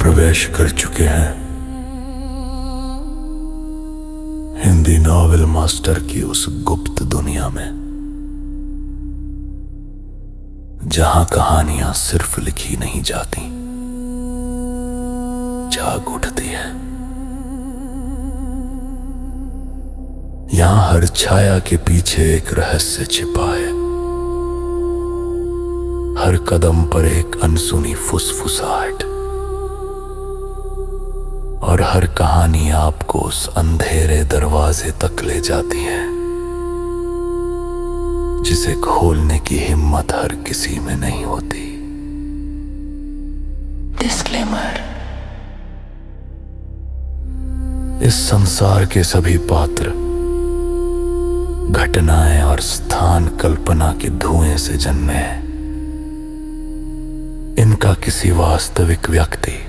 प्रवेश कर चुके हैं हिंदी नॉवेल मास्टर की उस गुप्त दुनिया में, जहां कहानियां सिर्फ लिखी नहीं जाती, जाग उठती है। यहां हर छाया के पीछे एक रहस्य छिपा है, हर कदम पर एक अनसुनी फुसफुसाहट, और हर कहानी आपको उस अंधेरे दरवाजे तक ले जाती है जिसे खोलने की हिम्मत हर किसी में नहीं होती। डिस्क्लेमर: इस संसार के सभी पात्र, घटनाएं और स्थान कल्पना के धुएं से जन्मे हैं। इनका किसी वास्तविक व्यक्ति,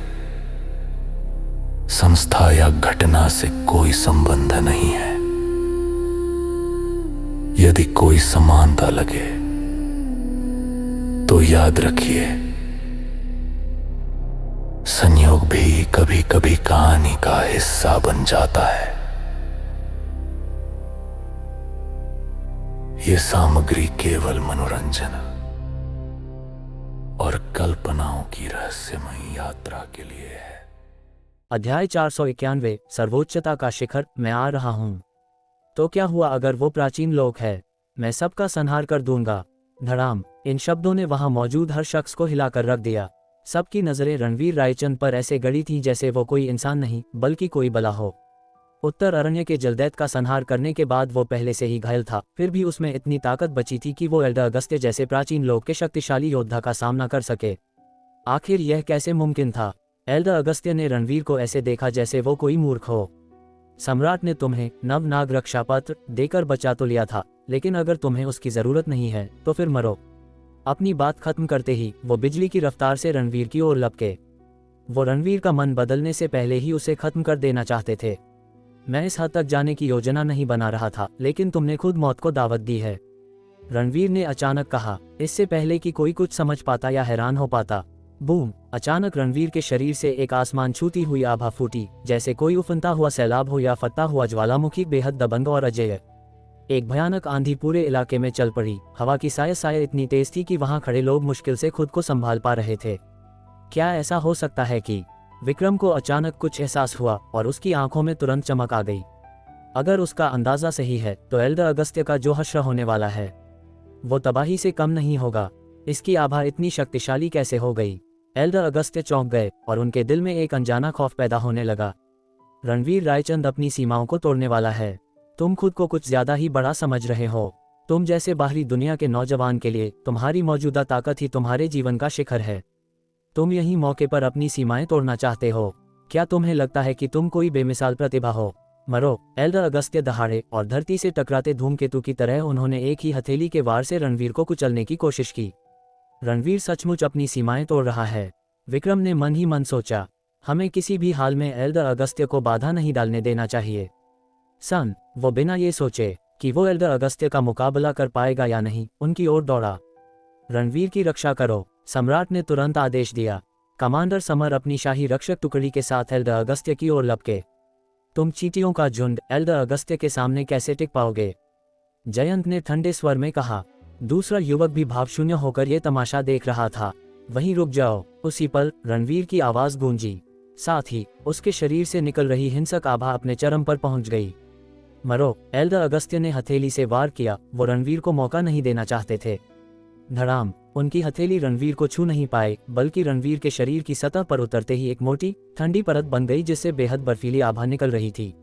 संस्था या घटना से कोई संबंध नहीं है। यदि कोई समानता लगे तो याद रखिए, संयोग भी कभी कभी कहानी का हिस्सा बन जाता है। ये सामग्री केवल मनोरंजन और कल्पनाओं की रहस्यमयी यात्रा के लिए है। अध्याय 491 सर्वोच्चता का शिखर। मैं आ रहा हूं। तो क्या हुआ अगर वो प्राचीन लोक है? मैं सबका संहार कर दूंगा। धड़ाम! इन शब्दों ने वहां मौजूद हर शख्स को हिलाकर रख दिया। सबकी नजरें रणवीर रायचंद पर ऐसे गड़ी थीं जैसे वो कोई इंसान नहीं बल्कि कोई बला हो। उत्तर अरण्य के जलदैत का संहार करने के बाद वो पहले से ही घायल था, फिर भी उसमें इतनी ताकत बची थी कि वो एल्डर अगस्त्य जैसे प्राचीन लोक के शक्तिशाली योद्धा का सामना कर सके। आखिर यह कैसे मुमकिन था? एल्डर अगस्त्य ने रणवीर को ऐसे देखा जैसे वो कोई मूर्ख हो। सम्राट ने तुम्हें नव नाग रक्षा पत्र देकर बचा तो लिया था, लेकिन अगर तुम्हें उसकी जरूरत नहीं है तो फिर मरो। अपनी बात खत्म करते ही वो बिजली की रफ्तार से रणवीर की ओर लपके। वो रणवीर का मन बदलने से पहले ही उसे खत्म कर देना चाहते थे। मैं इस हद तक जाने की योजना नहीं बना रहा था, लेकिन तुमने खुद मौत को दावत दी है, रणवीर ने अचानक कहा, इससे पहले कि कोई कुछ समझ पाता या हैरान हो पाता। बूम! अचानक रणवीर के शरीर से एक आसमान छूती हुई आभा फूटी, जैसे कोई उफनता हुआ सैलाब हो या फटता हुआ ज्वालामुखी, बेहद दबंग और अजेय। एक भयानक आंधी पूरे इलाके में चल पड़ी। हवा की साय इतनी तेज थी कि वहां खड़े लोग मुश्किल से खुद को संभाल पा रहे थे। क्या ऐसा हो सकता है कि विक्रम को अचानक कुछ एहसास हुआ और उसकी आंखों में तुरंत चमक आ गई। अगर उसका अंदाजा सही है तो एल्डर अगस्त्य का जो हश्र होने वाला है वो तबाही से कम नहीं होगा। इसकी आभा इतनी शक्तिशाली कैसे हो गई? एल्डर अगस्त्य चौंक गए और उनके दिल में एक अनजाना खौफ पैदा होने लगा। रणवीर रायचंद अपनी सीमाओं को तोड़ने वाला है। तुम खुद को कुछ ज्यादा ही बड़ा समझ रहे हो। तुम जैसे बाहरी दुनिया के नौजवान के लिए तुम्हारी मौजूदा ताकत ही तुम्हारे जीवन का शिखर है। तुम यही मौके पर अपनी सीमाएं तोड़ना चाहते हो। क्या तुम्हें लगता है कि तुम कोई बेमिसाल प्रतिभा हो? मरो! एल्डर अगस्त्य दहाड़े और धरती से टकराते धूमकेतु की तरह उन्होंने एक ही हथेली के वार से रणवीर को कुचलने की कोशिश की। रणवीर सचमुच अपनी सीमाएं तोड़ रहा है, विक्रम ने मन ही मन सोचा। हमें किसी भी हाल में एल्डर अगस्त्य को बाधा नहीं डालने देना चाहिए। वो बिना ये सोचे कि वो एल्डर अगस्त्य का मुकाबला कर पाएगा या नहीं, उनकी ओर दौड़ा। रणवीर की रक्षा करो, सम्राट ने तुरंत आदेश दिया। कमांडर समर अपनी शाही रक्षक टुकड़ी के साथ एल्डर अगस्त्य की ओर लपके। तुम चींटियों का झुंड एल्डर अगस्त्य के सामने कैसे टिक पाओगे? जयंत ने ठंडे स्वर में कहा। दूसरा युवक भी भावशून्य होकर ये तमाशा देख रहा था। वहीं रुक जाओ! उसी पल रणवीर की आवाज गूंजी, साथ ही उसके शरीर से निकल रही हिंसक आभा अपने चरम पर पहुंच गई। मरो! एल्डर अगस्त्य ने हथेली से वार किया। वो रणवीर को मौका नहीं देना चाहते थे। धड़ाम! उनकी हथेली रणवीर को छू नहीं पाए, बल्कि रणवीर के शरीर की सतह पर उतरते ही एक मोटी ठंडी परत बन गई जिससे बेहद बर्फीली आभा निकल रही थी।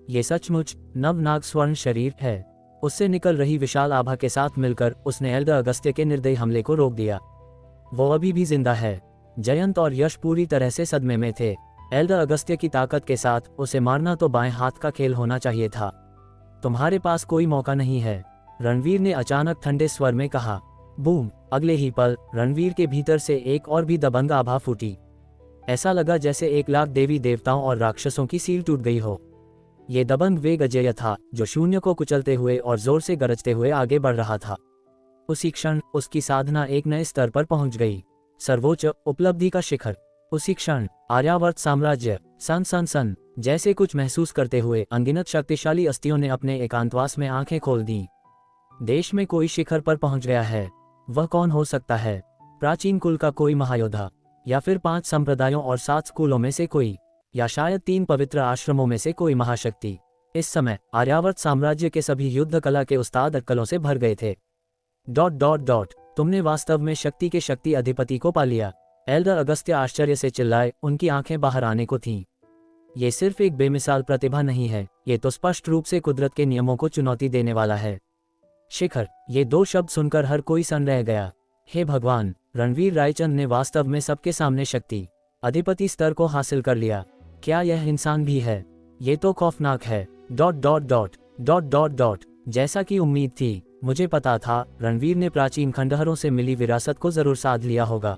ये सचमुच नवनाग स्वर्ण शरीर है। उससे निकल रही विशाल आभा के साथ मिलकर उसने एल्डर अगस्त्य के निर्दयी हमले को रोक दिया। वो अभी भी जिंदा है। जयंत और यश पूरी तरह से सदमे में थे। एल्डर अगस्त्य की ताकत के साथ उसे मारना तो बाएं हाथ का खेल होना चाहिए था। तुम्हारे पास कोई मौका नहीं है, रणवीर ने अचानक ठंडे स्वर में कहा। बूम! अगले ही पल रणवीर के भीतर से एक और भी दबंग आभा फूटी। ऐसा लगा जैसे 1,00,000 देवी देवताओं और राक्षसों की सील टूट गई हो। ये दबंग वेग अजेय था जो शून्य को कुचलते हुए और जोर से गरजते हुए आगे बढ़ रहा था। उसी क्षण उसकी साधना एक नए स्तर पर पहुंच गई। सर्वोच्च उपलब्धि का शिखर। उसी क्षण आर्यावर्त साम्राज्य सन सन सन जैसे कुछ महसूस करते हुए अनगिनत शक्तिशाली अस्थियों ने अपने एकांतवास में आंखें खोल दी। देश में कोई शिखर पर पहुंच गया है। वह कौन हो सकता है? प्राचीन कुल का कोई महायोद्धा, या फिर 5 संप्रदायों और 7 स्कूलों में से कोई, या शायद 3 पवित्र आश्रमों में से कोई महाशक्ति। इस समय आर्यावर्त साम्राज्य के सभी युद्ध कला के उस्ताद अक्कलों से भर गए थे। ... तुमने वास्तव में शक्ति के शक्ति अधिपति को पा लिया। एल्डर अगस्त्य आश्चर्य से चिल्लाए, उनकी आंखें बाहर आने को थीं। ये सिर्फ एक बेमिसाल प्रतिभा नहीं है, ये तो स्पष्ट रूप से कुदरत के नियमों को चुनौती देने वाला है। शिखर, ये 2 शब्द सुनकर हर कोई सन रह गया। हे भगवान, रणवीर रायचंद ने वास्तव में सबके सामने शक्ति अधिपति स्तर को हासिल कर लिया। क्या यह इंसान भी है? ये तो खौफनाक है। ... जैसा कि उम्मीद थी, मुझे पता था रणवीर ने प्राचीन खंडहरों से मिली विरासत को जरूर साध लिया होगा।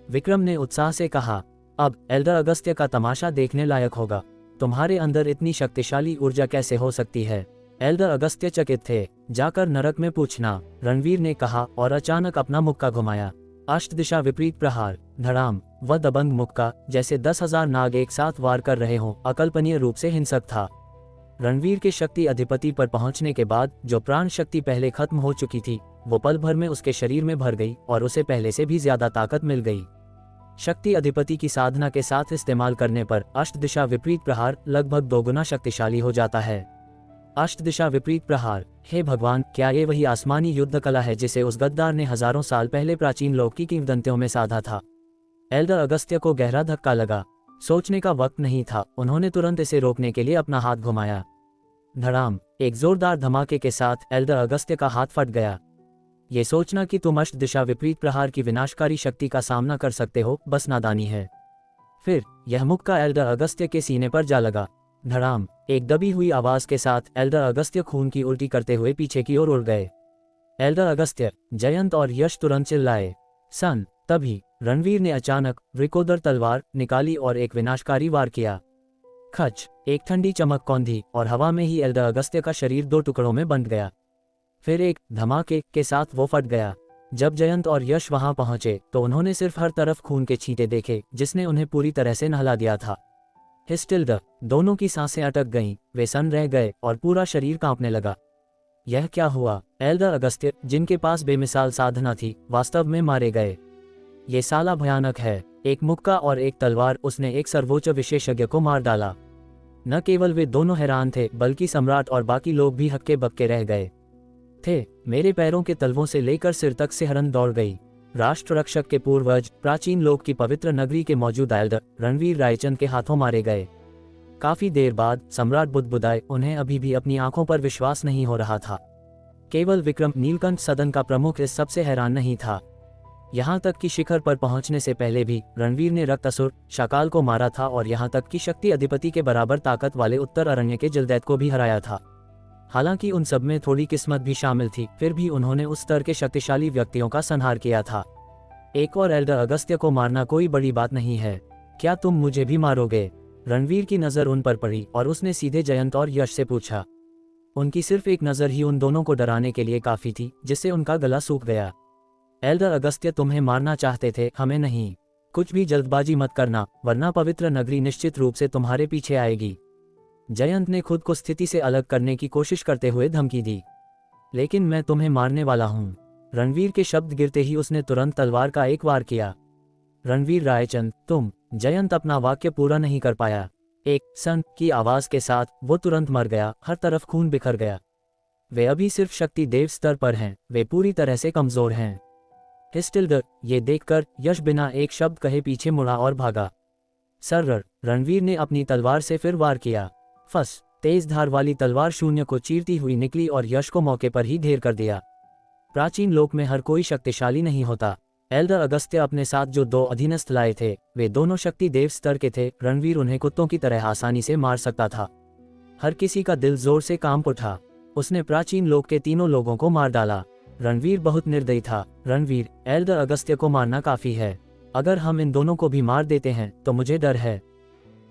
विक्रम ने उत्साह से कहा, अब एल्डर अगस्त्य का तमाशा देखने लायक होगा। तुम्हारे अंदर इतनी शक्तिशाली ऊर्जा कैसे हो सकती है? एल्डर अगस्त्य चकित थे। जाकर नरक में पूछना, रणवीर ने कहा और अचानक अपना मुक्का घुमाया। अष्टदिशा विपरीत प्रहार, धड़ाम। वह दबंग मुक्का, जैसे 10,000 नाग एक साथ वार कर रहे हों, अकल्पनीय रूप से हिंसक था। रणवीर के शक्ति अधिपति पर पहुंचने के बाद जो प्राण शक्ति पहले खत्म हो चुकी थी, वो पल भर में उसके शरीर में भर गई और उसे पहले से भी ज्यादा ताकत मिल गई। शक्ति अधिपति की साधना के साथ इस्तेमाल करने पर अष्टदिशा विपरीत प्रहार लगभग 2 गुना शक्तिशाली हो जाता है। अष्टदिशा विपरीत प्रहार, हे भगवान, क्या ये वही आसमानी युद्ध कला है जिसे उस गद्दार ने हजारों साल पहले प्राचीन लोक की किंवदंतियों में साधा था? एल्डर अगस्त्य को गहरा धक्का लगा। सोचने का वक्त नहीं था, उन्होंने तुरंत इसे रोकने के लिए अपना हाथ घुमाया। धड़ाम। एक जोरदार धमाके के साथ एल्डर अगस्त्य का हाथ फट गया। ये सोचना कि तुम अष्टदिशा विपरीत प्रहार की विनाशकारी शक्ति का सामना कर सकते हो, बस नादानी है। फिर यह मुक्का एल्डर अगस्त्य के सीने पर जा लगा। धड़ाम। एक दबी हुई आवाज के साथ एल्डर अगस्त्य खून की उल्टी करते हुए पीछे की ओर उड़ गए। एल्डर अगस्त्य, जयंत और यश तुरंत चिल्लाए। सन। तभी रणवीर ने अचानक वृकोदर तलवार निकाली और एक विनाशकारी वार किया। खच। एक ठंडी चमक कौंधी और हवा में ही एल्डर अगस्त्य का शरीर 2 टुकड़ों में बंट गया। फिर एक धमाके के साथ वो फट गया। जब जयंत और यश वहां पहुंचे तो उन्होंने सिर्फ हर तरफ खून के छींटे देखे, जिसने उन्हें पूरी तरह से नहला दिया था। हिस्टिल्ड। दोनों की सांसें अटक गईं, वे सन रह गए और पूरा शरीर कांपने लगा। यह क्या हुआ? एल्डर अगस्त्य, जिनके पास बेमिसाल साधना थी, वास्तव में मारे गए। ये साला भयानक है। एक मुक्का और एक तलवार, उसने एक सर्वोच्च विशेषज्ञ को मार डाला। न केवल वे दोनों हैरान थे, बल्कि सम्राट और बाकी लोग भी हक्के बक्के रह गए थे। मेरे पैरों के तलवों से लेकर सिर तक सिहरन दौड़ गई। राष्ट्र रक्षक के पूर्वज, प्राचीन लोक की पवित्र नगरी के मौजूद एल्डर रणवीर रायचंद के हाथों मारे गए। काफी देर बाद सम्राट बुदबुदाए, उन्हें अभी भी अपनी आंखों पर विश्वास नहीं हो रहा था। केवल विक्रम नीलकंठ, सदन का प्रमुख, इस सबसे हैरान नहीं था। यहाँ तक कि शिखर पर पहुंचने से पहले भी रणवीर ने रक्तासुर शाकाल को मारा था और यहाँ तक कि शक्ति अधिपति के बराबर ताकत वाले उत्तर अरण्य के जलदैत को भी हराया था। हालांकि उन सब में थोड़ी किस्मत भी शामिल थी, फिर भी उन्होंने उस स्तर के शक्तिशाली व्यक्तियों का संहार किया था। एक और एल्डर अगस्त्य को मारना कोई बड़ी बात नहीं है। क्या तुम मुझे भी मारोगे? रणवीर की नजर उन पर पड़ी और उसने सीधे जयंत और यश से पूछा। उनकी सिर्फ एक नजर ही उन दोनों को डराने के लिए काफी थी, जिससे उनका गला सूख गया। एल्डर अगस्त्य, तुम्हें मारना चाहते थे, हमें नहीं। कुछ भी जल्दबाजी मत करना, वरना पवित्र नगरी निश्चित रूप से तुम्हारे पीछे आएगी। जयंत ने खुद को स्थिति से अलग करने की कोशिश करते हुए धमकी दी। लेकिन मैं तुम्हें मारने वाला हूं। रणवीर के शब्द गिरते ही उसने तुरंत तलवार का एक वार किया। रणवीर रायचंद, तुम। जयंत अपना वाक्य पूरा नहीं कर पाया। एक सन की आवाज के साथ वो तुरंत मर गया। हर तरफ खून बिखर गया। वे अभी सिर्फ शक्ति देव स्तर पर हैं, वे पूरी तरह से कमजोर हैं। हिस्टिल्ड। ये देखकर यश बिना एक शब्द कहे पीछे मुड़ा और भागा। सर्र। रणवीर ने अपनी तलवार से फिर वार किया। फस। तेज धार वाली तलवार शून्य को चीरती हुई निकली और यश को मौके पर ही ढेर कर दिया। प्राचीन लोक में हर कोई शक्तिशाली नहीं होता। एल्डर अगस्त्य अपने साथ जो 2 अधीनस्थ लाए थे, वे दोनों शक्ति देव स्तर के थे। रणवीर उन्हें कुत्तों की तरह आसानी से मार सकता था। हर किसी का दिल जोर से कांप उठा। उसने प्राचीन लोक के 3 लोगों को मार डाला। रणवीर बहुत निर्दयी था। रणवीर, एल्डर अगस्त्य को मारना काफी है। अगर हम इन दोनों को भी मार देते हैं तो मुझे डर है।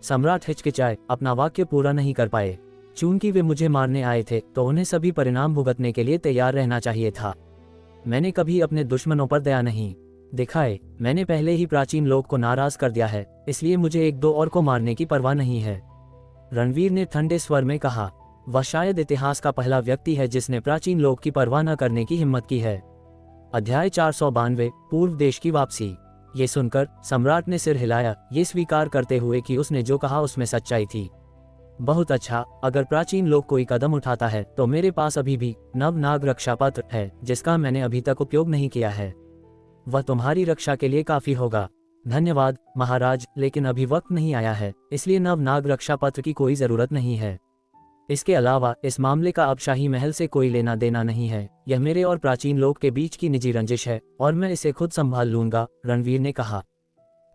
सम्राट हिचकिचाए, अपना वाक्य पूरा नहीं कर पाए। चूंकि वे मुझे मारने आए थे तो उन्हें सभी परिणाम भुगतने के लिए तैयार रहना चाहिए था। मैंने कभी अपने दुश्मनों पर दया नहीं दिखाए, मैंने पहले ही प्राचीन लोक को नाराज कर दिया है, इसलिए मुझे एक दो और को मारने की परवाह नहीं है। रणवीर ने ठंडे स्वर में कहा। वह शायद इतिहास का पहला व्यक्ति है जिसने प्राचीन लोक की परवाह न करने की हिम्मत की है। अध्याय 492 पूर्व देश की वापसी। ये सुनकर सम्राट ने सिर हिलाया, ये स्वीकार करते हुए कि उसने जो कहा उसमें सच्चाई थी। बहुत अच्छा, अगर प्राचीन लोक कोई कदम उठाता है तो मेरे पास अभी भी नव नाग रक्षा पत्र है जिसका मैंने अभी तक उपयोग नहीं किया है। वह तुम्हारी रक्षा के लिए काफी होगा। धन्यवाद महाराज, लेकिन अभी वक्त नहीं आया है, इसलिए नव नाग रक्षा पत्र की कोई जरूरत नहीं है। इसके अलावा इस मामले का अब शाही महल से कोई लेना देना नहीं है। यह मेरे और प्राचीन लोक के बीच की निजी रंजिश है और मैं इसे खुद संभाल लूंगा, रणवीर ने कहा।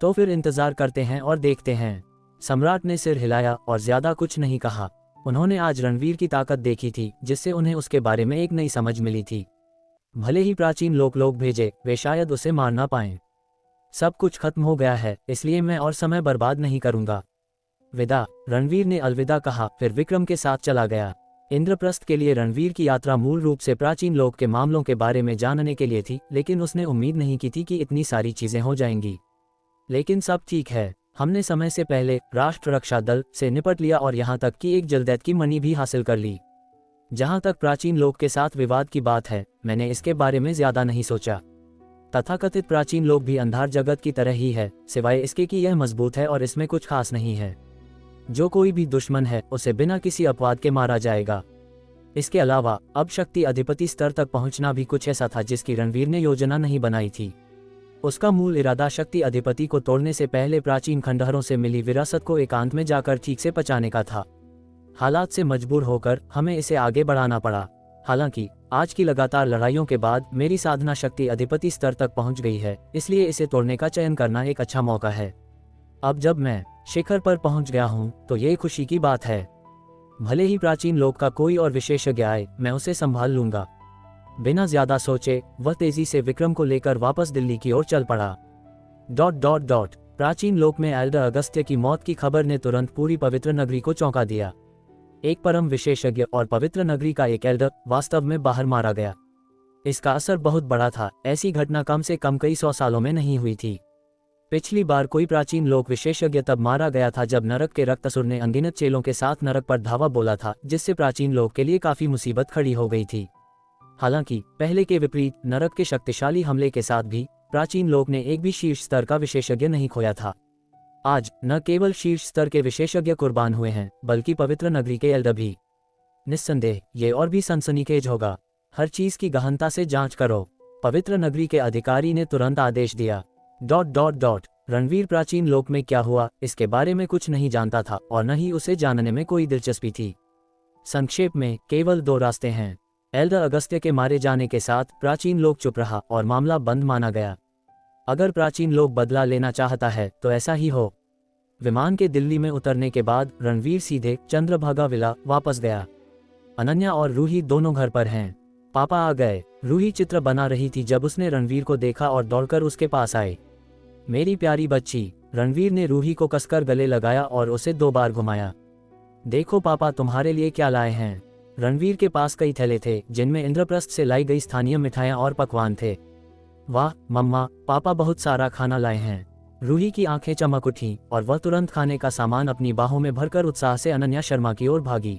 तो फिर इंतजार करते हैं और देखते हैं। सम्राट ने सिर हिलाया और ज्यादा कुछ नहीं कहा। उन्होंने आज रणवीर की ताकत देखी थी जिससे उन्हें उसके बारे में एक नई समझ मिली थी। भले ही प्राचीन लोग भेजे, वे शायद उसे मार ना पाएं। सब कुछ खत्म हो गया है, इसलिए मैं और समय बर्बाद नहीं करूंगा। विदा, रणवीर ने अलविदा कहा, फिर विक्रम के साथ चला गया। इंद्रप्रस्थ के लिए रणवीर की यात्रा मूल रूप से प्राचीन लोक के मामलों के बारे में जानने के लिए थी, लेकिन उसने उम्मीद नहीं की थी कि इतनी सारी चीजें हो जाएंगी। लेकिन सब ठीक है, हमने समय से पहले राष्ट्र रक्षा दल से निपट लिया और यहाँ तक कि एक जलदैत की मणि भी हासिल कर ली। जहाँ तक प्राचीन लोक के साथ विवाद की बात है, मैंने इसके बारे में ज्यादा नहीं सोचा। तथाकथित प्राचीन लोक भी अंधार जगत की तरह ही है, सिवाय इसके कि यह मजबूत है और इसमें कुछ खास नहीं है। जो कोई भी दुश्मन है उसे बिना किसी अपवाद के मारा जाएगा। इसके अलावा अब शक्ति अधिपति स्तर तक पहुंचना भी कुछ ऐसा था जिसकी रणवीर ने योजना नहीं बनाई थी। उसका मूल इरादा शक्ति अधिपति को तोड़ने से पहले प्राचीन खंडहरों से मिली विरासत को एकांत में जाकर ठीक से पचाने का था। हालात से मजबूर होकर हमें इसे आगे बढ़ाना पड़ा। हालांकि आज की लगातार लड़ाइयों के बाद मेरी साधना शक्ति अधिपति स्तर तक पहुंच गई है, इसलिए इसे तोड़ने का चयन करना एक अच्छा मौका है। अब जब मैं शिखर पर पहुंच गया हूं तो ये खुशी की बात है। भले ही प्राचीन लोक का कोई और विशेषज्ञ आए, मैं उसे संभाल लूंगा। बिना ज्यादा सोचे वह तेजी से विक्रम को लेकर वापस दिल्ली की ओर चल पड़ा। ... प्राचीन लोक में एल्डर अगस्त्य की मौत की खबर ने तुरंत पूरी पवित्र नगरी को चौंका दिया। एक परम विशेषज्ञ और पवित्र नगरी का एक एल्डर वास्तव में बाहर मारा गया। इसका असर बहुत बड़ा था। ऐसी घटना कम से कम कई 100 सालों में नहीं हुई थी। पिछली बार कोई प्राचीन लोक विशेषज्ञ तब मारा गया था जब नरक के रक्तासुर ने अनगिनत चेलों के साथ नरक पर धावा बोला था, जिससे प्राचीन लोक के लिए काफी मुसीबत खड़ी हो गई थी। हालांकि पहले के विपरीत नरक के शक्तिशाली हमले के साथ भी प्राचीन लोक ने एक भी शीर्ष स्तर का विशेषज्ञ नहीं खोया था। आज न केवल शीर्ष स्तर के विशेषज्ञ कुर्बान हुए हैं, बल्कि पवित्र नगरी के एल्डर भी। निस्संदेह ये और भी सनसनीखेज होगा। हर चीज की गहनता से जांच करो, पवित्र नगरी के अधिकारी ने तुरंत आदेश दिया। ... रणवीर प्राचीन लोक में क्या हुआ इसके बारे में कुछ नहीं जानता था और न ही उसे जानने में कोई दिलचस्पी थी। संक्षेप में केवल 2 रास्ते हैं। एल्डर अगस्त्य के मारे जाने के साथ प्राचीन लोक चुप रहा और मामला बंद माना गया। अगर प्राचीन लोक बदला लेना चाहता है तो ऐसा ही हो। विमान के दिल्ली में उतरने के बाद रणवीर सीधे चंद्रभागा विला वापस गया। अनन्या और रूही दोनों घर पर हैं। पापा आ गए। रूही चित्र बना रही थी जब उसने रणवीर को देखा और दौड़कर उसके पास आए। मेरी प्यारी बच्ची। रणवीर ने रूही को कसकर गले लगाया और उसे 2 बार घुमाया। देखो पापा तुम्हारे लिए क्या लाए हैं। रणवीर के पास कई थैले थे जिनमें इंद्रप्रस्थ से लाई गई स्थानीय मिठाइयाँ और पकवान थे। वाह मम्मा, पापा बहुत सारा खाना लाए हैं। रूही की आंखें चमक उठी और वह तुरंत खाने का सामान अपनी बाहों में भरकर उत्साह से अनन्या शर्मा की ओर भागी।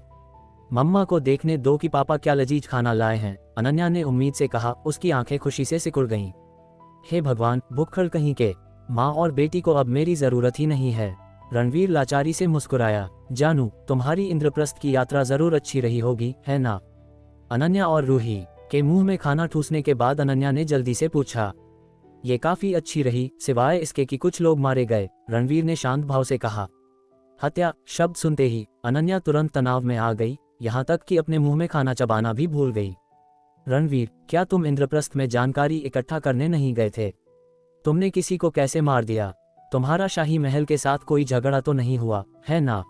मम्मा को देखने दो कि पापा क्या लजीज खाना लाए हैं, अनन्या ने उम्मीद से कहा। उसकी आंखें खुशी से सिकुड़ गईं। हे भगवान, भुक्खड़ कहीं के। माँ और बेटी को अब मेरी जरूरत ही नहीं है। रणवीर लाचारी से मुस्कुराया। जानू, तुम्हारी इंद्रप्रस्थ की यात्रा जरूर अच्छी रही होगी, है ना। अनन्या और रूही के मुंह में खाना ठूसने के बाद अनन्या ने जल्दी से पूछा। ये काफी अच्छी रही, सिवाय इसके कि कुछ लोग मारे गए, रणवीर ने शांत भाव से कहा। हत्या शब्द सुनते ही अनन्या तुरंत तनाव में आ गई, यहाँ तक कि अपने मुंह में खाना चबाना भी भूल गई। रणवीर, क्या तुम इंद्रप्रस्थ में जानकारी इकट्ठा करने नहीं गए थे? तुमने किसी को कैसे मार दिया? तुम्हारा शाही महल के साथ कोई झगड़ा तो नहीं हुआ, है ना?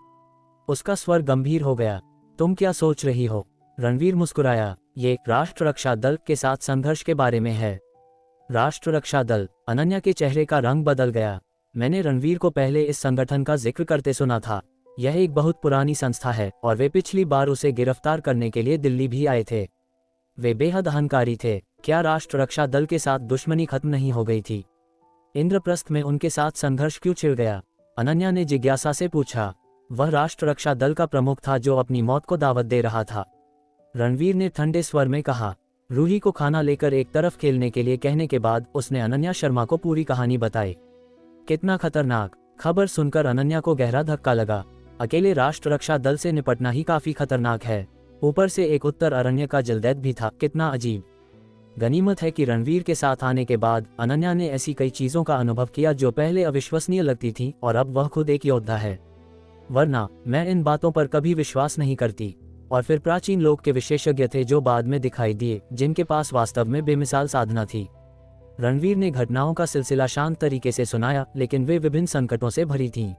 उसका स्वर गंभीर हो गया। तुम क्या सोच रही हो? रणवीर मुस्कुराया। ये राष्ट्र रक्षा दल के साथ संघर्ष के बारे में है। राष्ट्र रक्षा दल? अनन्या के चेहरे का रंग बदल गया। मैंने रणवीर को पहले इस संगठन का जिक्र करते सुना था। यह एक बहुत पुरानी संस्था है और वे पिछली बार उसे गिरफ्तार करने के लिए दिल्ली भी आए थे। वे बेहद अहंकारी थे। क्या राष्ट्र रक्षा दल के साथ दुश्मनी खत्म नहीं हो गई थी? इंद्रप्रस्थ में उनके साथ संघर्ष क्यों छिड़ गया? अनन्या ने जिज्ञासा से पूछा। वह राष्ट्र रक्षा दल का प्रमुख था जो अपनी मौत को दावत दे रहा था, रणवीर ने ठंडे स्वर में कहा। रूही को खाना लेकर एक तरफ खेलने के लिए कहने के बाद उसने अनन्या शर्मा को पूरी कहानी बताई। कितना खतरनाक! खबर सुनकर अनन्या को गहरा धक्का लगा। अकेले राष्ट्र रक्षा दल से निपटना ही काफी खतरनाक है, ऊपर से एक उत्तर अरण्य का जलदैत्य भी था। कितना अजीब! गनीमत है कि रणवीर के साथ आने के बाद अनन्या ने ऐसी कई चीजों का अनुभव किया जो पहले अविश्वसनीय लगती थी, और अब वह खुद एक योद्धा है। वरना मैं इन बातों पर कभी विश्वास नहीं करती। और फिर प्राचीन लोक के विशेषज्ञ थे जो बाद में दिखाई दिए, जिनके पास वास्तव में बेमिसाल साधना थी। रणवीर ने घटनाओं का सिलसिला शांत तरीके से सुनाया, लेकिन वे विभिन्न संकटों से भरी थीं।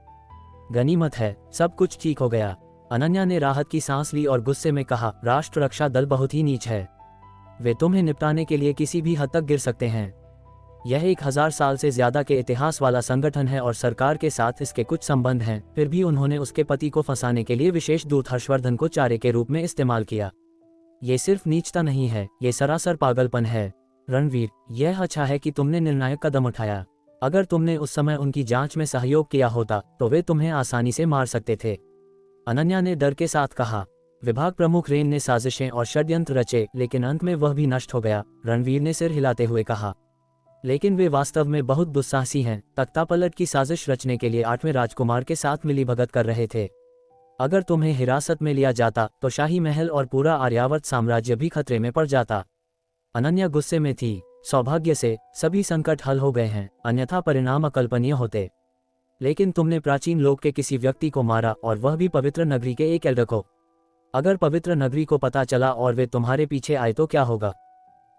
गनीमत है, सब कुछ ठीक हो गया। अनन्या ने राहत की सांस ली और गुस्से में कहा, राष्ट्र रक्षा दल बहुत ही नीच है। वे तुम्हें निपटाने के लिए किसी भी हद तक गिर सकते हैं। यह 1000 साल से ज्यादा के इतिहास वाला संगठन है और सरकार के साथ इसके कुछ संबंध हैं। फिर भी उन्होंने उसके पति को फंसाने के लिए विशेष दूत हर्षवर्धन को चारे के रूप में इस्तेमाल किया। ये सिर्फ नीचता नहीं है, ये सरासर पागलपन है। रणवीर, यह अच्छा है कि तुमने निर्णायक कदम उठाया। अगर तुमने उस समय उनकी जांच में सहयोग किया होता तो वे तुम्हें आसानी से मार सकते थे, अनन्या ने डर के साथ कहा। विभाग प्रमुख रेन ने साजिशें और षड्यंत्र रचे, लेकिन अंत में वह भी नष्ट हो गया, रणवीर ने सिर हिलाते हुए कहा। लेकिन वे वास्तव में बहुत दुस्साहसी हैं, तख्तापलट की साजिश रचने के लिए 8वें राजकुमार के साथ मिलीभगत कर रहे थे। अगर तुम्हें हिरासत में लिया जाता तो शाही महल और पूरा आर्यावर्त साम्राज्य भी खतरे में पड़ जाता। अनन्या गुस्से में थी। सौभाग्य से सभी संकट हल हो गए हैं, अन्यथा परिणाम अकल्पनीय होते। लेकिन तुमने प्राचीन लोक के किसी व्यक्ति को मारा, और वह भी पवित्र नगरी के एक एल्डर को। अगर पवित्र नगरी को पता चला और वे तुम्हारे पीछे आए तो क्या होगा?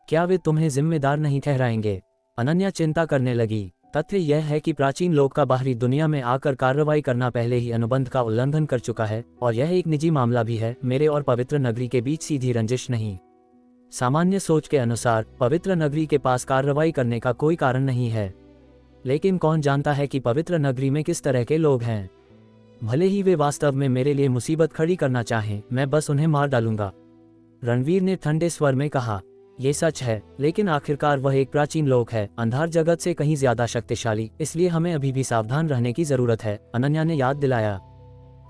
क्या वे तुम्हें जिम्मेदार नहीं ठहराएंगे? अनन्या चिंता करने लगी। तथ्य यह है कि प्राचीन लोक का बाहरी दुनिया में आकर कार्रवाई करना पहले ही अनुबंध का उल्लंघन कर चुका है, और यह एक निजी मामला भी है। मेरे और पवित्र नगरी के बीच सीधी रंजिश नहीं। सामान्य सोच के अनुसार पवित्र नगरी के पास कार्रवाई करने का कोई कारण नहीं है, लेकिन कौन जानता है कि पवित्र नगरी में किस तरह के लोग हैं। भले ही वे वास्तव में मेरे लिए मुसीबत खड़ी करना चाहें, मैं बस उन्हें मार डालूंगा, रणवीर ने ठंडे स्वर में कहा। ये सच है, लेकिन आखिरकार वह एक प्राचीन लोक है, अंधार जगत से कहीं ज्यादा शक्तिशाली, इसलिए हमें अभी भी सावधान रहने की जरूरत है, अनन्या ने याद दिलाया।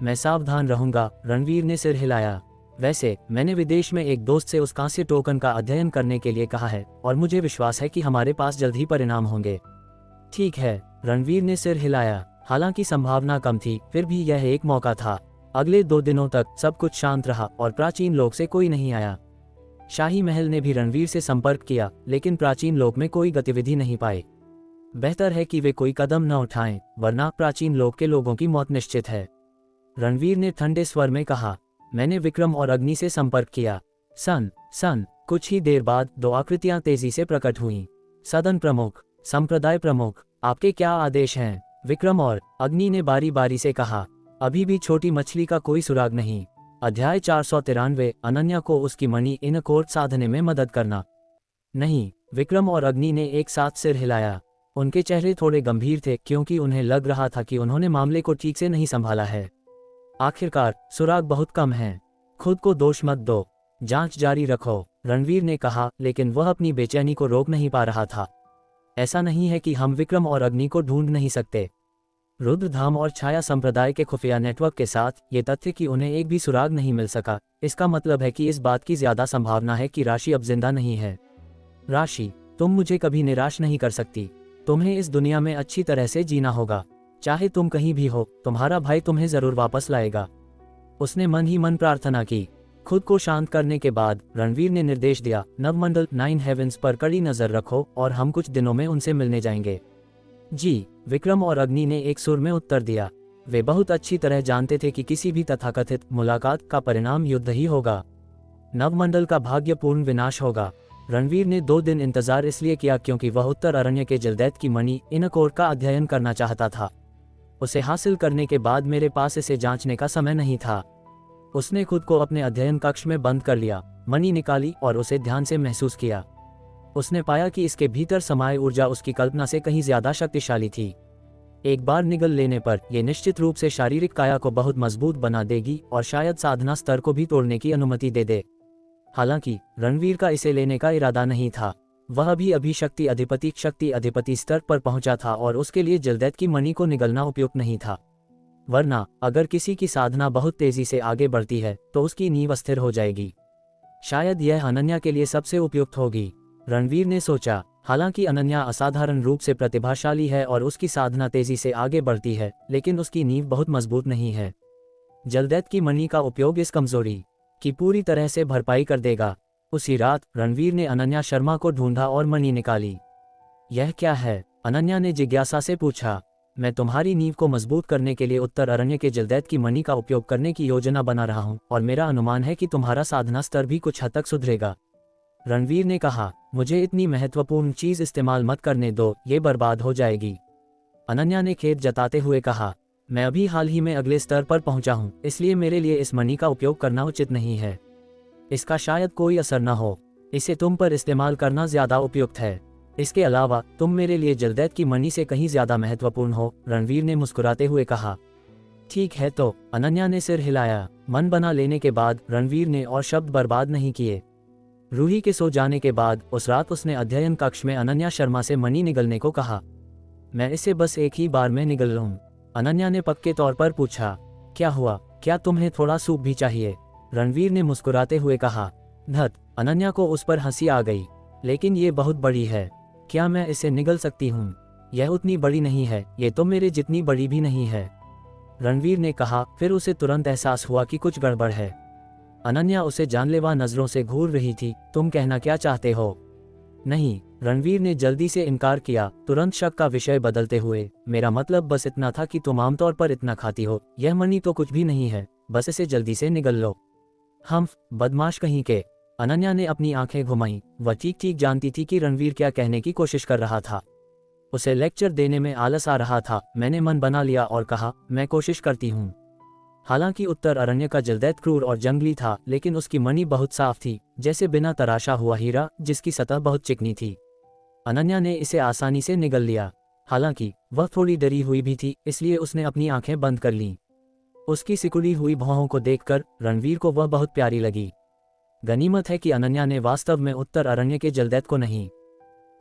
मैं सावधान रहूंगा, रणवीर ने सिर हिलाया। वैसे मैंने विदेश में एक दोस्त से उस कांस्य टोकन का अध्ययन करने के लिए कहा है, और मुझे विश्वास है कि हमारे पास जल्द ही परिणाम होंगे। ठीक है, रणवीर ने सिर हिलाया। हालांकि संभावना कम थी, फिर भी यह एक मौका था। अगले 2 दिनों तक सब कुछ शांत रहा और प्राचीन लोक से कोई नहीं आया। शाही महल ने भी रणवीर से संपर्क किया, लेकिन प्राचीन लोक में कोई गतिविधि नहीं पाई। बेहतर है कि वे कोई कदम न उठाएं, वरना प्राचीन लोक के लोगों की मौत निश्चित है, रणवीर ने ठंडे स्वर में कहा। मैंने विक्रम और अग्नि से संपर्क किया। सन कुछ ही देर बाद 2 आकृतियां तेजी से प्रकट हुईं। सदन प्रमुख, संप्रदाय प्रमुख, आपके क्या आदेश हैं? विक्रम और अग्नि ने बारी बारी से कहा। अभी भी छोटी मछली का कोई सुराग नहीं। अध्याय 493, अनन्या को उसकी मणि इन कोर्ट साधने में मदद करना। नहीं, विक्रम और अग्नि ने एक साथ सिर हिलाया। उनके चेहरे थोड़े गंभीर थे, क्योंकि उन्हें लग रहा था कि उन्होंने मामले को ठीक से नहीं संभाला है। आखिरकार सुराग बहुत कम हैं। खुद को दोष मत दो, जांच जारी रखो, रणवीर ने कहा, लेकिन वह अपनी बेचैनी को रोक नहीं पा रहा था। ऐसा नहीं है कि हम विक्रम और अग्नि को ढूंढ नहीं सकते। रुद्रधाम और छाया संप्रदाय के खुफिया नेटवर्क के साथ ये तथ्य कि उन्हें एक भी सुराग नहीं मिल सका, इसका मतलब है कि इस बात की ज्यादा संभावना है कि राशि अब जिंदा नहीं है। राशि, तुम मुझे कभी निराश नहीं कर सकती। तुम्हें इस दुनिया में अच्छी तरह से जीना होगा। चाहे तुम कहीं भी हो, तुम्हारा भाई तुम्हें जरूर वापस लाएगा। उसने मन ही मन प्रार्थना की। खुद को शांत करने के बाद रणवीर ने निर्देश दिया, नवमंडल 9 हेवेंस पर कड़ी नजर रखो और हम कुछ दिनों में उनसे मिलने जाएंगे। जी, विक्रम और अग्नि ने एक सुर में उत्तर दिया। वे बहुत अच्छी तरह जानते थे कि किसी भी तथाकथित मुलाकात का परिणाम युद्ध ही होगा। नवमंडल का भाग्यपूर्ण विनाश होगा। रणवीर ने 2 दिन इंतजार इसलिए किया क्योंकि वह उत्तर अरण्य के जलदैत्य की मणि इनकोर का अध्ययन करना चाहता था। उसे हासिल करने के बाद मेरे पास इसे जांचने का समय नहीं था। उसने खुद को अपने अध्ययन कक्ष में बंद कर लिया, मणि निकाली और उसे ध्यान से महसूस किया। उसने पाया कि इसके भीतर समाये ऊर्जा उसकी कल्पना से कहीं ज्यादा शक्तिशाली थी। एक बार निगल लेने पर यह निश्चित रूप से शारीरिक काया को बहुत मजबूत बना देगी और शायद साधना स्तर को भी तोड़ने की अनुमति दे दे। हालांकि रणवीर का इसे लेने का इरादा नहीं था। वह अभी शक्ति अधिपति स्तर पर पहुंचा था और उसके लिए जलदैत की मणि को निगलना उपयुक्त नहीं था। वरना अगर किसी की साधना बहुत तेजी से आगे बढ़ती है तो उसकी नींव अस्थिर हो जाएगी। शायद यह अनन्या के लिए सबसे उपयुक्त होगी, रणवीर ने सोचा। हालांकि अनन्या असाधारण रूप से प्रतिभाशाली है और उसकी साधना तेजी से आगे बढ़ती है, लेकिन उसकी नींव बहुत मजबूत नहीं है। जलदैत की मणि का उपयोग इस कमजोरी की पूरी तरह से भरपाई कर देगा। उसी रात रणवीर ने अनन्या शर्मा को ढूंढा और मणि निकाली। यह क्या है? अनन्या ने जिज्ञासा से पूछा। मैं तुम्हारी नींव को मजबूत करने के लिए उत्तर अरण्य के जलदैत की मणि का उपयोग करने की योजना बना रहा हूं और मेरा अनुमान है कि तुम्हारा साधना स्तर भी कुछ हद तक सुधरेगा, रणवीर ने कहा। मुझे इतनी महत्वपूर्ण चीज इस्तेमाल मत करने दो, ये बर्बाद हो जाएगी, अनन्या ने खेद जताते हुए कहा। मैं अभी हाल ही में अगले स्तर पर पहुंचा हूं, इसलिए मेरे लिए इस मणि का उपयोग करना उचित नहीं है। इसका शायद कोई असर न हो, इसे तुम पर इस्तेमाल करना ज्यादा उपयुक्त है। इसके अलावा तुम मेरे लिए जलदैत की मणि से कहीं ज्यादा महत्वपूर्ण हो, रणवीर ने मुस्कुराते हुए कहा। ठीक है तो, अनन्या ने सिर हिलाया। मन बना लेने के बाद रणवीर ने और शब्द बर्बाद नहीं किए। रूही के सो जाने के बाद उस रात उसने अध्ययन कक्ष में अनन्या शर्मा से मणि निगलने को कहा। मैं इसे बस एक ही बार में निगल लूं, अनन्या ने पक्के तौर पर पूछा। क्या हुआ, क्या तुम्हें थोड़ा सूप भी चाहिए? रणवीर ने मुस्कुराते हुए कहा। धत, अनन्या को उस पर हंसी आ गई। लेकिन ये बहुत बड़ी है, क्या मैं इसे निगल सकती हूँ? यह उतनी बड़ी नहीं है, ये तो मेरे जितनी बड़ी भी नहीं है, रणवीर ने कहा। फिर उसे तुरंत एहसास हुआ कि कुछ गड़बड़ है। अनन्या उसे जानलेवा नजरों से घूर रही थी। तुम कहना क्या चाहते हो? नहीं, रणवीर ने जल्दी से इनकार किया, तुरंत शक का विषय बदलते हुए। मेरा मतलब बस इतना था कि तुम आमतौर पर इतना खाती हो। यह मणि तो कुछ भी नहीं है, बस इसे जल्दी से निगल लो। हम बदमाश कहीं के, अनन्या ने अपनी आंखें घुमाईं। वह ठीक ठीक जानती थी कि रणवीर क्या कहने की कोशिश कर रहा था। उसे लेक्चर देने में आलस आ रहा था। मैंने मन बना लिया और कहा, मैं कोशिश करती हूँ। हालांकि उत्तर अरण्य का जलदैत क्रूर और जंगली था, लेकिन उसकी मणि बहुत साफ थी, जैसे बिना तराशा हुआ हीरा जिसकी सतह बहुत चिकनी थी। अनन्या ने इसे आसानी से निगल लिया। हालांकि वह थोड़ी डरी हुई भी थी, इसलिए उसने अपनी आंखें बंद कर लीं। उसकी सिकुड़ी हुई भौहों को देखकर रणवीर को वह बहुत प्यारी लगी। गनीमत है कि अनन्या ने वास्तव में उत्तर अरण्य के जलदैत को नहीं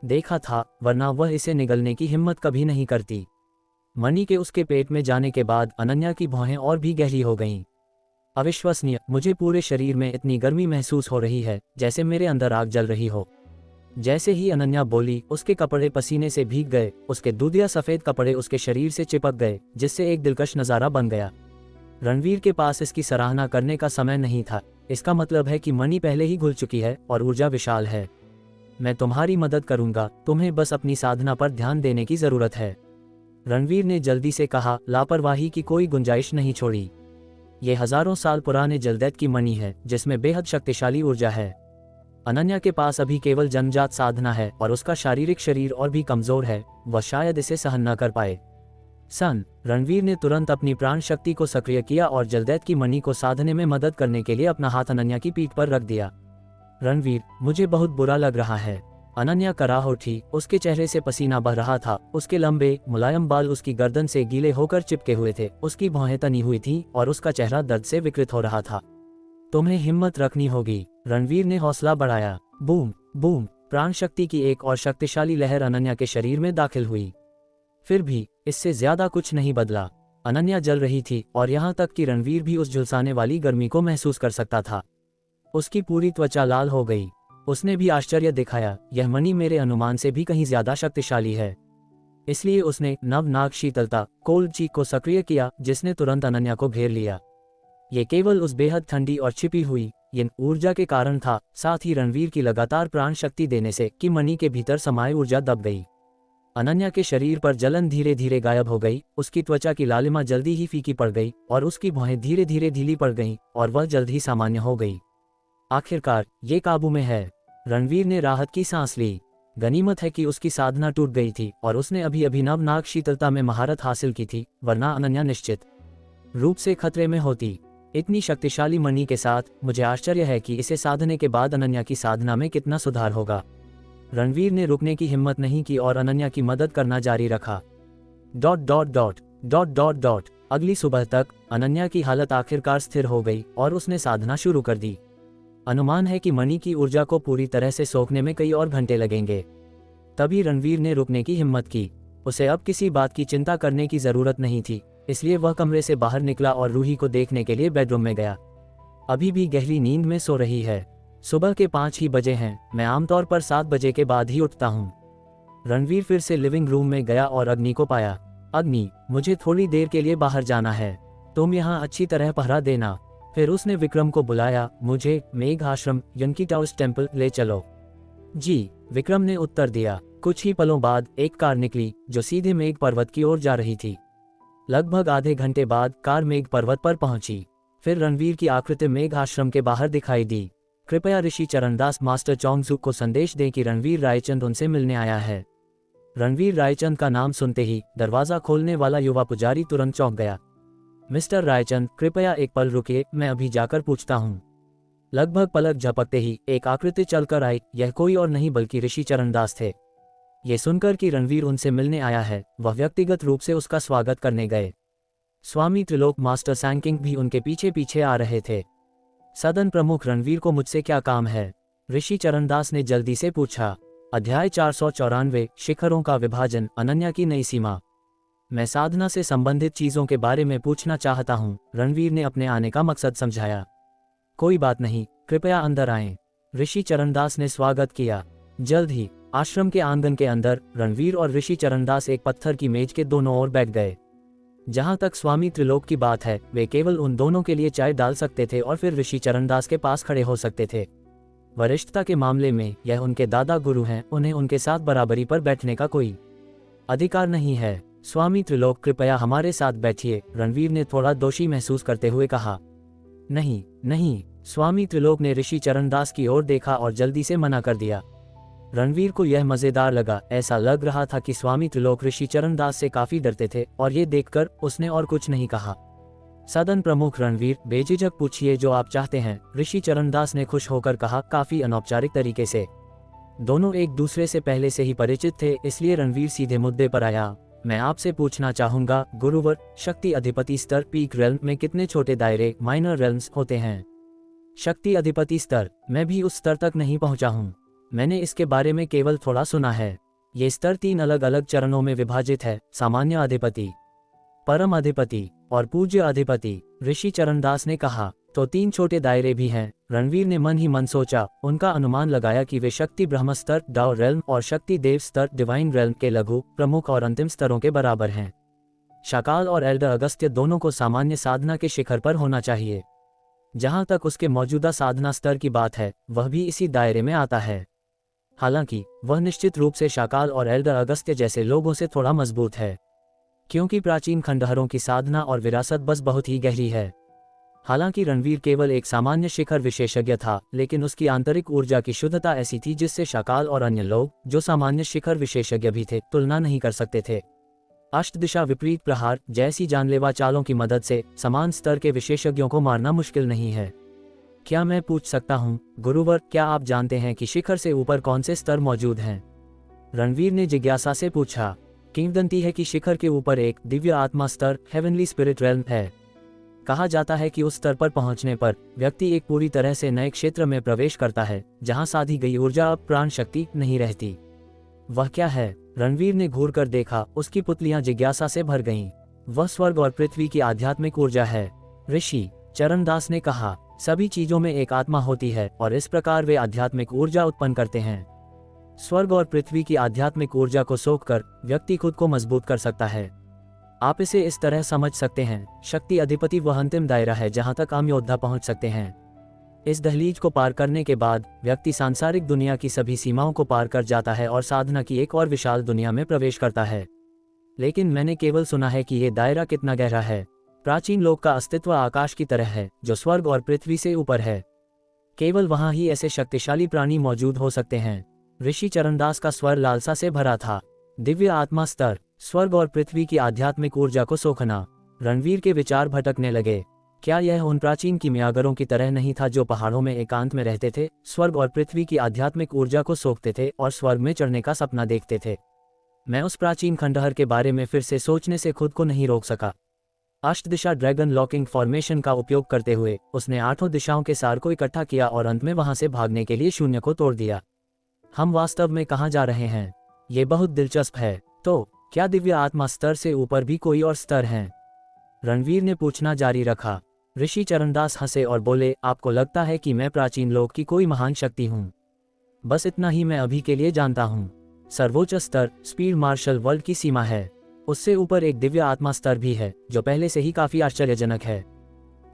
देखा था, वरना वह इसे निगलने की हिम्मत कभी नहीं करती। मणि के उसके पेट में जाने के बाद अनन्या की भौहें और भी गहरी हो गईं। अविश्वसनीय, मुझे पूरे शरीर में इतनी गर्मी महसूस हो रही है जैसे मेरे अंदर आग जल रही हो। जैसे ही अनन्या बोली, उसके कपड़े पसीने से भीग गए। उसके दूधिया सफेद कपड़े उसके शरीर से चिपक गए, जिससे एक दिलकश नज़ारा बन गया। रणवीर के पास इसकी सराहना करने का समय नहीं था। इसका मतलब है कि मणि पहले ही घुल चुकी है और ऊर्जा विशाल है। मैं तुम्हारी मदद करूंगा, तुम्हें बस अपनी साधना पर ध्यान देने की जरूरत है, रणवीर ने जल्दी से कहा, लापरवाही की कोई गुंजाइश नहीं छोड़ी। ये हजारों साल पुराने जलदैत की मणि है, जिसमें बेहद शक्तिशाली ऊर्जा है। अनन्या के पास अभी केवल जन्मजात साधना है और उसका शारीरिक शरीर और भी कमजोर है, वह शायद इसे सहन न कर पाए। रणवीर ने तुरंत अपनी प्राण शक्ति को सक्रिय किया और जलदैत की मणि को साधने में मदद करने के लिए अपना हाथ अनन्या की पीठ पर रख दिया। रणवीर, मुझे बहुत बुरा लग रहा है, अनन्या कराह उठी। उसके चेहरे से पसीना बह रहा था। उसके लंबे मुलायम बाल उसकी गर्दन से गीले होकर चिपके हुए थे। उसकी भौहें तनी हुई थीं और उसका चेहरा दर्द से विकृत हो रहा था। तुम्हें हिम्मत रखनी होगी, रणवीर ने हौसला बढ़ाया। बूम बूम, प्राण शक्ति की एक और शक्तिशाली लहर अनन्या के शरीर में दाखिल हुई। फिर भी इससे ज्यादा कुछ नहीं बदला। अनन्या जल रही थी और यहाँ तक कि रणवीर भी उस झुलसाने वाली गर्मी को महसूस कर सकता था। उसकी पूरी त्वचा लाल हो गई। उसने भी आश्चर्य दिखाया, यह मणि मेरे अनुमान से भी कहीं ज्यादा शक्तिशाली है। इसलिए उसने नवनाग शीतलता कोल्ड चीक को सक्रिय किया, जिसने तुरंत अनन्या को घेर लिया। ये केवल उस बेहद ठंडी और छिपी हुई ऊर्जा के कारण था, साथ ही रणवीर की लगातार प्राण शक्ति देने से कि मणि के भीतर समाये ऊर्जा दब गई। अनन्या के शरीर पर जलन धीरे धीरे गायब हो गई। उसकी त्वचा की लालिमा जल्दी ही फीकी पड़ गई और उसकी भौहें धीरे धीरे ढीली पड़ गईं और वह जल्द ही सामान्य हो गई। आखिरकार ये काबू में है, रणवीर ने राहत की सांस ली। गनीमत है कि उसकी साधना टूट गई थी और उसने अभी अभी नवनाग शीतलता में महारत हासिल की थी, वरना अनन्या निश्चित रूप से खतरे में होती। इतनी शक्तिशाली मणि के साथ मुझे आश्चर्य है कि इसे साधने के बाद अनन्या की साधना में कितना सुधार होगा। रणवीर ने रुकने की हिम्मत नहीं की और अनन्या की मदद करना जारी रखा। ... अगली सुबह तक अनन्या की हालत आखिरकार स्थिर हो गई और उसने साधना शुरू कर दी। अनुमान है कि मणि की ऊर्जा को पूरी तरह से सोखने में कई और घंटे लगेंगे। तभी रणवीर ने रुकने की हिम्मत की। उसे अब किसी बात की चिंता करने की जरूरत नहीं थी, इसलिए वह कमरे से बाहर निकला और रूही को देखने के लिए बेडरूम में गया। अभी भी गहरी नींद में सो रही है। सुबह के 5 ही बजे हैं। मैं आमतौर पर 7 बजे के बाद ही उठता हूँ। रणवीर फिर से लिविंग रूम में गया और अग्नि को पाया। अग्नि, मुझे थोड़ी देर के लिए बाहर जाना है, तुम यहाँ अच्छी तरह पहरा देना। फिर उसने विक्रम को बुलाया, मुझे मेघ आश्रम यंकी टाउस टेम्पल ले चलो। जी, विक्रम ने उत्तर दिया। कुछ ही पलों बाद एक कार निकली जो सीधे मेघ पर्वत की ओर जा रही थी। लगभग आधे घंटे बाद कार मेघ पर्वत पर पहुंची। फिर रणवीर की आकृति मेघ आश्रम के बाहर दिखाई दी। कृपया ऋषि चरणदास मास्टर चोंगजुक को संदेश दें कि रणवीर रायचंद उनसे मिलने आया है। रणवीर रायचंद का नाम सुनते ही दरवाजा खोलने वाला युवा पुजारी तुरंत चौंक गया। मिस्टर रायचंद, कृपया एक पल रुकिए, मैं अभी जाकर पूछता हूँ। लगभग पलक झपकते ही एक आकृति चलकर आई। यह कोई और नहीं बल्कि ऋषि चरणदास थे। ये सुनकर कि रणवीर उनसे मिलने आया है, वह व्यक्तिगत रूप से उसका स्वागत करने गए। स्वामी त्रिलोक मास्टर सैंकिंग भी उनके पीछे पीछे आ रहे थे। सदन प्रमुख, रणवीर को मुझसे क्या काम है? ऋषि चरणदास ने जल्दी से पूछा। अध्याय 494, शिखरों का विभाजन, अनन्या की नई सीमा। मैं साधना से संबंधित चीजों के बारे में पूछना चाहता हूँ, रणवीर ने अपने आने का मकसद समझाया। कोई बात नहीं, कृपया अंदर आएं। ऋषि चरणदास ने स्वागत किया। जल्द ही आश्रम के आंगन के अंदर रणवीर और ऋषि चरणदास एक पत्थर की मेज के दोनों ओर बैठ गए। जहां तक स्वामी त्रिलोक की बात है, वे केवल उन दोनों के लिए चाय डाल सकते थे और फिर ऋषि चरणदास के पास खड़े हो सकते थे। वरिष्ठता के मामले में यह उनके दादा गुरु हैं, उन्हें उनके साथ बराबरी पर बैठने का कोई अधिकार नहीं है। स्वामी त्रिलोक, कृपया हमारे साथ बैठिए, रणवीर ने थोड़ा दोषी महसूस करते हुए कहा। नहीं नहीं, स्वामी त्रिलोक ने ऋषि चरणदास की ओर देखा और जल्दी से मना कर दिया। रणवीर को यह मजेदार लगा। ऐसा लग रहा था कि स्वामी त्रिलोक ऋषि चरणदास से काफी डरते थे और ये देखकर उसने और कुछ नहीं कहा। सदन प्रमुख रणवीर, बेझिझक पूछिए जो आप चाहते हैं, ऋषि चरणदास ने खुश होकर कहा, काफी अनौपचारिक तरीके से। दोनों एक दूसरे से पहले से ही परिचित थे, इसलिए रणवीर सीधे मुद्दे पर आया। मैं आपसे पूछना चाहूंगा, गुरुवर, शक्ति अधिपति स्तर पीक रेल्म में कितने छोटे दायरे माइनर रेल्म्स होते हैं? शक्ति अधिपति स्तर? मैं भी उस स्तर तक नहीं पहुंचा हूं। मैंने इसके बारे में केवल थोड़ा सुना है। ये स्तर 3 अलग अलग चरणों में विभाजित है, सामान्य अधिपति, परम अधिपति और पूज्य अधिपति, ऋषि चरणदास ने कहा। तो 3 छोटे दायरे भी हैं, रणवीर ने मन ही मन सोचा। उनका अनुमान लगाया कि वे शक्ति ब्रह्म स्तर डाओ रेल्म और शक्ति देव स्तर डिवाइन रेल्म के लघु, प्रमुख और अंतिम स्तरों के बराबर हैं। शाकाल और एल्डर अगस्त्य दोनों को सामान्य साधना के शिखर पर होना चाहिए। जहां तक उसके मौजूदा साधना स्तर की बात है, वह भी इसी दायरे में आता है। हालांकि वह निश्चित रूप से शाकाल और एल्डर अगस्त्य जैसे लोगों से थोड़ा मजबूत है, क्योंकि प्राचीन खंडहरों की साधना और विरासत बस बहुत ही गहरी है। हालांकि रणवीर केवल एक सामान्य शिखर विशेषज्ञ था, लेकिन उसकी आंतरिक ऊर्जा की शुद्धता ऐसी थी जिससे शाकाल और अन्य लोग, जो सामान्य शिखर विशेषज्ञ भी थे, तुलना नहीं कर सकते थे। अष्टदिशा विपरीत प्रहार जैसी जानलेवा चालों की मदद से समान स्तर के विशेषज्ञों को मारना मुश्किल नहीं है। क्या मैं पूछ सकता हूँ, गुरुवर, क्या आप जानते हैं कि शिखर से ऊपर कौन से स्तर मौजूद हैं? रणवीर ने जिज्ञासा से पूछा। किंवदंती है कि शिखर के ऊपर एक दिव्य आत्मा स्तर हेवनली स्पिरिट रेल्म है। कहा जाता है कि उस स्तर पर पहुंचने पर व्यक्ति एक पूरी तरह से नए क्षेत्र में प्रवेश करता है, जहां साधी गई ऊर्जा अब प्राण शक्ति नहीं रहती। वह क्या है? रणवीर ने घूर कर देखा। उसकी पुतलियां जिज्ञासा से भर गईं। वह स्वर्ग और पृथ्वी की आध्यात्मिक ऊर्जा है, ऋषि चरणदास ने कहा। सभी चीजों में एक आत्मा होती है और इस प्रकार वे आध्यात्मिक ऊर्जा उत्पन्न करते हैं। स्वर्ग और पृथ्वी की आध्यात्मिक ऊर्जा को सोखकर व्यक्ति खुद को मजबूत कर सकता है। आप इसे इस तरह समझ सकते हैं, शक्ति अधिपति वह अंतिम दायरा है जहां तक आम योद्धा पहुंच सकते हैं। इस दहलीज को पार करने के बाद व्यक्ति सांसारिक दुनिया की सभी सीमाओं को पार कर जाता है और साधना की एक और विशाल दुनिया में प्रवेश करता है। लेकिन मैंने केवल सुना है कि ये दायरा कितना गहरा है। प्राचीन लोक का अस्तित्व आकाश की तरह है, जो स्वर्ग और पृथ्वी से ऊपर है। केवल वहां ही ऐसे शक्तिशाली प्राणी मौजूद हो सकते हैं। ऋषि चरणदास का स्वर लालसा से भरा था। दिव्य आत्मा स्तर, स्वर्ग और पृथ्वी की आध्यात्मिक ऊर्जा को सोखना। रणवीर के विचार भटकने लगे। क्या यह उन प्राचीन किमियागरों की तरह नहीं था जो पहाड़ों में एकांत में रहते थे, स्वर्ग और पृथ्वी की आध्यात्मिक ऊर्जा को सोखते थे और स्वर्ग में चढ़ने का सपना देखते थे? मैं उस प्राचीन खंडहर के बारे में फिर से सोचने से खुद को नहीं रोक सका। अष्टदिशा ड्रैगन लॉकिंग फॉर्मेशन का उपयोग करते हुए उसने 8 दिशाओं के सार को इकट्ठा किया और अंत में वहां से भागने के लिए शून्य को तोड़ दिया। हम वास्तव में कहाँ जा रहे हैं? ये बहुत दिलचस्प है। तो क्या दिव्य आत्मा स्तर से ऊपर भी कोई और स्तर हैं? रणवीर ने पूछना जारी रखा। ऋषि चरणदास हंसे और बोले, आपको लगता है कि मैं प्राचीन लोक की कोई महान शक्ति हूँ? बस इतना ही मैं अभी के लिए जानता हूँ। सर्वोच्च स्तर स्पीड मार्शल वर्ल्ड की सीमा है। उससे ऊपर एक दिव्य आत्मा स्तर भी है जो पहले से ही काफी आश्चर्यजनक है।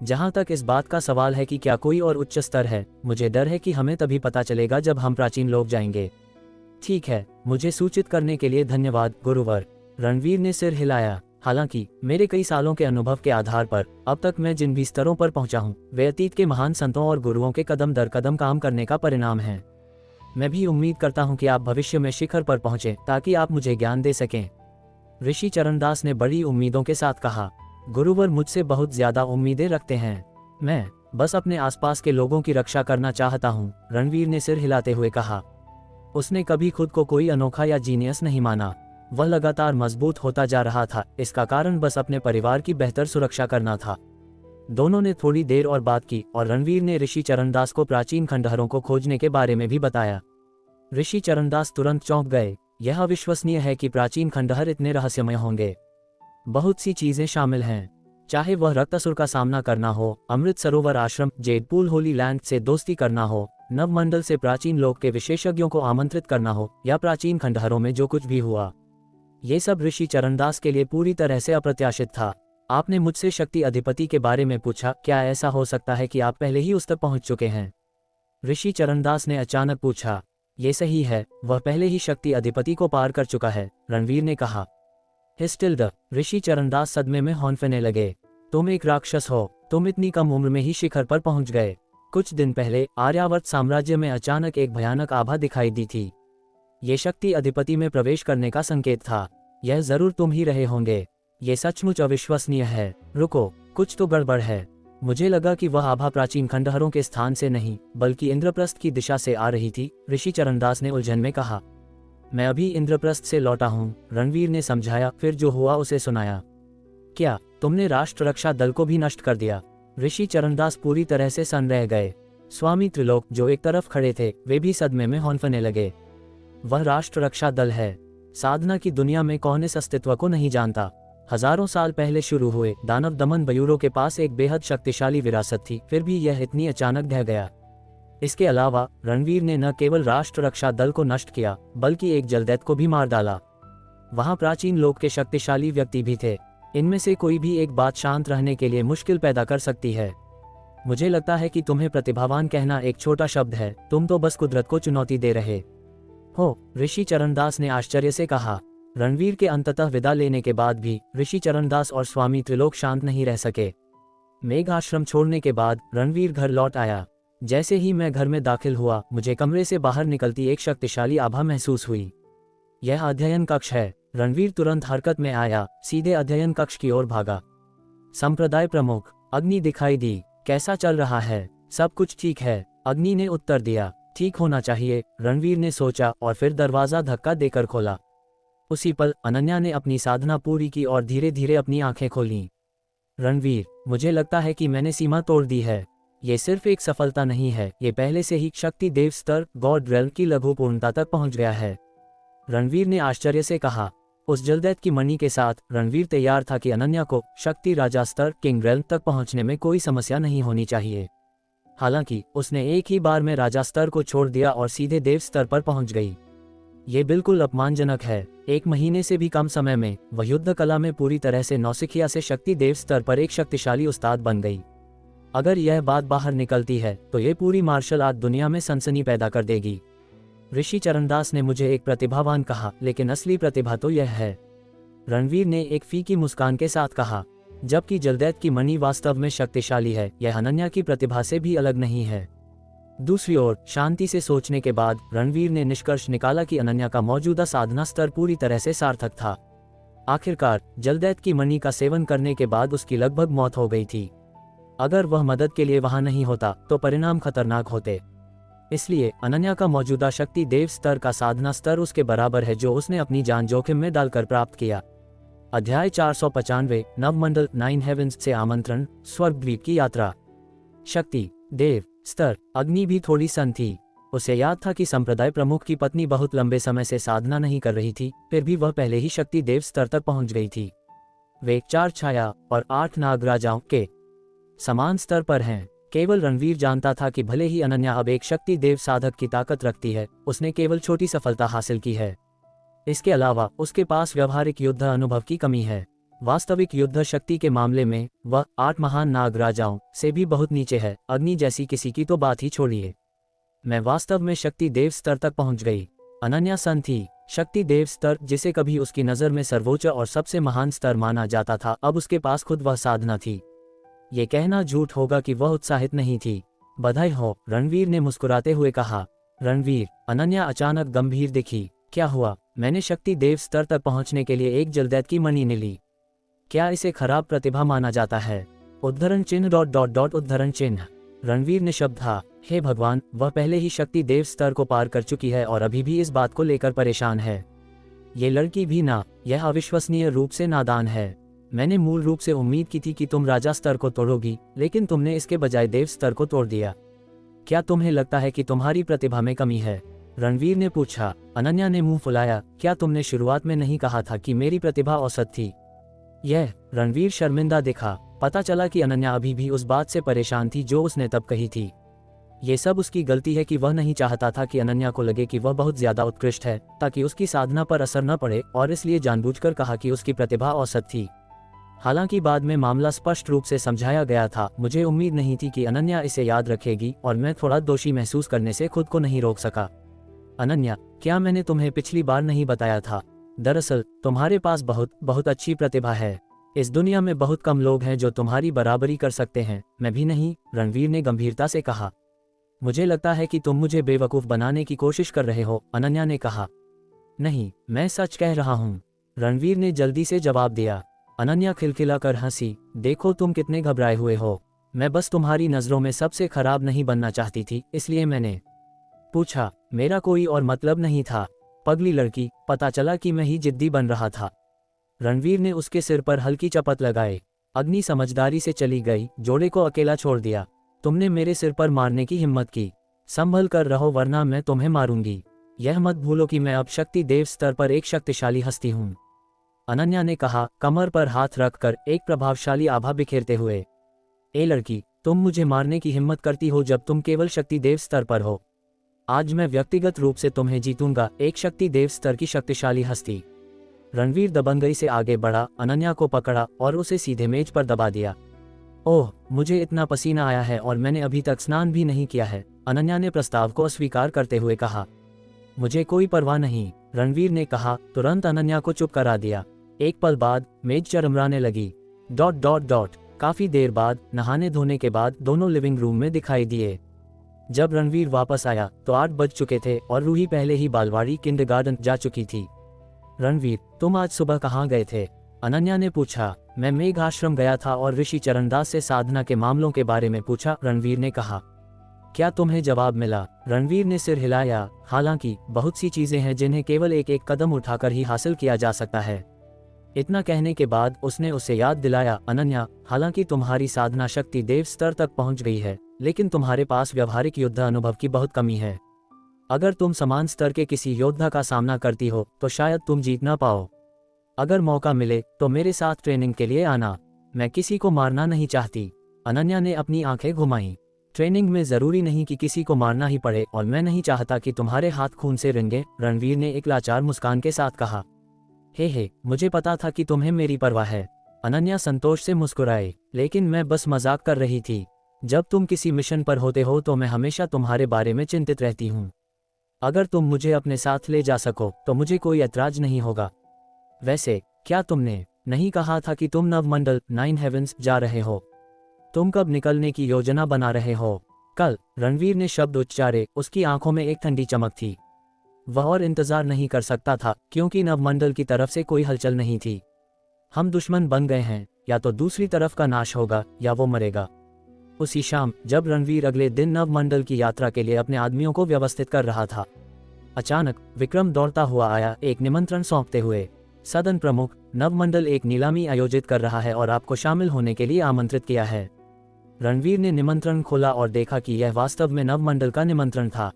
जहां तक इस बात का सवाल है कि क्या कोई और उच्च स्तर है, मुझे डर है कि हमें तभी पता चलेगा जब हम प्राचीन लोक जाएंगे। ठीक है, मुझे सूचित करने के लिए धन्यवाद गुरुवर। रणवीर ने सिर हिलाया। हालांकि मेरे कई सालों के अनुभव के आधार पर अब तक मैं जिन भी स्तरों पर पहुंचा हूं, वे अतीत के महान संतों और गुरुओं के कदम दर कदम काम करने का परिणाम हैं। मैं भी उम्मीद करता हूं कि आप भविष्य में शिखर पर पहुंचे ताकि आप मुझे ज्ञान दे सकें। ऋषि चरणदास ने बड़ी उम्मीदों के साथ कहा। गुरुवर मुझसे बहुत ज्यादा उम्मीदें रखते हैं। मैं बस अपने आसपास के लोगों की रक्षा करना चाहता हूँ, रणवीर ने सिर हिलाते हुए कहा। उसने कभी खुद को कोई अनोखा या जीनियस नहीं माना। वह लगातार मजबूत होता जा रहा था। इसका कारण बस अपने परिवार की बेहतर सुरक्षा करना था। दोनों ने थोड़ी देर और बात की और रणवीर ने ऋषि चरणदास को प्राचीन खंडहरों को खोजने के बारे में भी बताया। ऋषि चरणदास तुरंत चौंक गए। यह अविश्वसनीय है कि प्राचीन खंडहर इतने रहस्यमय होंगे। बहुत सी चीजें शामिल हैं, चाहे वह रक्तासुर का सामना करना हो, अमृत सरोवर आश्रम, जेड पूल होली लैंड से दोस्ती करना हो, नवमंडल से प्राचीन लोक के विशेषज्ञों को आमंत्रित करना हो, या प्राचीन खंडहरों में जो कुछ भी हुआ। ये सब ऋषि चरणदास के लिए पूरी तरह से अप्रत्याशित था। आपने मुझसे शक्ति अधिपति के बारे में पूछा। क्या ऐसा हो सकता है कि आप पहले ही उस तक पहुंच चुके हैं? ऋषि चरणदास ने अचानक पूछा। ये सही है, वह पहले ही शक्ति अधिपति को पार कर चुका है, रणवीर ने कहा। हिस्टिल्ड, ऋषि चरणदास सदमे में हौंफने लगे। तुम एक राक्षस हो। तुम इतनी कम उम्र में ही शिखर पर पहुंच गए। कुछ दिन पहले आर्यावर्त साम्राज्य में अचानक एक भयानक आभा दिखाई दी थी। ये शक्ति अधिपति में प्रवेश करने का संकेत था। यह जरूर तुम ही रहे होंगे। ये सचमुच अविश्वसनीय है। रुको, कुछ तो गड़बड़ है। मुझे लगा कि वह आभा प्राचीन खंडहरों के स्थान से नहीं बल्कि इंद्रप्रस्थ की दिशा से आ रही थी, ऋषि चरणदास ने उलझन में कहा। मैं अभी इंद्रप्रस्थ से लौटा हूँ, रणवीर ने समझाया, फिर जो हुआ उसे सुनाया। क्या तुमने राष्ट्र रक्षा दल को भी नष्ट कर दिया? ऋषि चरणदास पूरी तरह से सन्न रह गए। स्वामी त्रिलोक जो एक तरफ खड़े थे, वे भी सदमे में हौंफने लगे। वह राष्ट्र रक्षा दल है। साधना की दुनिया में कौन इस अस्तित्व को नहीं जानता? हजारों साल पहले शुरू हुए दानव दमन बयूरों के पास एक बेहद शक्तिशाली विरासत थी, फिर भी यह इतनी अचानक ढह गया। इसके अलावा रणवीर ने न केवल राष्ट्र रक्षा दल को नष्ट किया बल्कि एक जलदैत को भी मार डाला। वहां प्राचीन लोक के शक्तिशाली व्यक्ति भी थे। इनमें से कोई भी एक बात शांत रहने के लिए मुश्किल पैदा कर सकती है। मुझे लगता है कि तुम्हें प्रतिभावान कहना एक छोटा शब्द है। तुम तो बस कुदरत को चुनौती दे रहे हो, ऋषि चरणदास ने आश्चर्य से कहा। रणवीर के अंततः विदा लेने के बाद भी ऋषि चरणदास और स्वामी त्रिलोक शांत नहीं रह सके। मेघ आश्रम छोड़ने के बाद रणवीर घर लौट आया। जैसे ही मैं घर में दाखिल हुआ, मुझे कमरे से बाहर निकलती एक शक्तिशाली आभा महसूस हुई। यह अध्ययन कक्ष है। रणवीर तुरंत हरकत में आया, सीधे अध्ययन कक्ष की ओर भागा। संप्रदाय प्रमुख, अग्नि दिखाई दी। कैसा चल रहा है? सब कुछ ठीक है, अग्नि ने उत्तर दिया। ठीक होना चाहिए, रणवीर ने सोचा और फिर दरवाजा धक्का देकर खोला। उसी पल अनन्या ने अपनी साधना पूरी की और धीरे धीरे अपनी आंखें खोलीं। रणवीर, मुझे लगता है कि मैंने सीमा तोड़ दी है। ये सिर्फ एक सफलता नहीं है, ये पहले से ही शक्ति देव स्तर गॉड रेल्म की लघु पूर्णता तक पहुंच गया है, रणवीर ने आश्चर्य से कहा। उस जलदैत की मणि के साथ रणवीर तैयार था कि अनन्या को शक्ति राजा स्तर किंग रेल्म तक पहुंचने में कोई समस्या नहीं होनी चाहिए। हालांकि उसने एक ही बार में राजा स्तर को छोड़ दिया और सीधे देव स्तर पर पहुंच गई। ये बिल्कुल अपमानजनक है। 1 महीने से भी कम समय में वह युद्ध कला में पूरी तरह से नौसिखिया से शक्ति देव स्तर पर एक शक्तिशाली उस्ताद बन गई। अगर यह बात बाहर निकलती है तो ये पूरी मार्शल आर्ट दुनिया में सनसनी पैदा कर देगी। ऋषि चरणदास ने मुझे एक प्रतिभावान कहा, लेकिन असली प्रतिभा तो यह है, रणवीर ने एक फीकी मुस्कान के साथ कहा। जबकि जलदैत की मणि वास्तव में शक्तिशाली है, यह अनन्या की प्रतिभा से भी अलग नहीं है। दूसरी ओर शांति से सोचने के बाद रणवीर ने निष्कर्ष निकाला कि अनन्या का मौजूदा साधना स्तर पूरी तरह से सार्थक था। आखिरकार जलदैत की मणि का सेवन करने के बाद उसकी लगभग मौत हो गई थी। अगर वह मदद के लिए वहां नहीं होता तो परिणाम खतरनाक होते। इसलिए अनन्या का मौजूदा शक्ति देव स्तर का साधना स्तर उसके बराबर है, जो उसने अपनी जान जोखिम में डालकर प्राप्त किया। अध्याय 495 नवमंडल 9 हेवेंस से आमंत्रण, स्वर्गद्वीप की यात्रा। शक्ति देव स्तर। अग्नि भी थोड़ी सन थी। उसे याद था कि संप्रदाय प्रमुख की पत्नी बहुत लंबे समय से साधना नहीं कर रही थी, फिर भी वह पहले ही शक्ति देव स्तर तक पहुंच गई थी। वे 4 छाया और 8 नागराजाओं के समान स्तर पर हैं। केवल रणवीर जानता था कि भले ही अनन्या अब एक शक्ति देव साधक की ताकत रखती है, उसने केवल छोटी सफलता हासिल की है। इसके अलावा उसके पास व्यवहारिक युद्ध अनुभव की कमी है। वास्तविक युद्ध शक्ति के मामले में वह 8 महान नागराजाओं से भी बहुत नीचे है। अग्नि जैसी किसी की तो बात ही छोड़िए। मैं वास्तव में शक्ति देव स्तर तक पहुंच गई। अनन्या सन थी। शक्ति देव स्तर, जिसे कभी उसकी नज़र में सर्वोच्च और सबसे महान स्तर माना जाता था, अब उसके पास खुद वह साधना थी। ये कहना झूठ होगा कि वह उत्साहित नहीं थी। बधाई हो, रणवीर ने मुस्कुराते हुए कहा। रणवीर, अनन्या अचानक गंभीर दिखी। क्या हुआ? मैंने शक्ति देव स्तर तक पहुंचने के लिए एक जलदैत की मणि ने ली। क्या इसे खराब प्रतिभा माना जाता है? उद्धरण चिन्ह ... उद्धरण चिन्ह। रणवीर ने शब्द था। हे भगवान, वह पहले ही शक्ति देव स्तर को पार कर चुकी है और अभी भी इस बात को लेकर परेशान है। ये लड़की भी ना, यह अविश्वसनीय रूप से नादान है। मैंने मूल रूप से उम्मीद की थी कि तुम राजा स्तर को तोड़ोगी, लेकिन तुमने इसके बजाय देव स्तर को तोड़ दिया। क्या तुम्हें लगता है कि तुम्हारी प्रतिभा में कमी है? रणवीर ने पूछा। अनन्या ने मुंह फुलाया। क्या तुमने शुरुआत में नहीं कहा था कि मेरी प्रतिभा औसत थी? यह रणवीर शर्मिंदा दिखा। पता चला कि अनन्या अभी भी उस बात से परेशान थी जो उसने तब कही थी। ये सब उसकी गलती है कि वह नहीं चाहता था कि अनन्या को लगे कि वह बहुत ज्यादा उत्कृष्ट है, ताकि उसकी साधना पर असर न पड़े, और इसलिए जानबूझकर कहा कि उसकी प्रतिभा औसत थी। हालांकि बाद में मामला स्पष्ट रूप से समझाया गया था। मुझे उम्मीद नहीं थी कि अनन्या इसे याद रखेगी, और मैं थोड़ा दोषी महसूस करने से खुद को नहीं रोक सका। अनन्या, क्या मैंने तुम्हें पिछली बार नहीं बताया था? दरअसल तुम्हारे पास बहुत अच्छी प्रतिभा है। इस दुनिया में बहुत कम लोग हैं जो तुम्हारी बराबरी कर सकते हैं। मैं भी नहीं, रणवीर ने गंभीरता से कहा। मुझे लगता है कि तुम मुझे बेवकूफ़ बनाने की कोशिश कर रहे हो, अनन्या ने कहा। नहीं, मैं सच कह रहा हूँ, रणवीर ने जल्दी से जवाब दिया। अनन्या खिलखिलाकर हंसी। देखो तुम कितने घबराए हुए हो। मैं बस तुम्हारी नज़रों में सबसे खराब नहीं बनना चाहती थी, इसलिए मैंने पूछा। मेरा कोई और मतलब नहीं था। पगली लड़की, पता चला कि मैं ही जिद्दी बन रहा था। रणवीर ने उसके सिर पर हल्की चपत लगाई। अग्नि समझदारी से चली गई। जोड़े को अकेला छोड़ दिया। तुमने मेरे सिर पर मारने की हिम्मत की। संभल कर रहो वरना मैं तुम्हें मारूंगी। यह मत भूलो कि मैं अब शक्ति देव स्तर पर एक शक्तिशाली हस्ती हूँ, अनन्या ने कहा, कमर पर हाथ रखकर एक प्रभावशाली आभा बिखेरते हुए। ए लड़की, तुम मुझे मारने की हिम्मत करती हो जब तुम केवल शक्ति देव स्तर पर हो। आज मैं व्यक्तिगत रूप से तुम्हें जीतूंगा, एक शक्ति देव स्तर की शक्तिशाली हस्ती। रणवीर दबंगई से आगे बढ़ा, अनन्या को पकड़ा और उसे सीधे मेज पर दबा दिया। ओह, मुझे इतना पसीना आया है और मैंने अभी तक स्नान भी नहीं किया है, अनन्या ने प्रस्ताव को अस्वीकार करते हुए कहा। मुझे कोई परवाह नहीं, रणवीर ने कहा, तुरंत अनन्या को चुप करा दिया। एक पल बाद मेज चरमराने लगी। ... काफी देर बाद नहाने धोने के बाद दोनों लिविंग रूम में दिखाई दिए। जब रणवीर वापस आया तो 8 बज चुके थे और रूही पहले ही बालवाड़ी किंडरगार्टन जा चुकी थी। रणवीर, तुम आज सुबह कहाँ गए थे? अनन्या ने पूछा। मैं मेघ आश्रम गया था और ऋषि चरणदास से साधना के मामलों के बारे में पूछा, रणवीर ने कहा। क्या तुम्हें जवाब मिला? रणवीर ने सिर हिलाया। हालांकि बहुत सी चीजें हैं जिन्हें केवल एक कदम उठाकर ही हासिल किया जा सकता है। इतना कहने के बाद उसने उसे याद दिलाया, अनन्या, हालांकि तुम्हारी साधना शक्ति देव स्तर तक पहुंच गई है, लेकिन तुम्हारे पास व्यवहारिक युद्ध अनुभव की बहुत कमी है। अगर तुम समान स्तर के किसी योद्धा का सामना करती हो तो शायद तुम जीत ना पाओ। अगर मौका मिले तो मेरे साथ ट्रेनिंग के लिए आना। मैं किसी को मारना नहीं चाहती, अनन्या ने अपनी आंखें घुमाई। ट्रेनिंग में जरूरी नहीं कि किसी को मारना ही पड़े और मैं नहीं चाहता कि तुम्हारे हाथ खून से रेंगे, रणवीर ने एक लाचार मुस्कान के साथ कहा। हे, मुझे पता था कि तुम्हें मेरी परवाह है, अनन्या संतोष से मुस्कुराई, लेकिन मैं बस मजाक कर रही थी। जब तुम किसी मिशन पर होते हो तो मैं हमेशा तुम्हारे बारे में चिंतित रहती हूँ। अगर तुम मुझे अपने साथ ले जा सको तो मुझे कोई ऐतराज नहीं होगा। वैसे क्या तुमने नहीं कहा था कि तुम नवमंडल 9 हेवेंस जा रहे हो? तुम कब निकलने की योजना बना रहे हो? कल, रणवीर ने शब्द उच्चारे। उसकी आंखों में एक ठंडी चमक थी। वह और इंतजार नहीं कर सकता था, क्योंकि नवमंडल की तरफ से कोई हलचल नहीं थी। हम दुश्मन बन गए हैं, या तो दूसरी तरफ का नाश होगा या वो मरेगा। उसी शाम जब रणवीर अगले दिन नवमंडल की यात्रा के लिए अपने आदमियों को व्यवस्थित कर रहा था, अचानक विक्रम दौड़ता हुआ आया, एक निमंत्रण सौंपते हुए। सदन प्रमुख नवमंडल एक नीलामी आयोजित कर रहा है और आपको शामिल होने के लिए आमंत्रित किया है। रणवीर ने निमंत्रण खोला और देखा कि यह वास्तव में नवमंडल का निमंत्रण था।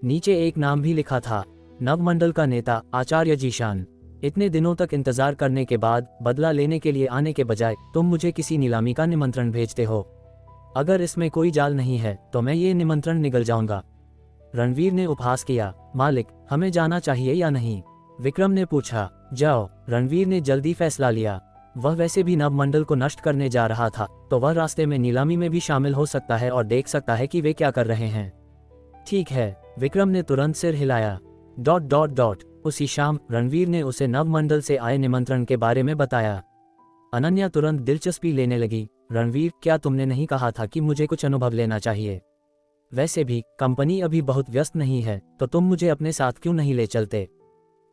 नीचे एक नाम भी लिखा था, नवमंडल का नेता आचार्य जीशान। इतने दिनों तक इंतजार करने के बाद बदला लेने के लिए आने के बजाय तुम मुझे किसी नीलामी का निमंत्रण भेजते हो। अगर इसमें कोई जाल नहीं है तो मैं ये निमंत्रण निगल जाऊंगा। रणवीर ने उपहास किया। मालिक, हमें जाना चाहिए या नहीं? विक्रम ने पूछा। जाओ, रणवीर ने जल्दी फैसला लिया। वह वैसे भी नवमंडल को नष्ट करने जा रहा था, तो वह रास्ते में नीलामी में भी शामिल हो सकता है और देख सकता है कि वे क्या कर रहे हैं। ठीक है, विक्रम ने तुरंत सिर हिलाया। ... उसी शाम रणवीर ने उसे नवमंडल से आए निमंत्रण के बारे में बताया। अनन्या तुरंत दिलचस्पी लेने लगी। रणवीर, क्या तुमने नहीं कहा था कि मुझे कुछ अनुभव लेना चाहिए? वैसे भी कंपनी अभी बहुत व्यस्त नहीं है, तो तुम मुझे अपने साथ क्यों नहीं ले चलते?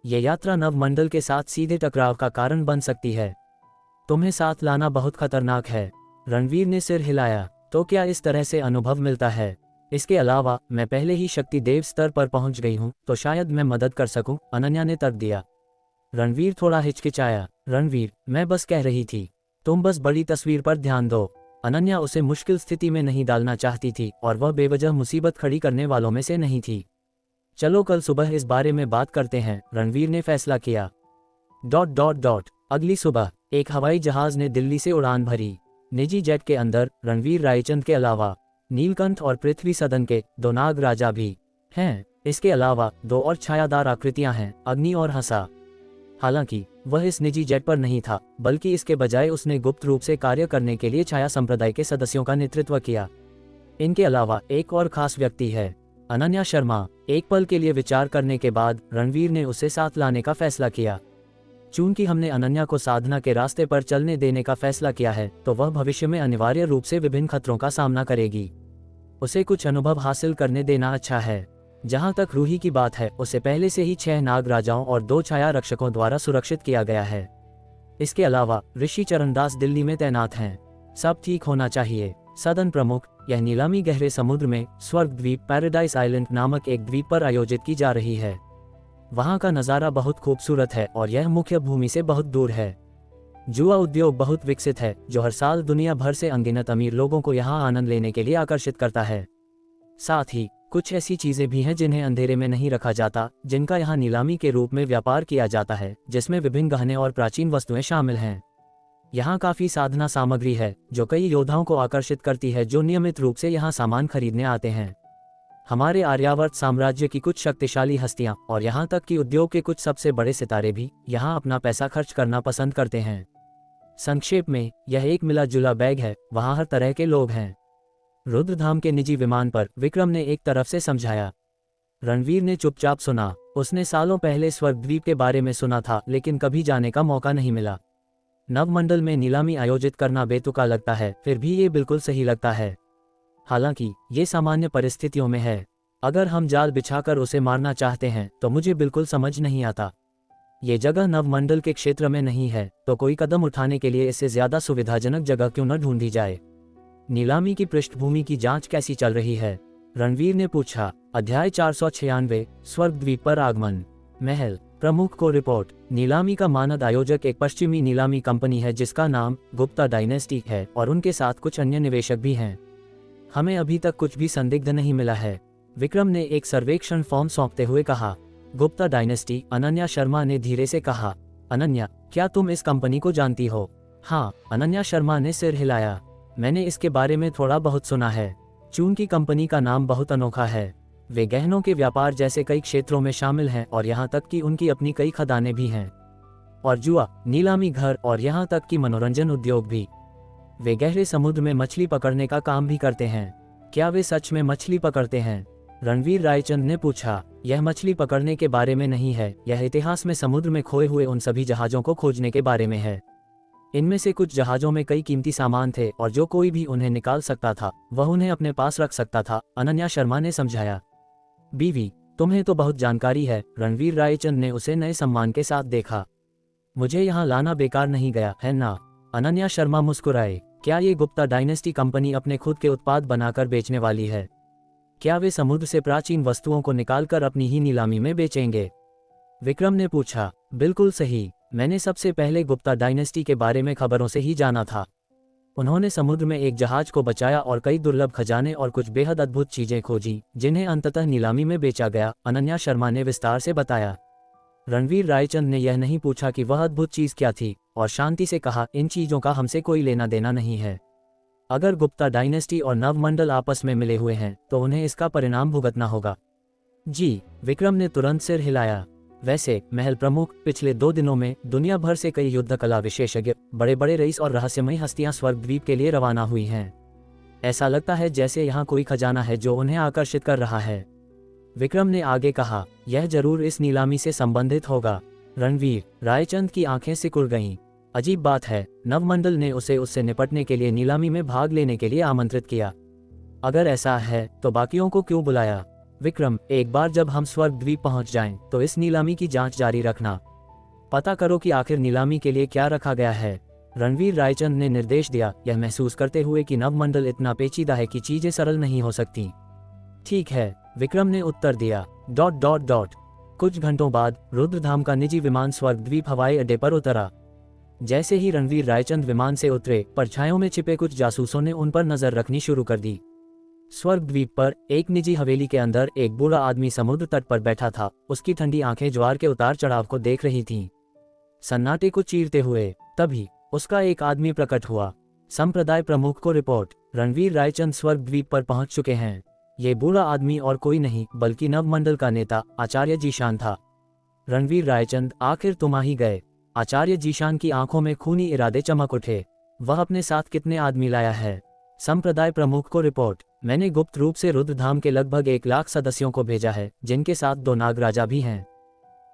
ये यात्रा नवमंडल के साथ सीधे टकराव का कारण बन सकती है। तुम्हें साथ लाना बहुत खतरनाक है। रणवीर ने सिर हिलाया। तो क्या इस तरह से अनुभव मिलता है? इसके अलावा मैं पहले ही शक्ति देव स्तर पर पहुंच गई हूं, तो शायद मैं मदद कर सकूं, अनन्या ने तर्क दिया। रणवीर थोड़ा हिचकिचाया। रणवीर, मैं बस कह रही थी, तुम बस बड़ी तस्वीर पर ध्यान दो। अनन्या उसे मुश्किल स्थिति में नहीं डालना चाहती थी और वह बेवजह मुसीबत खड़ी करने वालों में से नहीं थी। चलो कल सुबह इस बारे में बात करते हैं, रणवीर ने फैसला किया। ... अगली सुबह एक हवाई जहाज ने दिल्ली से उड़ान भरी। निजी जेट के अंदर रणवीर रायचंद के अलावा नीलकंठ और पृथ्वी सदन के 2 नाग राजा भी हैं। इसके अलावा 2 और छायादार आकृतियां हैं, अग्नि और हंसा। हालांकि वह इस निजी जेट पर नहीं था, बल्कि इसके बजाय उसने गुप्त रूप से कार्य करने के लिए छाया संप्रदाय के सदस्यों का नेतृत्व किया। इनके अलावा एक और खास व्यक्ति है, अनन्या शर्मा। एक पल के लिए विचार करने के बाद रणवीर ने उसे साथ लाने का फैसला किया। चूंकि हमने अनन्या को साधना के रास्ते पर चलने देने का फैसला किया है, तो वह भविष्य में अनिवार्य रूप से विभिन्न खतरों का सामना करेगी। उसे कुछ अनुभव हासिल करने देना अच्छा है। जहां तक रूही की बात है, उसे पहले से ही 6 नाग राजाओं और 2 छाया रक्षकों द्वारा सुरक्षित किया गया है। इसके अलावा ऋषि चरणदास दिल्ली में तैनात हैं। सब ठीक होना चाहिए। सदन प्रमुख, यह नीलामी गहरे समुद्र में स्वर्ग द्वीप पैराडाइज आइलैंड नामक एक द्वीप पर आयोजित की जा रही है। वहां का नज़ारा बहुत खूबसूरत है और यह मुख्य भूमि से बहुत दूर है। जुआ उद्योग बहुत विकसित है, जो हर साल दुनिया भर से अनगिनत अमीर लोगों को यहां आनंद लेने के लिए आकर्षित करता है। साथ ही कुछ ऐसी चीजें भी हैं जिन्हें अंधेरे में नहीं रखा जाता, जिनका यहाँ नीलामी के रूप में व्यापार किया जाता है, जिसमें विभिन्न गहने और प्राचीन वस्तुएं शामिल हैं। यहाँ काफी साधना सामग्री है जो कई योद्धाओं को आकर्षित करती है, जो नियमित रूप से यहाँ सामान खरीदने आते हैं। हमारे आर्यावर्त साम्राज्य की कुछ शक्तिशाली हस्तियां और यहाँ तक कि उद्योग के कुछ सबसे बड़े सितारे भी यहाँ अपना पैसा खर्च करना पसंद करते हैं। संक्षेप में, यह एक मिला जुला बैग है, वहाँ हर तरह के लोग हैं। रुद्रधाम के निजी विमान पर विक्रम ने एक तरफ से समझाया। रणवीर ने चुपचाप सुना। उसने सालों पहले स्वर्गद्वीप के बारे में सुना था, लेकिन कभी जाने का मौका नहीं मिला। नवमंडल में नीलामी आयोजित करना बेतुका लगता है, फिर भी ये बिल्कुल सही लगता है। हालांकि ये सामान्य परिस्थितियों में है। अगर हम जाल बिछाकर उसे मारना चाहते हैं तो मुझे बिल्कुल समझ नहीं आता। ये जगह नवमंडल के क्षेत्र में नहीं है, तो कोई कदम उठाने के लिए इससे ज्यादा सुविधाजनक जगह क्यों न ढूंढी जाए। नीलामी की पृष्ठभूमि की जांच कैसी चल रही है? रणवीर ने पूछा। अध्याय 496 स्वर्गद्वीप पर आगमन। महल प्रमुख को रिपोर्ट। नीलामी का मानद आयोजक एक पश्चिमी नीलामी कंपनी है जिसका नाम गुप्ता डायनेस्टी है और उनके साथ कुछ अन्य निवेशक भी हैं। हमें अभी तक कुछ भी संदिग्ध नहीं मिला है, विक्रम ने एक सर्वेक्षण फॉर्म सौंपते हुए कहा। गुप्ता डायनेस्टी, अनन्या शर्मा ने धीरे से कहा। अनन्या, क्या तुम इस कंपनी को जानती हो? हाँ, अनन्या शर्मा ने सिर हिलाया। मैंने इसके बारे में थोड़ा बहुत सुना है। चूंकि कंपनी का नाम बहुत अनोखा है, वे गहनों के व्यापार जैसे कई क्षेत्रों में शामिल हैं और यहाँ तक कि उनकी अपनी कई खदानें भी हैं। और जुआ, नीलामी घर और यहाँ तक कि मनोरंजन उद्योग भी। वे गहरे समुद्र में मछली पकड़ने का काम भी करते हैं। क्या वे सच में मछली पकड़ते हैं? रणवीर रायचंद ने पूछा। यह मछली पकड़ने के बारे में नहीं है, यह इतिहास में समुद्र में खोए हुए उन सभी जहाजों को खोजने के बारे में है। इनमें से कुछ जहाजों में कई कीमती सामान थे और जो कोई भी उन्हें निकाल सकता था वह उन्हें अपने पास रख सकता था, अनन्या शर्मा ने समझाया। बीवी, तुम्हें तो बहुत जानकारी है। रणवीर रायचंद ने उसे नए सम्मान के साथ देखा। मुझे यहाँ लाना बेकार नहीं गया है ना? अनन्या शर्मा मुस्कुराए। क्या ये गुप्ता डायनेस्टी कंपनी अपने खुद के उत्पाद बनाकर बेचने वाली है? क्या वे समुद्र से प्राचीन वस्तुओं को निकालकर अपनी ही नीलामी में बेचेंगे? विक्रम ने पूछा। बिल्कुल सही, मैंने सबसे पहले गुप्ता डायनेस्टी के बारे में खबरों से ही जाना था। उन्होंने समुद्र में एक जहाज को बचाया और कई दुर्लभ खजाने और कुछ बेहद अद्भुत चीजें खोजी, जिन्हें अंततः नीलामी में बेचा गया, अनन्या शर्मा ने विस्तार से बताया। रणवीर रायचंद ने यह नहीं पूछा कि वह अद्भुत चीज क्या थी, और शांति से कहा, इन चीजों का हमसे कोई लेना देना नहीं है। अगर गुप्ता डायनेस्टी और नवमंडल आपस में मिले हुए हैं तो उन्हें इसका परिणाम भुगतना होगा। जी, विक्रम ने तुरंत सिर हिलाया। वैसे महल प्रमुख, पिछले 2 दिनों में दुनिया भर से कई युद्ध कला विशेषज्ञ, बड़े बड़े रईस और रहस्यमयी हस्तियां स्वर्गद्वीप के लिए रवाना हुई हैं। ऐसा लगता है जैसे यहाँ कोई खजाना है जो उन्हें आकर्षित कर रहा है। विक्रम ने आगे कहा, यह जरूर इस नीलामी से संबंधित होगा। रणवीर रायचंद की आंखें सिकुड़ गईं। अजीब बात है, नवमंडल ने उसे उससे निपटने के लिए नीलामी में भाग लेने के लिए आमंत्रित किया। अगर ऐसा है तो बाकियों को क्यों बुलाया? विक्रम, एक बार जब हम स्वर्गद्वीप पहुंच जाएं, तो इस नीलामी की जांच जारी रखना। पता करो कि आखिर नीलामी के लिए क्या रखा गया है। रणवीर रायचंद ने निर्देश दिया, यह महसूस करते हुए कि नवमंडल इतना पेचीदा है कि चीजें सरल नहीं हो सकती। ठीक है, विक्रम ने उत्तर दिया। ... कुछ घंटों बाद रुद्रधाम का निजी विमान स्वर्गद्वीप हवाई अड्डे पर उतरा। जैसे ही रणवीर रायचंद विमान से उतरे, परछाइयों में छिपे कुछ जासूसों ने उन पर नजर रखनी शुरू कर दी। स्वर्गद्वीप पर एक निजी हवेली के अंदर एक बूढ़ा आदमी समुद्र तट पर बैठा था। उसकी ठंडी आंखें ज्वार के उतार चढ़ाव को देख रही थीं, सन्नाटे को चीरते हुए। तभी उसका एक आदमी प्रकट हुआ। संप्रदाय प्रमुख को रिपोर्ट, रणवीर रायचंद स्वर्गद्वीप पर पहुंच चुके हैं। ये बूढ़ा आदमी और कोई नहीं बल्कि नवमंडल का नेता आचार्य जीशान था। रणवीर रायचंद, आखिर तुम आ ही गए। आचार्य जीशान की आंखों में खूनी इरादे चमक उठे। वह अपने साथ कितने आदमी लाया है? संप्रदाय प्रमुख को रिपोर्ट, मैंने गुप्त रूप से रुद्रधाम के लगभग 1 लाख सदस्यों को भेजा है, जिनके साथ 2 नागराजा भी हैं।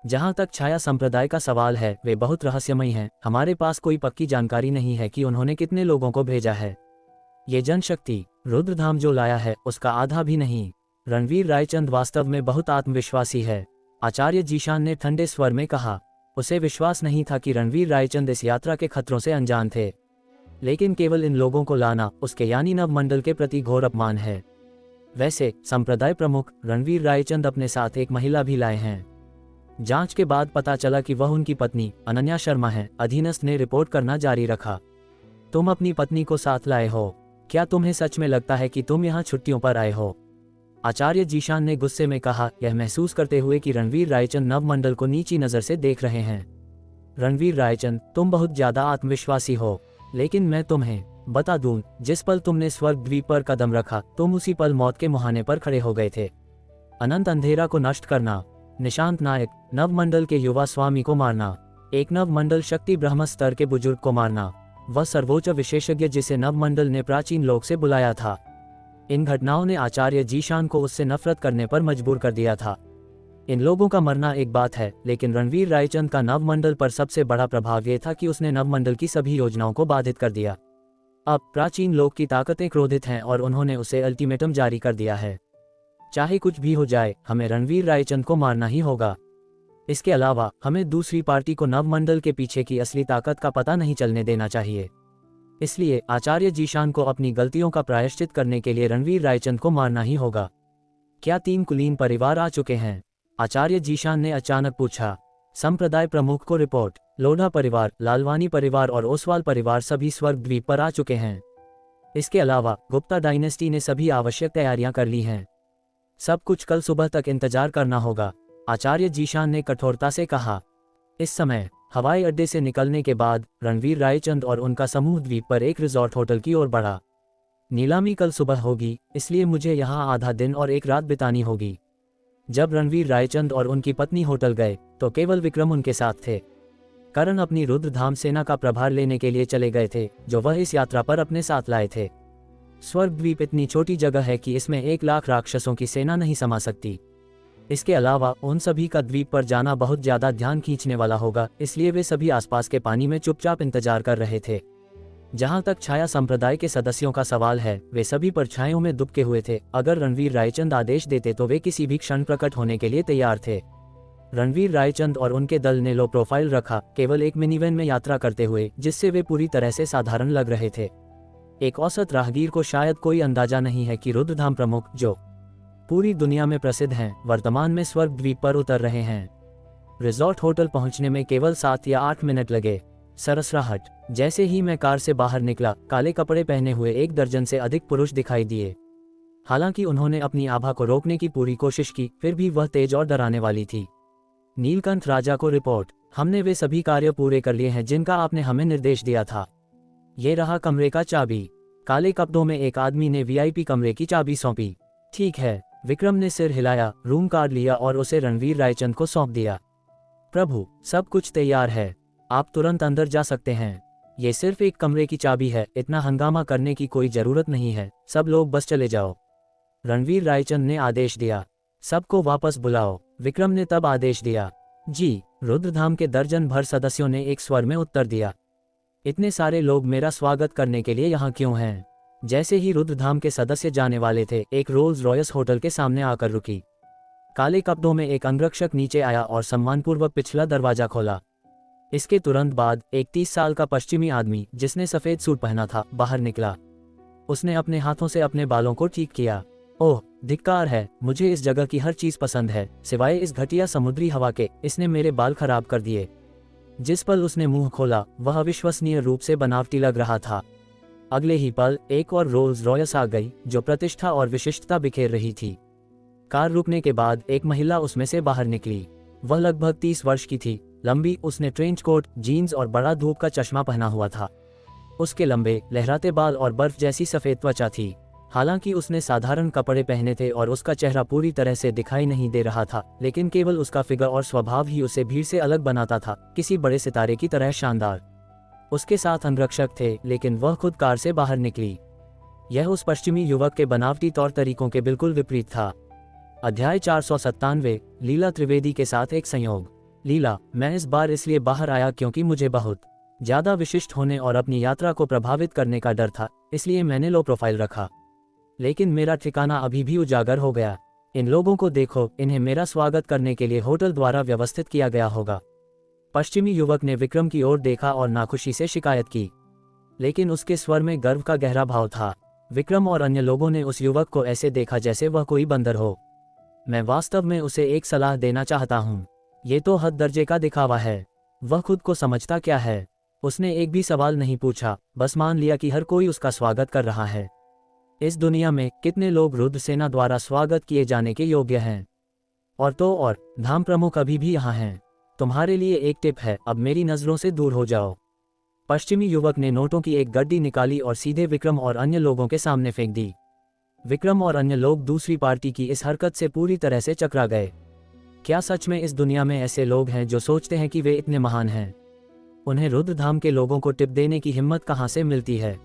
जहां तक छाया संप्रदाय का सवाल है, वे बहुत रहस्यमयी हैं। हमारे पास कोई पक्की जानकारी नहीं है कि उन्होंने कितने लोगों को भेजा है। ये जनशक्ति रुद्रधाम जो लाया है उसका आधा भी नहीं। रणवीर रायचंद वास्तव में बहुत आत्मविश्वासी है, आचार्य जीशान ने ठंडे स्वर में कहा। उसे विश्वास नहीं था कि रणवीर रायचंद इस यात्रा के खतरों से अनजान थे, लेकिन केवल इन लोगों को लाना उसके यानी नवमंडल के प्रति घोर अपमान है। वैसे संप्रदाय प्रमुख, रणवीर रायचंद अपने साथ एक महिला भी लाए हैं। जांच के बाद पता चला कि वह उनकी पत्नी अनन्या शर्मा है। अधीनस्थ ने रिपोर्ट करना जारी रखा। तुम अपनी पत्नी को साथ लाए हो? क्या तुम्हें सच में लगता है कि तुम यहाँ छुट्टियों पर आए हो? आचार्य जीशान ने गुस्से में कहा, यह महसूस करते हुए कि रणवीर रायचंद नवमंडल को नीची नजर से देख रहे हैं। रणवीर रायचंद, तुम बहुत ज्यादा आत्मविश्वासी हो, लेकिन मैं तुम्हें बता दूं, जिस पल तुमने स्वर्गद्वीप पर कदम रखा, तुम उसी पल मौत के मुहाने पर खड़े हो गए थे। अनंत अंधेरा को नष्ट करना, निशांत नायक नवमंडल के युवा स्वामी को मारना, एक नवमंडल शक्ति ब्रह्म स्तर के बुजुर्ग को मारना, वह सर्वोच्च विशेषज्ञ जिसे नवमंडल ने प्राचीन लोक से बुलाया था। इन घटनाओं ने आचार्य जीशान को उससे नफरत करने पर मजबूर कर दिया था। इन लोगों का मरना एक बात है, लेकिन रणवीर रायचंद का नवमंडल पर सबसे बड़ा प्रभाव ये था कि उसने नवमंडल की सभी योजनाओं को बाधित कर दिया। अब प्राचीन लोक की ताकतें क्रोधित हैं और उन्होंने उसे अल्टीमेटम जारी कर दिया है। चाहे कुछ भी हो जाए, हमें रणवीर रायचंद को मारना ही होगा। इसके अलावा हमें दूसरी पार्टी को नवमंडल के पीछे की असली ताकत का पता नहीं चलने देना चाहिए। इसलिए आचार्य जीशान को अपनी गलतियों का प्रायश्चित करने के लिए रणवीर रायचंद को मारना ही होगा। क्या 3 कुलीन परिवार आ चुके हैं? आचार्य जीशान ने अचानक पूछा। संप्रदाय प्रमुख को रिपोर्ट, लोढ़ा परिवार, लालवानी परिवार और ओसवाल परिवार सभी स्वर्गद्वीप पर आ चुके हैं। इसके अलावा गुप्ता डायनेस्टी ने सभी आवश्यक तैयारियां कर ली हैं। सब कुछ कल सुबह तक इंतजार करना होगा, आचार्य जीशान ने कठोरता से कहा। इस समय हवाई अड्डे से निकलने के बाद रणवीर रायचंद और उनका समूह द्वीप पर एक रिजॉर्ट होटल की ओर बढ़ा। नीलामी कल सुबह होगी, इसलिए मुझे यहाँ आधा दिन और एक रात बितानी होगी। जब रणवीर रायचंद और उनकी पत्नी होटल गए तो केवल विक्रम उनके साथ थे। करण अपनी रुद्रधाम सेना का प्रभार लेने के लिए चले गए थे, जो वह इस यात्रा पर अपने साथ लाए थे। स्वर्गद्वीप इतनी छोटी जगह है कि इसमें 1 लाख राक्षसों की सेना नहीं समा सकती। इसके अलावा उन सभी का द्वीप पर जाना बहुत ज्यादा ध्यान खींचने वाला होगा, इसलिए वे सभी आसपास के पानी में चुपचाप इंतजार कर रहे थे। जहां तक छाया संप्रदाय के सदस्यों का सवाल है, वे सभी परछाइयों में दुबके हुए थे। अगर रणवीर रायचंद आदेश देते तो वे किसी भी क्षण प्रकट होने के लिए तैयार थे। रणवीर रायचंद और उनके दल ने लो प्रोफाइल रखा, केवल एक मिनीवैन में यात्रा करते हुए, जिससे वे पूरी तरह से साधारण लग रहे थे। एक औसत राहगीर को शायद कोई अंदाजा नहीं है कि रुद्रधाम प्रमुख, जो पूरी दुनिया में प्रसिद्ध हैं, वर्तमान में स्वर्गद्वीप पर उतर रहे हैं। रिजॉर्ट होटल पहुंचने में केवल 7 या 8 मिनट लगे। सरसराहट। जैसे ही मैं कार से बाहर निकला, काले कपड़े पहने हुए 1 दर्जन से अधिक पुरुष दिखाई दिए। हालांकि उन्होंने अपनी आभा को रोकने की पूरी कोशिश की, फिर भी वह तेज और डराने वाली थी। नीलकंठ राजा को रिपोर्ट। हमने वे सभी कार्य पूरे कर लिए हैं जिनका आपने हमें निर्देश दिया था। ये रहा कमरे का चाबी। काले कपड़ों में एक आदमी ने वीआईपी कमरे की चाबी सौंपी। ठीक है, विक्रम ने सिर हिलाया, रूम कार्ड लिया और उसे रणवीर रायचंद को सौंप दिया। प्रभु, सब कुछ तैयार है, आप तुरंत अंदर जा सकते हैं। ये सिर्फ एक कमरे की चाबी है, इतना हंगामा करने की कोई जरूरत नहीं है, सब लोग बस चले जाओ। रणवीर रायचंद ने आदेश दिया। सबको वापस बुलाओ। विक्रम ने तब आदेश दिया। जी। रुद्रधाम के दर्जन भर सदस्यों ने एक स्वर में उत्तर दिया। इतने सारे लोग मेरा स्वागत करने के लिए यहाँ क्यों हैं? जैसे ही रुद्रधाम के सदस्य जाने वाले थे, एक रोल्स रॉयस होटल के सामने आकर रुकी। काले कपड़ों में एक अंगरक्षक नीचे आया और सम्मानपूर्वक पिछला दरवाजा खोला। इसके तुरंत बाद एक 30 साल का पश्चिमी आदमी, जिसने सफेद सूट पहना था, बाहर निकला। उसने अपने हाथों से अपने बालों को ठीक किया। ओह, धिक्कार है, मुझे इस जगह की हर चीज पसंद है, सिवाय इस घटिया समुद्री हवा के, इसने मेरे बाल खराब कर दिए। जिस पल उसने मुंह खोला, वह अविश्वसनीय रूप से बनावटी लग रहा था। अगले ही पल एक और रोल्स रॉयस आ गई, जो प्रतिष्ठा और विशिष्टता बिखेर रही थी। कार रुकने के बाद एक महिला उसमें से बाहर निकली। वह लगभग 30 वर्ष की थी, लंबी। उसने ट्रेंच कोट, जीन्स और बड़ा धूप का चश्मा पहना हुआ था। उसके लंबे लहराते बाल और बर्फ जैसी सफेद त्वचा थी। हालांकि उसने साधारण कपड़े पहने थे और उसका चेहरा पूरी तरह से दिखाई नहीं दे रहा था, लेकिन केवल उसका फिगर और स्वभाव ही उसे भीड़ से अलग बनाता था, किसी बड़े सितारे की तरह शानदार। उसके साथ अंगरक्षक थे, लेकिन वह खुद कार से बाहर निकली। यह उस पश्चिमी युवक के बनावटी तौर तरीकों के बिल्कुल विपरीत था। अध्याय 497। लीला त्रिवेदी के साथ एक संयोग। लीला, मैं इस बार इसलिए बाहर आया क्योंकि मुझे बहुत ज्यादा विशिष्ट होने और अपनी यात्रा को प्रभावित करने का डर था, इसलिए मैंने लो प्रोफाइल रखा। लेकिन मेरा ठिकाना अभी भी उजागर हो गया। इन लोगों को देखो, इन्हें मेरा स्वागत करने के लिए होटल द्वारा व्यवस्थित किया गया होगा। पश्चिमी युवक ने विक्रम की ओर देखा और नाखुशी से शिकायत की, लेकिन उसके स्वर में गर्व का गहरा भाव था। विक्रम और अन्य लोगों ने उस युवक को ऐसे देखा जैसे वह कोई बंदर हो। मैं वास्तव में उसे एक सलाह देना चाहता हूँ। ये तो हद दर्जे का दिखावा है। वह खुद को समझता क्या है? उसने एक भी सवाल नहीं पूछा, बस मान लिया कि हर कोई उसका स्वागत कर रहा है। इस दुनिया में कितने लोग रुद्र सेना द्वारा स्वागत किए जाने के योग्य हैं? और तो और, धाम प्रमुख अभी भी यहाँ हैं। तुम्हारे लिए एक टिप है, अब मेरी नजरों से दूर हो जाओ। पश्चिमी युवक ने नोटों की एक गड्डी निकाली और सीधे विक्रम और अन्य लोगों के सामने फेंक दी। विक्रम और अन्य लोग दूसरी पार्टी की इस हरकत से पूरी तरह से चकरा गए। क्या सच में इस दुनिया में ऐसे लोग हैं जो सोचते हैं कि वे इतने महान हैं? उन्हें रुद्रधाम के लोगों को टिप देने की हिम्मत कहाँ से मिलती है?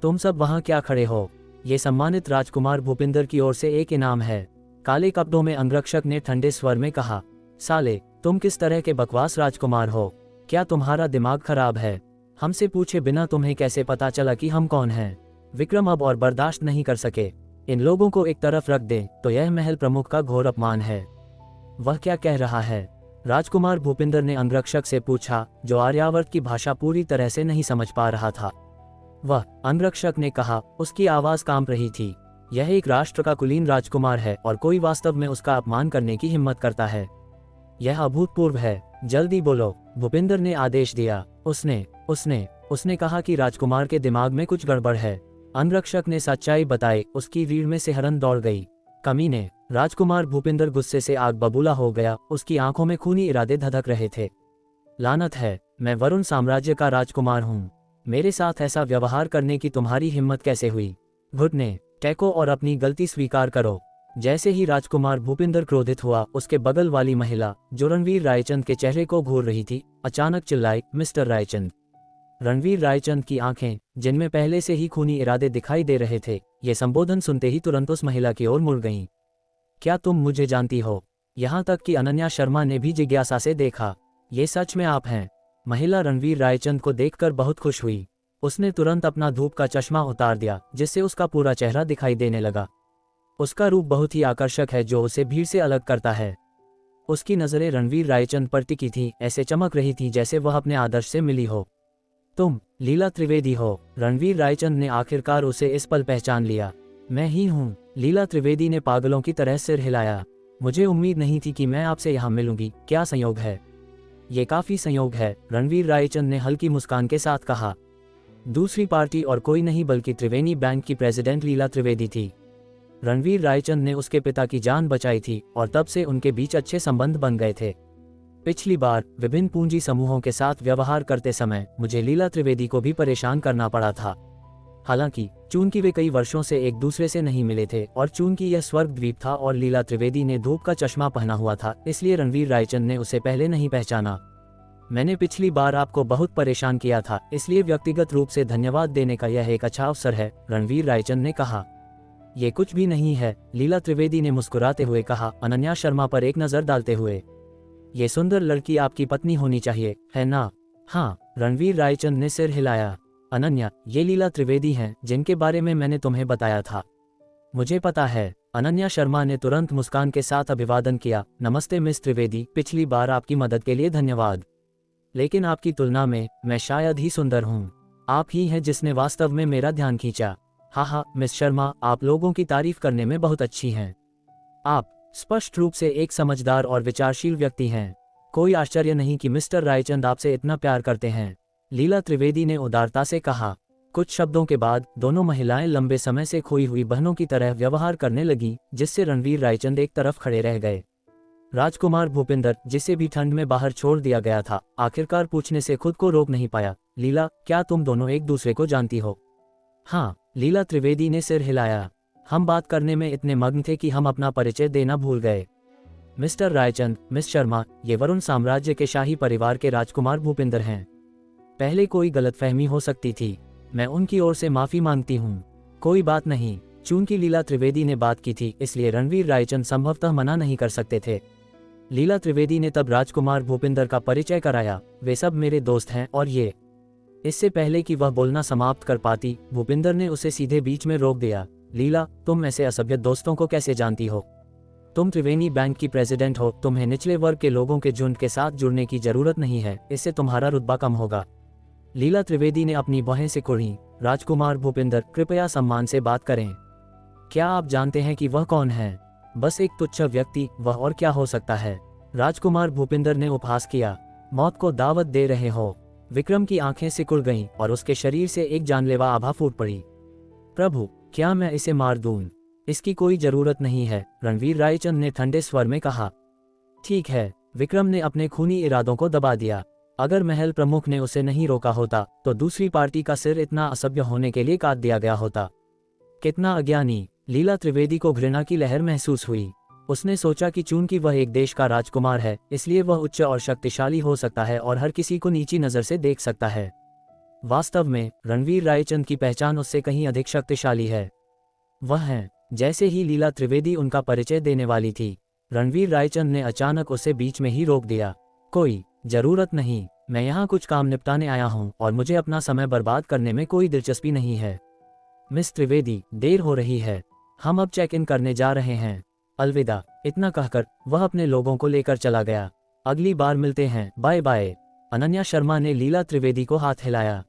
तुम सब वहाँ क्या खड़े हो? ये सम्मानित राजकुमार भूपिंदर की ओर से एक इनाम है। काले कपड़ों में अंगरक्षक ने ठंडे स्वर में कहा। साले, तुम किस तरह के बकवास राजकुमार हो? क्या तुम्हारा दिमाग खराब है? हमसे पूछे बिना तुम्हें कैसे पता चला कि हम कौन हैं? विक्रम अब और बर्दाश्त नहीं कर सके। इन लोगों को एक तरफ रख दें तो यह महल प्रमुख का घोर अपमान है। वह क्या कह रहा है? राजकुमार भूपिंदर ने अंगरक्षक से पूछा, जो आर्यावर्त की भाषा पूरी तरह से नहीं समझ पा रहा था। वह अंगरक्षक ने कहा, उसकी आवाज कांप रही थी। यह एक राष्ट्र का कुलीन राजकुमार है और कोई वास्तव में उसका अपमान करने की हिम्मत करता है। यह अभूतपूर्व है। जल्दी बोलो, भूपिंदर ने आदेश दिया। उसने कहा कि राजकुमार के दिमाग में कुछ गड़बड़ है। अंगरक्षक ने सच्चाई बताई। उसकी रीढ़ में सिहरन दौड़ गई। कमीने! राजकुमार भूपिंदर गुस्से से आग बबूला हो गया। उसकी आंखों में खूनी इरादे धधक रहे थे। लानत है, मैं वरुण साम्राज्य का राजकुमार हूँ। मेरे साथ ऐसा व्यवहार करने की तुम्हारी हिम्मत कैसे हुई? घुटने टेको और अपनी गलती स्वीकार करो। जैसे ही राजकुमार भूपिंदर क्रोधित हुआ, उसके बगल वाली महिला, जो रणवीर रायचंद के चेहरे को घूर रही थी, अचानक चिल्लाई, मिस्टर रायचंद। रणवीर रायचंद की आंखें, जिनमें पहले से ही खूनी इरादे दिखाई दे रहे थे, ये संबोधन सुनते ही तुरंत उस महिला की ओर मुड़ गईं। क्या तुम मुझे जानती हो? यहाँ तक कि अनन्या शर्मा ने भी जिज्ञासा से देखा। ये सच में आप हैं? महिला रणवीर रायचंद को देखकर बहुत खुश हुई। उसने तुरंत अपना धूप का चश्मा उतार दिया, जिससे उसका पूरा चेहरा दिखाई देने लगा। उसका रूप बहुत ही आकर्षक है, जो उसे भीड़ से अलग करता है। उसकी नजरें रणवीर रायचंद पर टिकी थीं, ऐसे चमक रही थी जैसे वह अपने आदर्श से मिली हो। तुम लीला त्रिवेदी हो? रणवीर रायचंद ने आखिरकार उसे इस पल पहचान लिया। मैं ही हूँ। लीला त्रिवेदी ने पागलों की तरह सिर हिलाया। मुझे उम्मीद नहीं थी कि मैं आपसे यहाँ मिलूंगी, क्या संयोग है। ये काफी संयोग है, रणवीर रायचंद ने हल्की मुस्कान के साथ कहा। दूसरी पार्टी और कोई नहीं बल्कि त्रिवेणी बैंक की प्रेसिडेंट लीला त्रिवेदी थी। रणवीर रायचंद ने उसके पिता की जान बचाई थी और तब से उनके बीच अच्छे संबंध बन गए थे। पिछली बार विभिन्न पूंजी समूहों के साथ व्यवहार करते समय मुझे लीला त्रिवेदी को भी परेशान करना पड़ा था। हालांकि चूंकि वे कई वर्षों से एक दूसरे से नहीं मिले थे और चूंकि यह स्वर्ग द्वीप था और लीला त्रिवेदी ने धूप का चश्मा पहना हुआ था, इसलिए रणवीर रायचंद ने उसे पहले नहीं पहचाना। मैंने पिछली बार आपको बहुत परेशान किया था, इसलिए व्यक्तिगत रूप से धन्यवाद देने का यह एक अच्छा अवसर है, रणवीर रायचंद ने कहा। ये कुछ भी नहीं है, लीला त्रिवेदी ने मुस्कुराते हुए कहा, अनन्या शर्मा पर एक नजर डालते हुए। ये सुंदर लड़की आपकी पत्नी होनी चाहिए, है ना? हाँ, रणवीर रायचंद ने सिर हिलाया। अनन्या, ये लीला त्रिवेदी हैं जिनके बारे में मैंने तुम्हें बताया था। मुझे पता है। अनन्या शर्मा ने तुरंत मुस्कान के साथ अभिवादन किया। नमस्ते मिस त्रिवेदी, पिछली बार आपकी मदद के लिए धन्यवाद। लेकिन आपकी तुलना में मैं शायद ही सुंदर हूँ। आप ही हैं जिसने वास्तव में मेरा ध्यान खींचा। हाँ, मिस शर्मा, आप लोगों की तारीफ करने में बहुत अच्छी हैं। आप स्पष्ट रूप से एक समझदार और विचारशील व्यक्ति हैं। कोई आश्चर्य नहीं कि मिस्टर रायचंद आपसे इतना प्यार करते हैं, लीला त्रिवेदी ने उदारता से कहा। कुछ शब्दों के बाद दोनों महिलाएं लंबे समय से खोई हुई बहनों की तरह व्यवहार करने लगी, जिससे रणवीर रायचंद एक तरफ खड़े रह गए। राजकुमार भूपिंदर, जिसे भी ठंड में बाहर छोड़ दिया गया था, आखिरकार पूछने से खुद को रोक नहीं पाया, लीला, क्या तुम दोनों एक दूसरे को जानती हो? हाँ, लीला त्रिवेदी ने सिर हिलाया। हम बात करने में इतने मग्न थे कि हम अपना परिचय देना भूल गए। मिस्टर रायचंद, मिस शर्मा, ये वरुण साम्राज्य के शाही परिवार के राजकुमार भूपिंदर हैं। पहले कोई गलतफहमी हो सकती थी, मैं उनकी ओर से माफी मांगती हूँ। कोई बात नहीं। चूंकि लीला त्रिवेदी ने बात की थी, इसलिए रणवीर रायचंद संभवतः मना नहीं कर सकते थे। लीला त्रिवेदी ने तब राजकुमार भूपिंदर का परिचय कराया। वे सब मेरे दोस्त हैं और ये। इससे पहले कि वह बोलना समाप्त कर पाती, भूपिंदर ने उसे सीधे बीच में रोक दिया। लीला, तुम ऐसे असभ्य दोस्तों को कैसे जानती हो? तुम त्रिवेणी बैंक की प्रेसिडेंट हो, तुम्हें निचले वर्ग के लोगों के झुंड के साथ जुड़ने की जरूरत नहीं है, इससे तुम्हारा रुतबा कम होगा। लीला त्रिवेदी ने अपनी बाहें सिकुड़ी। राजकुमार भूपिंदर, कृपया सम्मान से बात करें। क्या आप जानते हैं कि वह कौन है? बस एक तुच्छ व्यक्ति, वह और क्या हो सकता है? राजकुमार भूपिंदर ने उपहास किया। मौत को दावत दे रहे हो? विक्रम की आंखें सिकुड़ गईं और उसके शरीर से एक जानलेवा आभा फूट पड़ी। प्रभु, क्या मैं इसे मार दूं? इसकी कोई जरूरत नहीं है, रणवीर रायचंद ने ठंडे स्वर में कहा। ठीक है, विक्रम ने अपने खूनी इरादों को दबा दिया। अगर महल प्रमुख ने उसे नहीं रोका होता तो दूसरी पार्टी का सिर इतना असभ्य होने के लिए काट दिया गया होता। कितना अज्ञानी! लीला त्रिवेदी को घृणा की लहर महसूस हुई। उसने सोचा कि चूंकि वह एक देश का राजकुमार है, इसलिए वह उच्च और शक्तिशाली हो सकता है और हर किसी को नीची नजर से देख सकता है। वास्तव में रणवीर रायचंद की पहचान उससे कहीं अधिक शक्तिशाली है। वह है। जैसे ही लीला त्रिवेदी उनका परिचय देने वाली थी, रणवीर रायचंद ने अचानक उसे बीच में ही रोक दिया। कोई जरूरत नहीं, मैं यहाँ कुछ काम निपटाने आया हूँ और मुझे अपना समय बर्बाद करने में कोई दिलचस्पी नहीं है। मिस त्रिवेदी, देर हो रही है, हम अब चेक इन करने जा रहे हैं। अलविदा। इतना कहकर वह अपने लोगों को लेकर चला गया। अगली बार मिलते हैं, बाय बाय। अनन्या शर्मा ने लीला त्रिवेदी को हाथ हिलाया।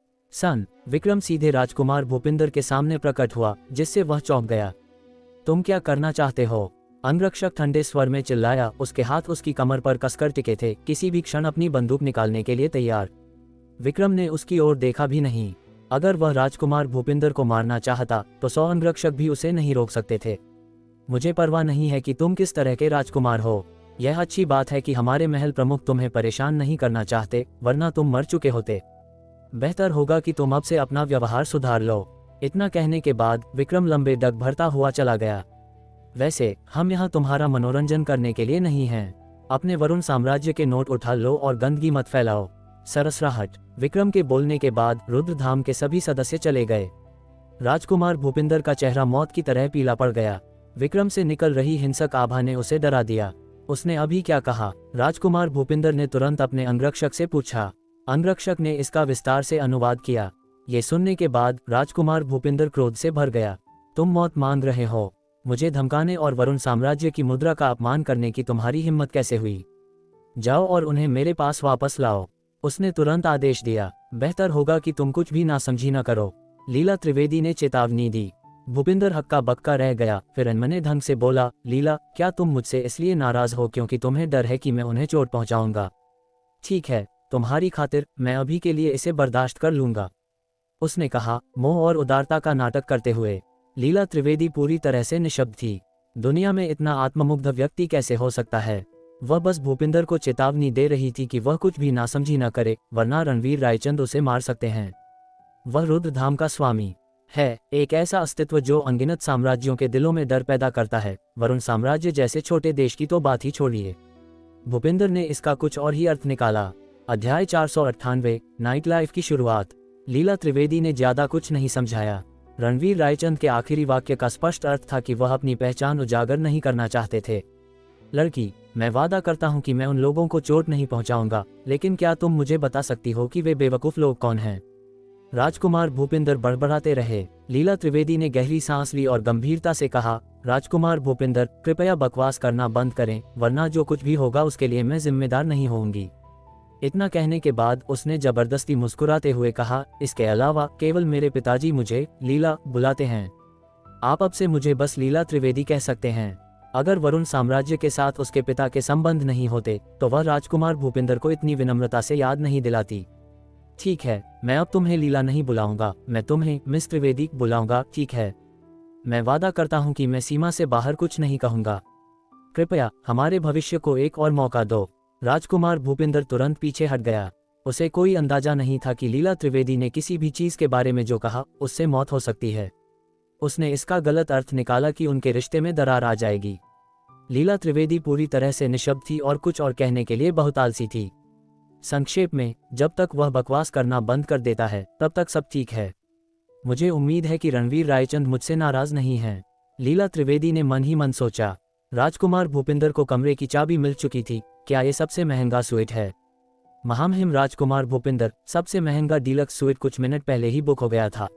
विक्रम सीधे राजकुमार भूपिंदर के सामने प्रकट हुआ, जिससे वह चौंक गया। तुम क्या करना चाहते हो? अंगरक्षक ठंडे स्वर में चिल्लाया। उसके हाथ उसकी कमर पर कसकर टिके थे, किसी भी क्षण अपनी बंदूक निकालने के लिए तैयार। विक्रम ने उसकी ओर देखा भी नहीं। अगर वह राजकुमार भूपिंदर को मारना चाहता तो 100 अंगरक्षक भी उसे नहीं रोक सकते थे। मुझे परवाह नहीं है कि तुम किस तरह के राजकुमार हो। यह अच्छी बात है कि हमारे महल प्रमुख तुम्हें परेशान नहीं करना चाहते, वरना तुम मर चुके होते। बेहतर होगा कि तुम अब से अपना व्यवहार सुधार लो। इतना कहने के बाद विक्रम लंबे डग भरता हुआ चला गया। वैसे हम यहाँ तुम्हारा मनोरंजन करने के लिए नहीं हैं। अपने वरुण साम्राज्य के नोट उठा लो और गंदगी मत फैलाओ। सरसराहट। विक्रम के बोलने के बाद रुद्रधाम के सभी सदस्य चले गए। राजकुमार भूपिंदर का चेहरा मौत की तरह पीला पड़ गया। विक्रम से निकल रही हिंसक आभा ने उसे डरा दिया। उसने अभी क्या कहा? राजकुमार भूपिंदर ने तुरंत अपने अंगरक्षक से पूछा। अंगरक्षक ने इसका विस्तार से अनुवाद किया। ये सुनने के बाद राजकुमार भूपिंदर क्रोध से भर गया। तुम मौत मांग रहे हो? मुझे धमकाने और वरुण साम्राज्य की मुद्रा का अपमान करने की तुम्हारी हिम्मत कैसे हुई? जाओ और उन्हें मेरे पास वापस लाओ। उसने तुरंत आदेश दिया। बेहतर होगा कि तुम कुछ भी ना समझी न करो, लीला त्रिवेदी ने चेतावनी दी। भूपिंदर हक्का बक्का रह गया, फिर अनमने ढंग से बोला, लीला, क्या तुम मुझसे इसलिए नाराज हो क्योंकि तुम्हें डर है कि मैं उन्हें चोट पहुंचाऊंगा? ठीक है, तुम्हारी खातिर मैं अभी के लिए इसे बर्दाश्त कर लूंगा, उसने कहा, मोह और उदारता का नाटक करते हुए। लीला त्रिवेदी पूरी तरह से निशब्द थी। दुनिया में इतना आत्ममुग्ध व्यक्ति कैसे हो सकता है? वह बस भूपिंदर को चेतावनी दे रही थी कि वह कुछ भी नासमझी न करे, वरना रणवीर रायचंद उसे मार सकते हैं। वह रुद्रधाम का स्वामी है, एक ऐसा अस्तित्व जो अनगिनत साम्राज्यों के दिलों में डर पैदा करता है। वरुण साम्राज्य जैसे छोटे देश की तो बात ही छोड़िए। भूपिंदर ने इसका कुछ और ही अर्थ निकाला। अध्याय 498, नाइट लाइफ की शुरुआत। लीला त्रिवेदी ने ज्यादा कुछ नहीं समझाया। रणवीर रायचंद के आखिरी वाक्य का स्पष्ट अर्थ था कि वह अपनी पहचान उजागर नहीं करना चाहते थे। लड़की, मैं वादा करता हूं कि मैं उन लोगों को चोट नहीं पहुंचाऊंगा, लेकिन क्या तुम मुझे बता सकती हो कि वे बेवकूफ लोग कौन हैं? राजकुमार भूपिंदर बड़बड़ाते रहे। लीला त्रिवेदी ने गहरी सांस ली और गंभीरता से कहा, राजकुमार भूपिंदर, कृपया बकवास करना बंद करें, वरना जो कुछ भी होगा उसके लिए मैं जिम्मेदार नहीं होऊंगी। इतना कहने के बाद उसने जबरदस्ती मुस्कुराते हुए कहा, इसके अलावा केवल मेरे पिताजी मुझे लीला बुलाते हैं। आप अब से मुझे बस लीला त्रिवेदी कह सकते हैं। अगर वरुण साम्राज्य के साथ उसके पिता के संबंध नहीं होते तो वह राजकुमार भूपिंदर को इतनी विनम्रता से याद नहीं दिलाती। ठीक है, मैं अब तुम्हें लीला नहीं बुलाऊंगा, मैं तुम्हें मिस त्रिवेदी बुलाऊंगा, ठीक है? मैं वादा करता हूं कि मैं सीमा से बाहर कुछ नहीं कहूंगा। कृपया हमारे भविष्य को एक और मौका दो। राजकुमार भूपिंदर तुरंत पीछे हट गया। उसे कोई अंदाजा नहीं था कि लीला त्रिवेदी ने किसी भी चीज के बारे में जो कहा उससे मौत हो सकती है। उसने इसका गलत अर्थ निकाला कि उनके रिश्ते में दरार आ जाएगी। लीला त्रिवेदी पूरी तरह से निशब्द थी और कुछ और कहने के लिए बहुत आलसी थी। संक्षेप में, जब तक वह बकवास करना बंद कर देता है तब तक सब ठीक है। मुझे उम्मीद है कि रणवीर रायचंद मुझसे नाराज नहीं है, लीला त्रिवेदी ने मन ही मन सोचा। राजकुमार भूपिंदर को कमरे की चाबी मिल चुकी थी। क्या ये सबसे महंगा स्वीट है? महामहिम राजकुमार भूपिंदर, सबसे महंगा डीलक्स स्वीट कुछ मिनट पहले ही बुक हो गया था।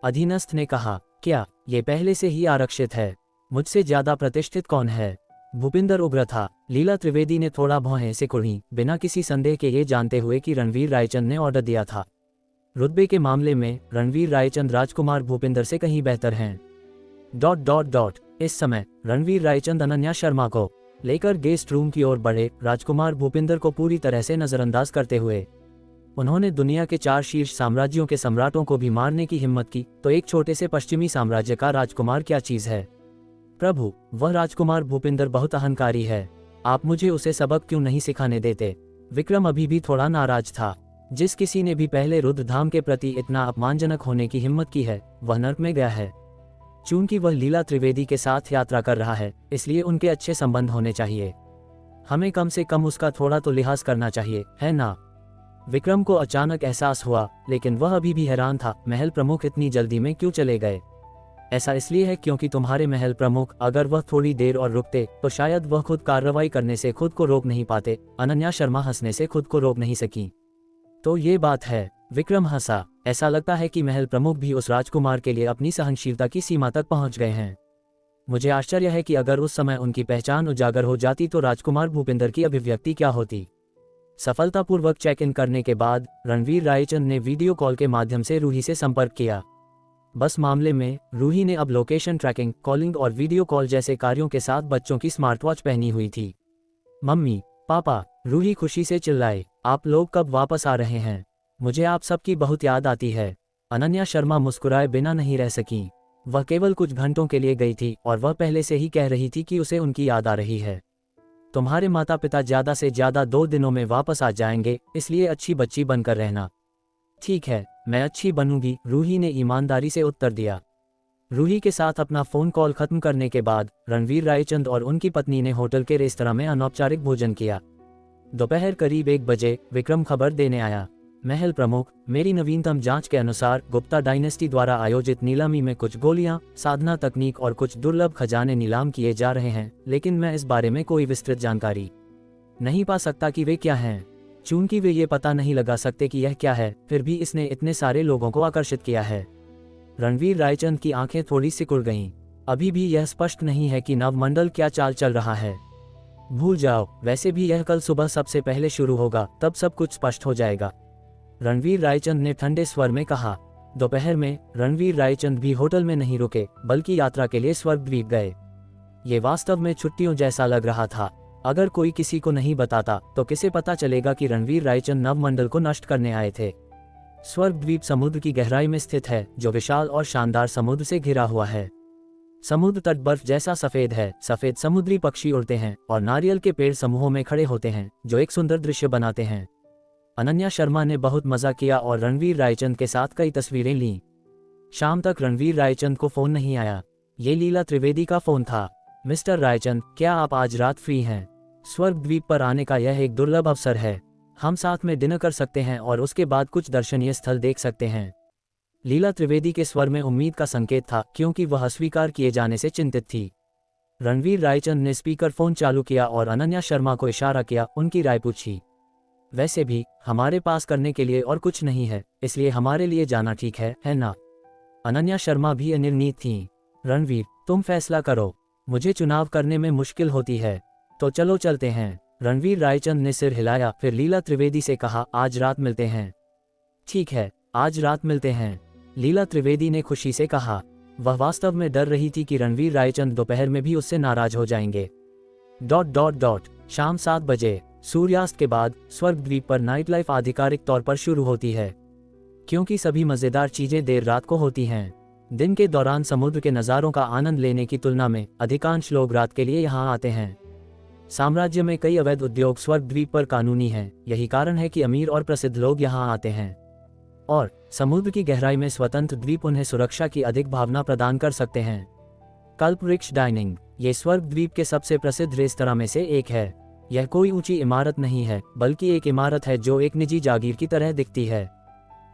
अधीनस्थ ने कहा, क्या ये पहले से ही आरक्षित है? मुझसे ज्यादा प्रतिष्ठित कौन है? भूपिंदर उग्र था। लीला त्रिवेदी ने थोड़ा भौहें से कुढ़ी, बिना किसी संदेह के ये जानते हुए कि रणवीर रायचंद ने ऑर्डर दिया था। रुतबे के मामले में रणवीर रायचंद राजकुमार भूपिंदर से कहीं बेहतर हैं। ... इस समय रणवीर रायचंद अनन्या शर्मा को लेकर गेस्ट रूम की ओर बढ़े, राजकुमार भूपिंदर को पूरी तरह से नजरअंदाज करते हुए। उन्होंने दुनिया के 4 शीर्ष साम्राज्यों के सम्राटों को भी मारने की हिम्मत की, तो एक छोटे से पश्चिमी साम्राज्य का राजकुमार क्या चीज है? प्रभु, वह राजकुमार भूपिंदर बहुत अहंकारी है। आप मुझे उसे सबक क्यों नहीं सिखाने देते? विक्रम अभी भी थोड़ा नाराज था। जिस किसी ने भी पहले रुद्रधाम के प्रति इतना अपमानजनक होने की हिम्मत की है, वह नर्क में गया है। चूंकि वह लीला त्रिवेदी के साथ यात्रा कर रहा है, इसलिए उनके अच्छे संबंध होने चाहिए। हमें कम से कम उसका थोड़ा तो लिहाज करना चाहिए, है ना? विक्रम को अचानक एहसास हुआ, लेकिन वह अभी भी हैरान था, महल प्रमुख इतनी जल्दी में क्यों चले गए? ऐसा इसलिए है क्योंकि तुम्हारे महल प्रमुख, अगर वह थोड़ी देर और रुकते तो शायद वह खुद कार्रवाई करने से खुद को रोक नहीं पाते। अनन्या शर्मा हंसने से खुद को रोक नहीं सकी। तो ये बात है। विक्रम हंसा। ऐसा लगता है कि महल प्रमुख भी उस राजकुमार के लिए अपनी सहनशीलता की सीमा तक पहुंच गए हैं। मुझे आश्चर्य है कि अगर उस समय उनकी पहचान उजागर हो जाती तो राजकुमार भूपिंदर की अभिव्यक्ति क्या होती। सफलतापूर्वक चेक इन करने के बाद रणवीर रायचंद ने वीडियो कॉल के माध्यम से रूही से संपर्क किया। बस मामले में रूही ने अब लोकेशन ट्रैकिंग, कॉलिंग और वीडियो कॉल जैसे कार्यों के साथ बच्चों की स्मार्ट वॉच पहनी हुई थी। मम्मी, पापा, रूही खुशी से चिल्लाए, आप लोग कब वापस आ रहे हैं? मुझे आप सबकी बहुत याद आती है। अनन्या शर्मा मुस्कुराए बिना नहीं रह सकी। वह केवल कुछ घंटों के लिए गई थी और वह पहले से ही कह रही थी कि उसे उनकी याद आ रही है। तुम्हारे माता पिता ज्यादा से ज्यादा 2 दिनों में वापस आ जाएंगे, इसलिए अच्छी बच्ची बनकर रहना। ठीक है, मैं अच्छी बनूंगी, रूही ने ईमानदारी से उत्तर दिया। रूही के साथ अपना फोन कॉल खत्म करने के बाद रणवीर रायचंद और उनकी पत्नी ने होटल के रेस्तरां में अनौपचारिक भोजन किया। दोपहर करीब 1 बजे विक्रम खबर देने आया। महल प्रमुख, मेरी नवीनतम जांच के अनुसार गुप्ता डायनेस्टी द्वारा आयोजित नीलामी में कुछ गोलियां, साधना तकनीक और कुछ दुर्लभ खजाने नीलाम किए जा रहे हैं, लेकिन मैं इस बारे में कोई विस्तृत जानकारी नहीं पा सकता कि वे क्या हैं। चूंकि वे ये पता नहीं लगा सकते कि यह क्या है, फिर भी इसने इतने सारे लोगों को आकर्षित किया है। रणवीर रायचंद की आंखें थोड़ी सिकुड़ गईं। अभी भी यह स्पष्ट नहीं है कि नवमंडल क्या चाल चल रहा है। भूल जाओ, वैसे भी यह कल सुबह सबसे पहले शुरू होगा, तब सब कुछ स्पष्ट हो जाएगा। रणवीर रायचंद ने ठंडे स्वर में कहा। दोपहर में रणवीर रायचंद भी होटल में नहीं रुके, बल्कि यात्रा के लिए स्वर्गद्वीप गए। ये वास्तव में छुट्टियों जैसा लग रहा था। अगर कोई किसी को नहीं बताता तो किसे पता चलेगा कि रणवीर रायचंद नवमंडल को नष्ट करने आए थे। स्वर्गद्वीप समुद्र की गहराई में स्थित है, जो विशाल और शानदार समुद्र से घिरा हुआ है। समुद्र तट बर्फ जैसा सफेद है। सफेद समुद्री पक्षी उड़ते हैं और नारियल के पेड़ समूहों में खड़े होते हैं, जो एक सुंदर दृश्य बनाते हैं। अनन्या शर्मा ने बहुत मजा किया और रणवीर रायचंद के साथ कई तस्वीरें लीं। शाम तक रणवीर रायचंद को फोन नहीं आया। ये लीला त्रिवेदी का फोन था। मिस्टर रायचंद, क्या आप आज रात फ्री हैं? स्वर्गद्वीप पर आने का यह एक दुर्लभ अवसर है। हम साथ में डिनर कर सकते हैं और उसके बाद कुछ दर्शनीय स्थल देख सकते हैं। लीला त्रिवेदी के स्वर में उम्मीद का संकेत था, क्योंकि वह अस्वीकार किए जाने से चिंतित थी। रणवीर रायचंद ने स्पीकर फोन चालू किया और अनन्या शर्मा को इशारा किया, उनकी राय पूछी। वैसे भी हमारे पास करने के लिए और कुछ नहीं है, इसलिए हमारे लिए जाना ठीक है ना? अनन्या शर्मा भी अनिर्णित थीं। रणवीर, तुम फैसला करो। मुझे चुनाव करने में मुश्किल होती है, तो चलो चलते हैं। रणवीर रायचंद ने सिर हिलाया, फिर लीला त्रिवेदी से कहा, आज रात मिलते हैं। ठीक है, आज रात मिलते हैं, लीला त्रिवेदी ने खुशी से कहा। वह वास्तव में डर रही थी कि रणवीर रायचंद दोपहर में भी उससे नाराज हो जाएंगे। ... शाम 7 बजे सूर्यास्त के बाद स्वर्गद्वीप पर नाइट लाइफ आधिकारिक तौर पर शुरू होती है, क्योंकि सभी मजेदार चीजें देर रात को होती हैं। दिन के दौरान समुद्र के नज़ारों का आनंद लेने की तुलना में अधिकांश लोग रात के लिए यहाँ आते हैं। साम्राज्य में कई अवैध उद्योग स्वर्गद्वीप पर कानूनी हैं। यही कारण है कि अमीर और प्रसिद्ध लोग यहाँ आते हैं, और समुद्र की गहराई में स्वतंत्र द्वीप उन्हें सुरक्षा की अधिक भावना प्रदान कर सकते हैं। कल्पवृक्ष डाइनिंग, ये स्वर्गद्वीप के सबसे प्रसिद्ध रेस्तरां में से एक है। यह कोई ऊंची इमारत नहीं है, बल्कि एक इमारत है जो एक निजी जागीर की तरह दिखती है।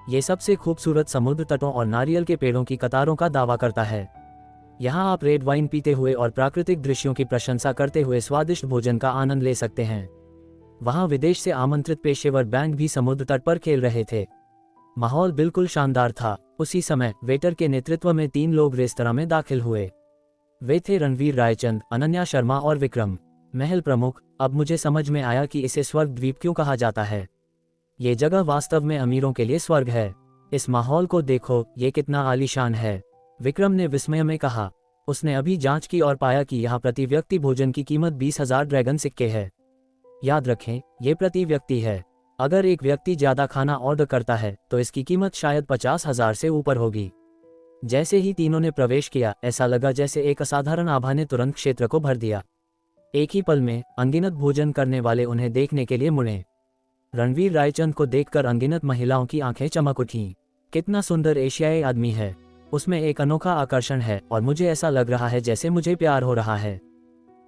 ये सबसे खूबसूरत समुद्र तटों और नारियल के पेड़ों की कतारों का दावा करता है। यहाँ आप रेड वाइन पीते हुए और प्राकृतिक दृश्यों की प्रशंसा करते हुए स्वादिष्ट भोजन का आनंद ले सकते हैं। वहाँ विदेश से आमंत्रित पेशेवर बैंड भी समुद्र तट पर खेल रहे थे। माहौल बिल्कुल शानदार था। उसी समय वेटर के नेतृत्व में 3 लोग रेस्तरां में दाखिल हुए। वे थे रणवीर रायचंद, अनन्या शर्मा और विक्रम। महल प्रमुख, अब मुझे समझ में आया कि इसे स्वर्गद्वीप क्यों कहा जाता है। ये जगह वास्तव में अमीरों के लिए स्वर्ग है। इस माहौल को देखो, ये कितना आलीशान है, विक्रम ने विस्मय में कहा। उसने अभी जांच की और पाया कि यहाँ प्रति व्यक्ति भोजन की कीमत 20,000 ड्रैगन सिक्के है। याद रखें, ये प्रति व्यक्ति है। अगर एक व्यक्ति ज्यादा खाना ऑर्डर करता है तो इसकी कीमत शायद 50,000 से ऊपर होगी। जैसे ही तीनों ने प्रवेश किया, ऐसा लगा जैसे एक असाधारण आभा ने तुरंत क्षेत्र को भर दिया। एक ही पल में अनगिनत भोजन करने वाले उन्हें देखने के लिए मुड़े। रणवीर रायचंद को देखकर अनगिनत महिलाओं की आंखें चमक उठीं। कितना सुंदर एशियाई आदमी है, उसमें एक अनोखा आकर्षण है और मुझे ऐसा लग रहा है जैसे मुझे प्यार हो रहा है।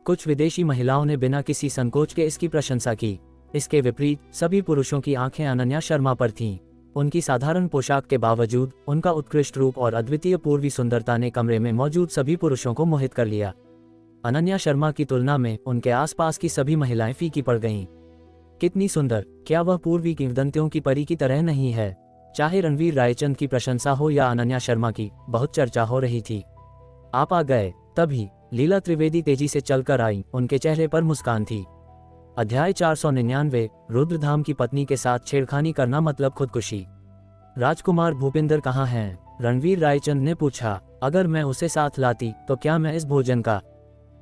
कुछ विदेशी महिलाओं ने बिना किसी संकोच के इसकी प्रशंसा की। इसके विपरीत सभी पुरुषों की आंखें अनन्या शर्मा पर थीं। उनकी साधारण पोशाक के बावजूद उनका उत्कृष्ट रूप और अद्वितीय पूर्वी सुंदरता ने कमरे में मौजूद सभी पुरुषों को मोहित कर लिया। अनन्या शर्मा की तुलना में उनके आसपास की सभी महिलाएं फीकी पड़ गईं। कितनी सुंदर, क्या वह पूर्वी किंवदंतियों की परी की तरह नहीं है? चाहे रणवीर रायचंद की प्रशंसा हो या अनन्या शर्मा की, बहुत चर्चा हो रही थी। आप आ गए। तभी लीला त्रिवेदी तेजी से चलकर आई, उनके चेहरे पर मुस्कान थी। अध्याय 499, रुद्रधाम की पत्नी के साथ छेड़खानी करना मतलब खुदकुशी। राजकुमार भूपिंदर कहाँ हैं? रणवीर रायचंद ने पूछा। अगर मैं उसे साथ लाती तो क्या मैं इस भोजन का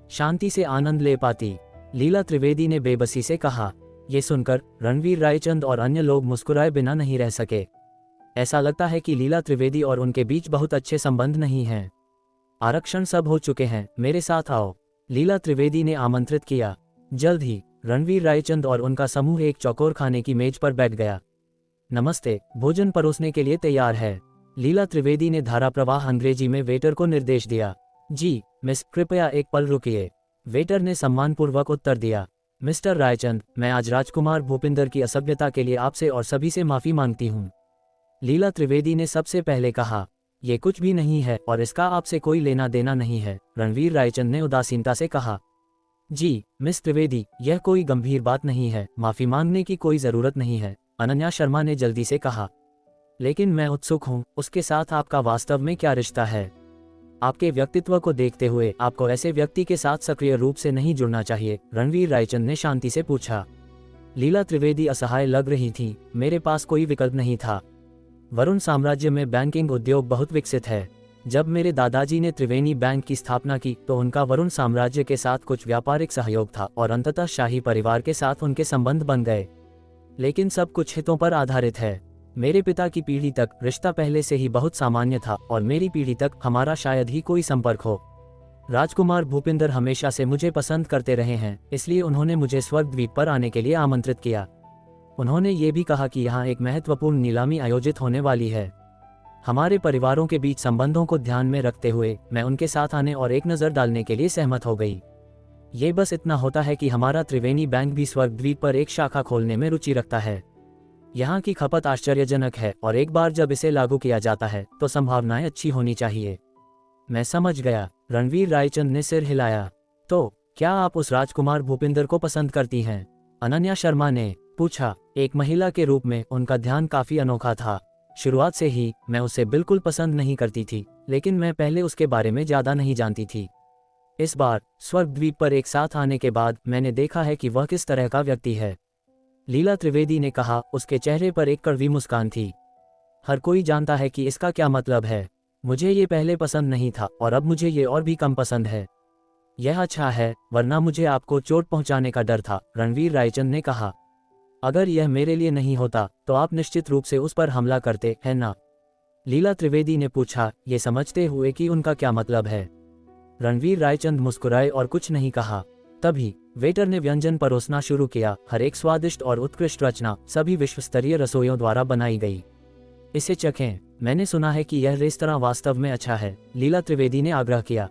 शांति से आनंद ले पाती? लीला त्रिवेदी ने बेबसी से कहा। ये सुनकर रणवीर रायचंद और अन्य लोग मुस्कुराए बिना नहीं रह सके। ऐसा लगता है कि लीला त्रिवेदी और उनके बीच बहुत अच्छे संबंध नहीं हैं। आरक्षण सब हो चुके हैं, मेरे साथ आओ, लीला त्रिवेदी ने आमंत्रित किया। जल्द ही रणवीर रायचंद और उनका समूह एक चौकोर खाने की मेज पर बैठ गया। नमस्ते, भोजन परोसने के लिए तैयार है, लीला त्रिवेदी ने धारा प्रवाह अंग्रेजी में वेटर को निर्देश दिया। जी मिस, कृपया एक पल रुकिए, वेटर ने सम्मानपूर्वक उत्तर दिया। मिस्टर रायचंद, मैं आज राजकुमार भूपिंदर की असभ्यता के लिए आपसे और सभी से माफी मांगती हूँ, लीला त्रिवेदी ने सबसे पहले कहा। ये कुछ भी नहीं है और इसका आपसे कोई लेना देना नहीं है, रणवीर रायचंद ने उदासीनता से कहा। जी मिस त्रिवेदी, यह कोई गंभीर बात नहीं है, माफी मांगने की कोई जरूरत नहीं है, अनन्या शर्मा ने जल्दी से कहा। लेकिन मैं उत्सुक हूँ, उसके साथ आपका वास्तव में क्या रिश्ता है? आपके व्यक्तित्व को देखते हुए आपको ऐसे व्यक्ति के साथ सक्रिय रूप से नहीं जुड़ना चाहिए, रणवीर रायचंद ने शांति से पूछा। लीला त्रिवेदी असहाय लग रही थी। मेरे पास कोई विकल्प नहीं था। वरुण साम्राज्य में बैंकिंग उद्योग बहुत विकसित है। जब मेरे दादाजी ने त्रिवेणी बैंक की स्थापना की तो उनका वरुण साम्राज्य के साथ कुछ व्यापारिक सहयोग था और अंततः शाही परिवार के साथ उनके संबंध बन गए। लेकिन सब कुछ हितों पर आधारित है। मेरे पिता की पीढ़ी तक रिश्ता पहले से ही बहुत सामान्य था और मेरी पीढ़ी तक हमारा शायद ही कोई संपर्क हो। राजकुमार भूपिंदर हमेशा से मुझे पसंद करते रहे हैं, इसलिए उन्होंने मुझे स्वर्ग द्वीप पर आने के लिए आमंत्रित किया। उन्होंने ये भी कहा कि यहाँ एक महत्वपूर्ण नीलामी आयोजित होने वाली है। हमारे परिवारों के बीच संबंधों को ध्यान में रखते हुए मैं उनके साथ आने और एक नज़र डालने के लिए सहमत हो गई। ये बस इतना होता है कि हमारा त्रिवेणी बैंक भी स्वर्ग द्वीप पर एक शाखा खोलने में रुचि रखता है। यहाँ की खपत आश्चर्यजनक है और एक बार जब इसे लागू किया जाता है तो संभावनाएं अच्छी होनी चाहिए। मैं समझ गया, रणवीर रायचंद ने सिर हिलाया। तो क्या आप उस राजकुमार भूपिंदर को पसंद करती हैं? अनन्या शर्मा ने पूछा। एक महिला के रूप में उनका ध्यान काफी अनोखा था। शुरुआत से ही मैं उसे बिल्कुल पसंद नहीं करती थी, लेकिन मैं पहले उसके बारे में ज्यादा नहीं जानती थी। इस बार स्वर्ग द्वीप पर एक साथ आने के बाद मैंने देखा है कि वह किस तरह का व्यक्ति है, लीला त्रिवेदी ने कहा। उसके चेहरे पर एक कड़वी मुस्कान थी। हर कोई जानता है कि इसका क्या मतलब है। मुझे ये पहले पसंद नहीं था और अब मुझे ये और भी कम पसंद है। यह अच्छा है, वरना मुझे आपको चोट पहुंचाने का डर था, रणवीर रायचंद ने कहा। अगर यह मेरे लिए नहीं होता तो आप निश्चित रूप से उस पर हमला करते, है ना? लीला त्रिवेदी ने पूछा, ये समझते हुए कि उनका क्या मतलब है। रणवीर रायचंद मुस्कुराए और कुछ नहीं कहा। तभी वेटर ने व्यंजन परोसना शुरू किया। हर एक स्वादिष्ट और उत्कृष्ट रचना सभी विश्वस्तरीय रसोइयों द्वारा बनाई गई। इसे चखें, मैंने सुना है कि यह रेस्तरां वास्तव में अच्छा है, लीला त्रिवेदी ने आग्रह किया।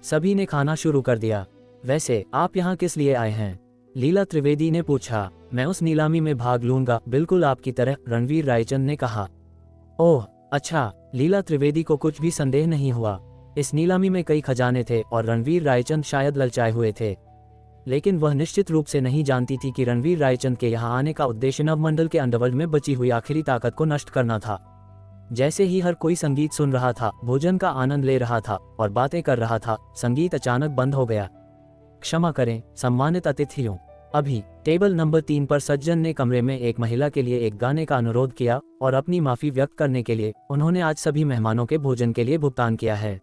सभी ने खाना शुरू कर दिया। वैसे आप यहाँ किस लिए आए हैं? लीला त्रिवेदी ने पूछा। मैं उस नीलामी में भाग लूंगा, बिल्कुल आपकी तरह, रणवीर रायचंद ने कहा। ओह अच्छा, लीला त्रिवेदी को कुछ भी संदेह नहीं हुआ। इस नीलामी में कई खजाने थे और रणवीर रायचंद शायद ललचाए हुए थे, लेकिन वह निश्चित रूप से नहीं जानती थी कि रणवीर रायचंद के यहाँ आने का उद्देश्य नवमंडल के अंडरवर्ल्ड में बची हुई आखिरी ताकत को नष्ट करना था। जैसे ही हर कोई संगीत सुन रहा था, भोजन का आनंद ले रहा था और बातें कर रहा था, संगीत अचानक बंद हो गया। क्षमा करें सम्मानित अतिथियों, अभी टेबल नंबर 3 पर सज्जन ने कमरे में एक महिला के लिए एक गाने का अनुरोध किया और अपनी माफी व्यक्त करने के लिए उन्होंने आज सभी मेहमानों के भोजन के लिए भुगतान किया है।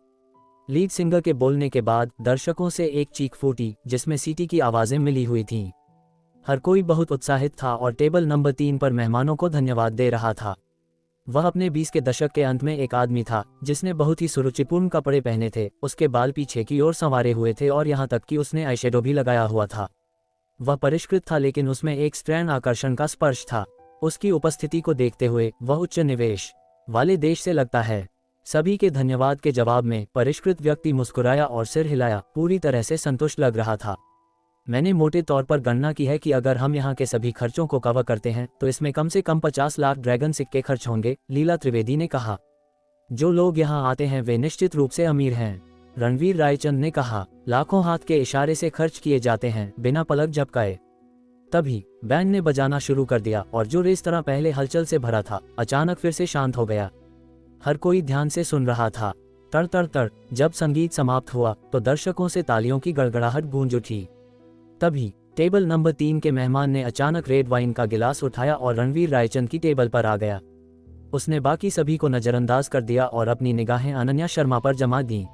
लीड सिंगर के बोलने के बाद दर्शकों से एक चीख फूटी जिसमें सीटी की आवाजें मिली हुई थीं। हर कोई बहुत उत्साहित था और टेबल नंबर 3 पर मेहमानों को धन्यवाद दे रहा था। वह अपने 20 के दशक के अंत में एक आदमी था जिसने बहुत ही सुरुचिपूर्ण कपड़े पहने थे। उसके बाल पीछे की ओर संवारे हुए थे और यहाँ तक कि उसने आईशैडो भी लगाया हुआ था। वह परिष्कृत था, लेकिन उसमें एक स्त्रैण आकर्षण का स्पर्श था। उसकी उपस्थिति को देखते हुए वह उच्च निवेश वाले देश से लगता है। सभी के धन्यवाद के जवाब में परिष्कृत व्यक्ति मुस्कुराया और सिर हिलाया, पूरी तरह से संतुष्ट लग रहा था। मैंने मोटे तौर पर गणना की है कि अगर हम यहाँ के सभी खर्चों को कवर करते हैं तो इसमें कम से कम 50 लाख ड्रैगन सिक्के खर्च होंगे, लीला त्रिवेदी ने कहा। जो लोग यहाँ आते हैं वे निश्चित रूप से अमीर हैं, रणवीर रायचंद ने कहा। लाखों हाथ के इशारे से खर्च किए जाते हैं, बिना पलक झपकाए। तभी बैंड ने बजाना शुरू कर दिया और जो रेस्तरां पहले हलचल से भरा था अचानक फिर से शांत हो गया। हर कोई ध्यान से सुन रहा था। तड़ तड़ तड़ जब संगीत समाप्त हुआ तो दर्शकों से तालियों की गड़गड़ाहट गूंज उठी। तभी टेबल नंबर 3 के मेहमान ने अचानक रेड वाइन का गिलास उठाया और रणवीर रायचंद की टेबल पर आ गया। उसने बाकी सभी को नजरअंदाज कर दिया और अपनी निगाहें अनन्या शर्मा पर जमा दी।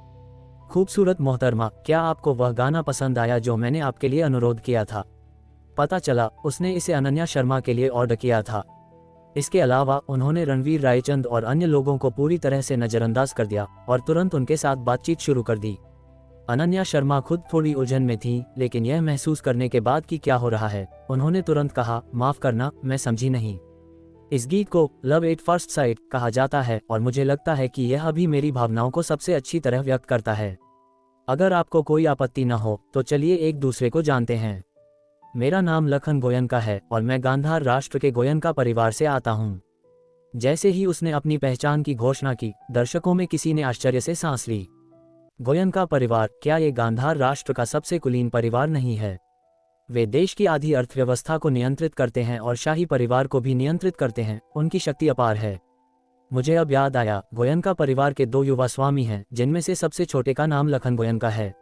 खूबसूरत मोहतरमा, क्या आपको वह गाना पसंद आया जो मैंने आपके लिए अनुरोध किया था? पता चला उसने इसे अनन्या शर्मा के लिए ऑर्डर किया था। इसके अलावा उन्होंने रणवीर रायचंद और अन्य लोगों को पूरी तरह से नजरअंदाज कर दिया और तुरंत उनके साथ बातचीत शुरू कर दी। अनन्या शर्मा खुद थोड़ी उलझन में थी, लेकिन यह महसूस करने के बाद कि क्या हो रहा है, उन्होंने तुरंत कहा, माफ करना, मैं समझी नहीं। इस गीत को लव एट फर्स्ट साइट कहा जाता है और मुझे लगता है कि यह अभी मेरी भावनाओं को सबसे अच्छी तरह व्यक्त करता है। अगर आपको कोई आपत्ति न हो तो चलिए एक दूसरे को जानते हैं। मेरा नाम लखन गोयनका है और मैं गांधार राष्ट्र के गोयनका परिवार से आता हूँ। जैसे ही उसने अपनी पहचान की घोषणा की, दर्शकों में किसी ने आश्चर्य से सांस ली। गोयनका परिवार, क्या ये गांधार राष्ट्र का सबसे कुलीन परिवार नहीं है? वे देश की आधी अर्थव्यवस्था को नियंत्रित करते हैं और शाही परिवार को भी नियंत्रित करते हैं। उनकी शक्ति अपार है। मुझे अब याद आया, गोयनका परिवार के 2 युवा स्वामी हैं, जिनमें से सबसे छोटे का नाम लखन गोयनका है।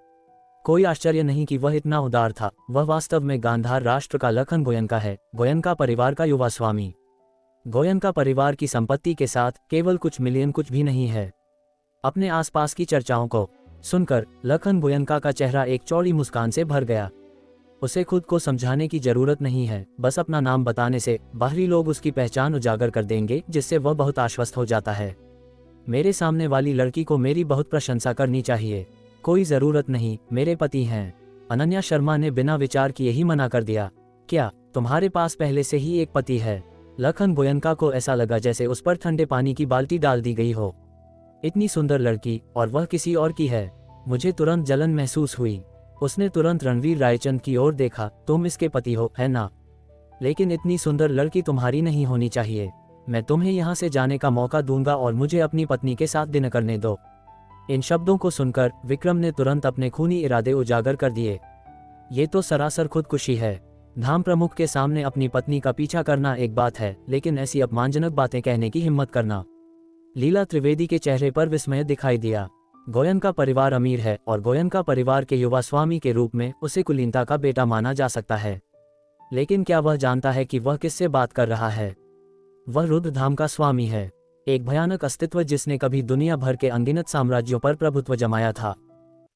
कोई आश्चर्य नहीं कि वह इतना उदार था। वह वास्तव में गांधार राष्ट्र का लखन गोयनका है, गोयनका परिवार का युवा स्वामी। गोयनका परिवार की संपत्ति के साथ केवल कुछ मिलियन कुछ भी नहीं है। अपने आसपास की चर्चाओं को सुनकर लखन गोयनका का चेहरा एक चौड़ी मुस्कान से भर गया। उसे खुद को समझाने की जरूरत नहीं है, बस अपना नाम बताने से बाहरी लोग उसकी पहचान उजागर कर देंगे, जिससे वह बहुत आश्वस्त हो जाता है। मेरे सामने वाली लड़की को मेरी बहुत प्रशंसा करनी चाहिए। कोई जरूरत नहीं, मेरे पति हैं। अनन्या शर्मा ने बिना विचार किए ही मना कर दिया। क्या तुम्हारे पास पहले से ही एक पति है? लखन गोयनका को ऐसा लगा जैसे उस पर ठंडे पानी की बाल्टी डाल दी गई हो। इतनी सुंदर लड़की और वह किसी और की है। मुझे तुरंत जलन महसूस हुई। उसने तुरंत रणवीर रायचंद की ओर देखा। तुम इसके पति हो, है ना? लेकिन इतनी सुंदर लड़की तुम्हारी नहीं होनी चाहिए। मैं तुम्हें यहाँ से जाने का मौका दूंगा और मुझे अपनी पत्नी के साथ डिनर करने दो। इन शब्दों को सुनकर विक्रम ने तुरंत अपने खूनी इरादे उजागर कर दिए। ये तो सरासर खुदकुशी है। धाम प्रमुख के सामने अपनी पत्नी का पीछा करना एक बात है, लेकिन ऐसी अपमानजनक बातें कहने की हिम्मत करना। लीला त्रिवेदी के चेहरे पर विस्मय दिखाई दिया। गोयनका परिवार अमीर है और गोयनका परिवार के युवा स्वामी के रूप में उसे कुलीनता का बेटा माना जा सकता है। लेकिन क्या वह जानता है कि वह किससे बात कर रहा है? वह रुद्रधाम का स्वामी है, एक भयानक अस्तित्व जिसने कभी दुनिया भर के अनगिनत साम्राज्यों पर प्रभुत्व जमाया था।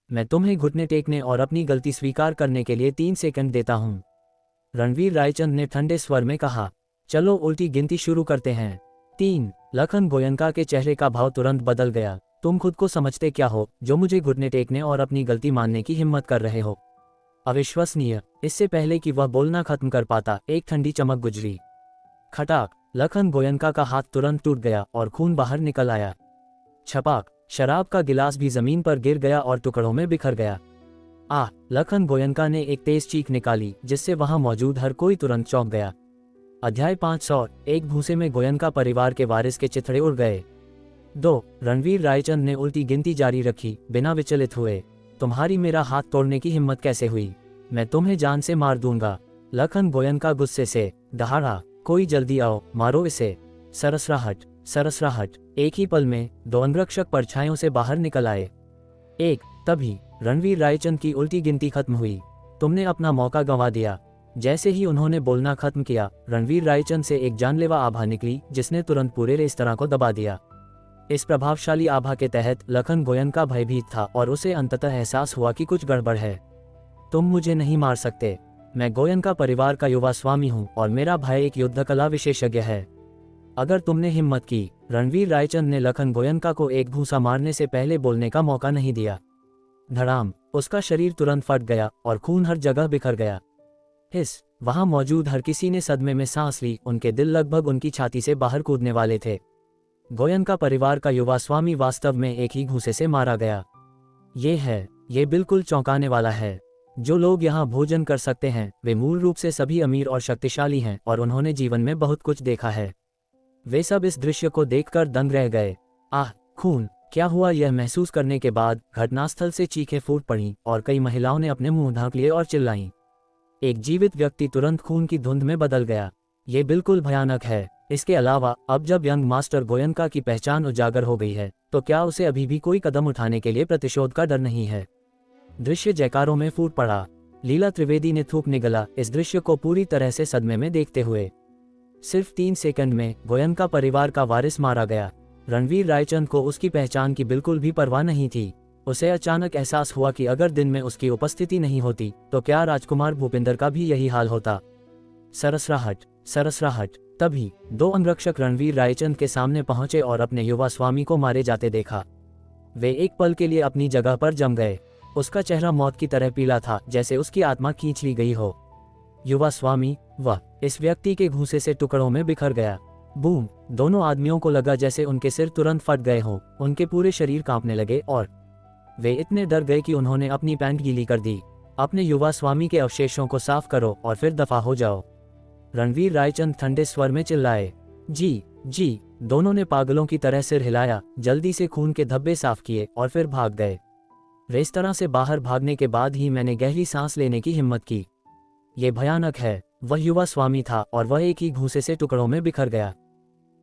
मैं तुम्हें घुटने टेकने और अपनी गलती स्वीकार करने के लिए 3 सेकंड देता हूं। रणवीर रायचंद ने ठंडे स्वर में कहा। चलो उल्टी गिनती शुरू करते हैं। 3। लखन गोयनका के चेहरे का भाव तुरंत बदल गया। तुम खुद को समझते क्या हो, जो मुझे घुटने टेकने और अपनी गलती मानने की हिम्मत कर रहे हो? अविश्वसनीय। इससे पहले कि वह बोलना खत्म कर पाता, एक ठंडी चमक गुजरी। खटाक। लखन गोयनका का हाथ तुरंत टूट गया और खून बाहर निकल आया। छपाक। शराब का गिलास भी जमीन पर गिर गया और टुकड़ों में बिखर गया। आह! लखन गोयनका ने एक तेज चीख निकाली, जिससे वहां मौजूद हर कोई तुरंत चौंक गया। अध्याय 500। एक भूसे में गोयनका परिवार के वारिस के चिथड़े उड़ गए। 2। रणवीर रायचंद ने उल्टी गिनती जारी रखी, बिना विचलित हुए। तुम्हारी मेरा हाथ तोड़ने की हिम्मत कैसे हुई? मैं तुम्हें जान से मार दूंगा। लखन गोयनका गुस्से से दहाड़ा। कोई जल्दी आओ, मारो इसे। सरसराहट, सरसराहट। एक ही पल में 2 अंगरक्षक परछाइयों से बाहर निकल आए। तभी रणवीर रायचंद की उल्टी गिनती खत्म हुई। तुमने अपना मौका गंवा दिया। जैसे ही उन्होंने बोलना खत्म किया, रणवीर रायचंद से एक जानलेवा आभा निकली, जिसने तुरंत पूरे रेस्तरां को दबा दिया। इस प्रभावशाली आभा के तहत लखन गोयनका भयभीत था और उसे अंततः एहसास हुआ कि कुछ गड़बड़ है। तुम मुझे नहीं मार सकते। मैं गोयनका परिवार का युवा स्वामी हूँ और मेरा भाई एक युद्ध कला विशेषज्ञ है। अगर तुमने हिम्मत की। रणवीर रायचंद ने लखन गोयनका को एक घूंसा मारने से पहले बोलने का मौका नहीं दिया। धड़ाम। उसका शरीर तुरंत फट गया और खून हर जगह बिखर गया। हिस। वहां मौजूद हर किसी ने सदमे में सांस ली। उनके दिल लगभग उनकी छाती से बाहर कूदने वाले थे। गोयनका परिवार का युवा स्वामी वास्तव में एक ही घूंसे से मारा गया। ये बिल्कुल चौंकाने वाला है। जो लोग यहाँ भोजन कर सकते हैं, वे मूल रूप से सभी अमीर और शक्तिशाली हैं और उन्होंने जीवन में बहुत कुछ देखा है। वे सब इस दृश्य को देखकर दंग रह गए। आह! खून! क्या हुआ? यह महसूस करने के बाद घटनास्थल से चीखें फूट पड़ीं और कई महिलाओं ने अपने मुंह ढांक लिए और चिल्लाईं। एक जीवित व्यक्ति तुरंत खून की धुंध में बदल गया। ये बिल्कुल भयानक है। इसके अलावा अब जब यंग मास्टर गोयनका की पहचान उजागर हो गई है, तो क्या उसे अभी भी कोई कदम उठाने के लिए प्रतिशोध का डर नहीं है? दृश्य जयकारों में फूट पड़ा। लीला त्रिवेदी ने थूक निगला, इस दृश्य को पूरी तरह से सदमे में देखते हुए। सिर्फ 3 सेकंड में गोयनका परिवार का वारिस मारा गया। रणवीर रायचंद को उसकी पहचान की बिल्कुल भी परवाह नहीं थी। उसे अचानक एहसास हुआ कि अगर दिन में उसकी उपस्थिति नहीं होती, तो क्या राजकुमार भूपिंदर का भी यही हाल होता? सरसराहट, सरसराहट। तभी 2 अंगरक्षक रणवीर रायचंद के सामने पहुंचे और अपने युवा स्वामी को मारे जाते देखा। वे एक पल के लिए अपनी जगह पर जम गए। उसका चेहरा मौत की तरह पीला था, जैसे उसकी आत्मा खींच ली गई हो। युवा स्वामी, वह इस व्यक्ति के घूंसे से टुकड़ों में बिखर गया। बूम! दोनों आदमियों को लगा जैसे उनके सिर तुरंत फट गए हों। उनके पूरे शरीर कांपने लगे और वे इतने डर गए कि उन्होंने अपनी पैंट गीली कर दी। अपने युवा स्वामी के अवशेषों को साफ करो और फिर दफा हो जाओ। रणवीर रायचंद ठंडे स्वर में चिल्लाए। जी। दोनों ने पागलों की तरह सिर हिलाया, जल्दी से खून के धब्बे साफ किए और फिर भाग गए। रेस्तरां से बाहर भागने के बाद ही मैंने गहरी सांस लेने की हिम्मत की। ये भयानक है। वह युवा स्वामी था और वह एक ही घूंसे से टुकड़ों में बिखर गया।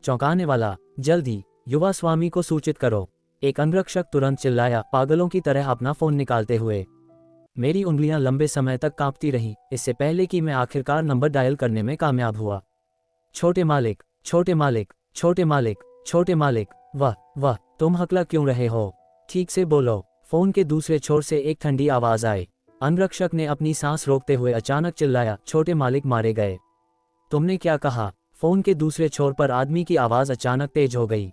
चौंकाने वाला। जल्दी युवा स्वामी को सूचित करो। एक अंगरक्षक तुरंत चिल्लाया, पागलों की तरह अपना फोन निकालते हुए। मेरी उंगलियां लंबे समय तक कांपती रहीं, इससे पहले कि मैं आखिरकार नंबर डायल करने में कामयाब हुआ। छोटे मालिक, छोटे मालिक, छोटे मालिक, छोटे मालिक, वह तुम हकला क्यों रहे हो? ठीक से बोलो। फोन के दूसरे छोर से एक ठंडी आवाज आई। अंगरक्षक ने अपनी सांस रोकते हुए अचानक चिल्लाया, छोटे मालिक मारे गए। तुमने क्या कहा? फोन के दूसरे छोर पर आदमी की आवाज अचानक तेज हो गई।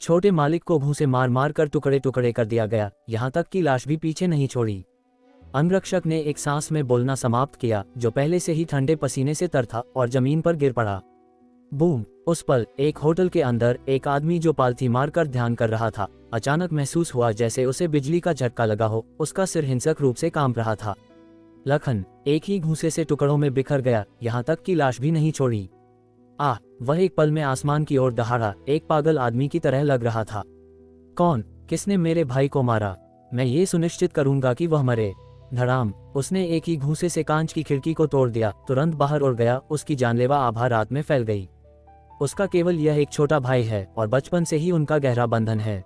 छोटे मालिक को घूंसे मार मार कर टुकड़े टुकड़े कर दिया गया, यहां तक कि लाश भी पीछे नहीं छोड़ी। अंगरक्षक ने एक सांस में बोलना समाप्त किया, जो पहले से ही ठंडे पसीने से तर था, और जमीन पर गिर पड़ा। बूम! उस पल एक होटल के अंदर एक आदमी जो पालथी मारकर ध्यान कर रहा था, अचानक महसूस हुआ जैसे उसे बिजली का झटका लगा हो। उसका सिर हिंसक रूप से कांप रहा था। लखन एक ही घूंसे से टुकड़ों में बिखर गया, यहां तक कि लाश भी नहीं छोड़ी। वह एक पल में आसमान की ओर दहाड़ा, एक पागल आदमी की तरह लग रहा था। कौन? किसने मेरे भाई को मारा? मैं ये सुनिश्चित करूंगा कि वह मरे। धड़ाम! उसने एक ही घूंसे से कांच की खिड़की को तोड़ दिया, तुरंत बाहर उड़ गया। उसकी जानलेवा आभा रात में फैल गई। उसका केवल यह एक छोटा भाई है और बचपन से ही उनका गहरा बंधन है।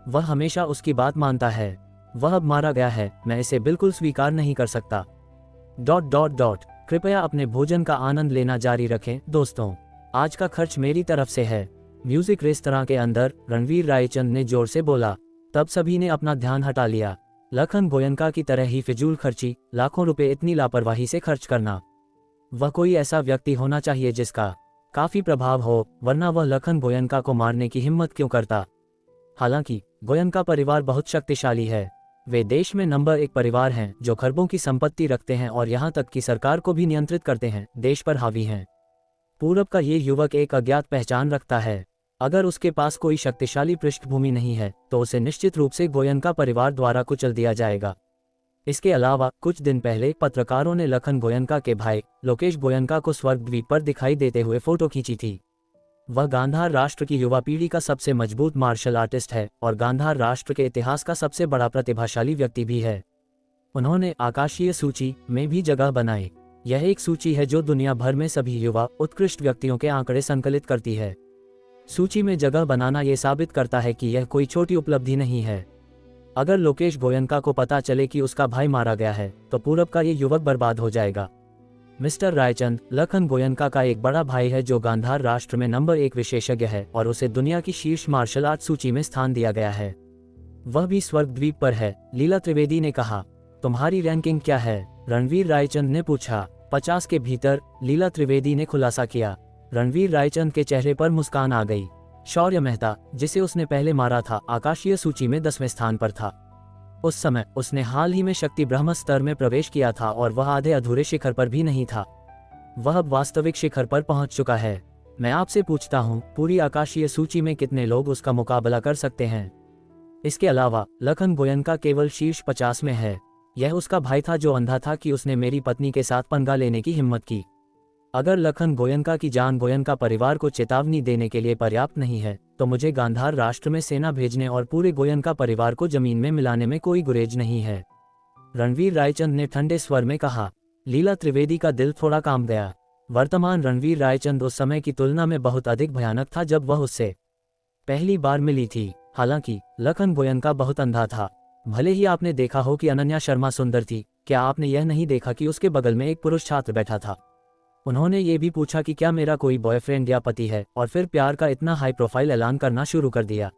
वह हमेशा उसकी बात मानता है। वह अब मारा गया है, मैं इसे बिल्कुल स्वीकार नहीं कर सकता। ... कृपया अपने भोजन का आनंद लेना जारी रखें दोस्तों। आज का खर्च मेरी तरफ से है। म्यूजिक रेस्तरां के अंदर रणवीर रायचंद ने जोर से बोला। तब सभी ने अपना ध्यान हटा लिया। लखन गोयनका की तरह ही फिजूल खर्ची, लाखों रुपए इतनी लापरवाही से खर्च करना। वह कोई ऐसा व्यक्ति होना चाहिए जिसका काफी प्रभाव हो, वरना वह लखन गोयनका को मारने की हिम्मत क्यों करता? हालांकि गोयनका परिवार बहुत शक्तिशाली है। वे देश में नंबर 1 परिवार हैं जो खरबों की संपत्ति रखते हैं और यहां तक कि सरकार को भी नियंत्रित करते हैं, देश पर हावी हैं। पूरब का ये युवक एक अज्ञात पहचान रखता है। अगर उसके पास कोई शक्तिशाली पृष्ठभूमि नहीं है तो उसे निश्चित रूप से गोयनका परिवार द्वारा कुचल दिया जाएगा। इसके अलावा कुछ दिन पहले पत्रकारों ने लखन गोयनका के भाई लोकेश गोयनका को स्वर्ग द्वीप पर दिखाई देते हुए फोटो खींची थी। वह गांधार राष्ट्र की युवा पीढ़ी का सबसे मजबूत मार्शल आर्टिस्ट है और गांधार राष्ट्र के इतिहास का सबसे बड़ा प्रतिभाशाली व्यक्ति भी है। उन्होंने आकाशीय सूची में भी जगह बनाई। यह एक सूची है जो दुनिया भर में सभी युवा उत्कृष्ट व्यक्तियों के आंकड़े संकलित करती है। सूची में जगह बनाना यह साबित करता है कि यह कोई छोटी उपलब्धि नहीं है। अगर लोकेश गोयनका को पता चले कि उसका भाई मारा गया है तो पूरब का ये युवक बर्बाद हो जाएगा। मिस्टर रायचंद लखन गोयनका का एक बड़ा भाई है जो गांधार राष्ट्र में नंबर 1 विशेषज्ञ है और उसे दुनिया की शीर्ष मार्शल आर्ट सूची में स्थान दिया गया है। वह भी स्वर्ग द्वीप पर है। लीला त्रिवेदी ने कहा। तुम्हारी रैंकिंग क्या है? रणवीर रायचंद ने पूछा। 50 के भीतर, लीला त्रिवेदी ने खुलासा किया। रणवीर रायचंद के चेहरे पर मुस्कान आ गई। शौर्य मेहता, जिसे उसने पहले मारा था, आकाशीय सूची में 10वें स्थान पर था। उस समय उसने हाल ही में शक्ति ब्रह्म स्तर में प्रवेश किया था और वह आधे अधूरे शिखर पर भी नहीं था। वह अब वास्तविक शिखर पर पहुंच चुका है। मैं आपसे पूछता हूं, पूरी आकाशीय सूची में कितने लोग उसका मुकाबला कर सकते हैं? इसके अलावा लखन गोयनका केवल शीर्ष 50 में है। यह उसका भाई था जो अंधा था कि उसने मेरी पत्नी के साथ पंगा लेने की हिम्मत की। अगर लखन गोयनका की जान गोयनका परिवार को चेतावनी देने के लिए पर्याप्त नहीं है तो मुझे गांधार राष्ट्र में सेना भेजने और पूरे गोयनका परिवार को जमीन में मिलाने में कोई गुरेज नहीं है। रणवीर रायचंद ने ठंडे स्वर में कहा। लीला त्रिवेदी का दिल थोड़ा कांप गया। वर्तमान रणवीर रायचंद उस समय की तुलना में बहुत अधिक भयानक था जब वह उससे पहली बार मिली थी। हालांकि लखन गोयनका बहुत अंधा था। भले ही आपने देखा हो कि अनन्या शर्मा सुंदर थी, क्या आपने यह नहीं देखा कि उसके बगल में एक पुरुष छात्र बैठा था? उन्होंने ये भी पूछा कि क्या मेरा कोई बॉयफ्रेंड या पति है, और फिर प्यार का इतना हाई प्रोफाइल ऐलान करना शुरू कर दिया।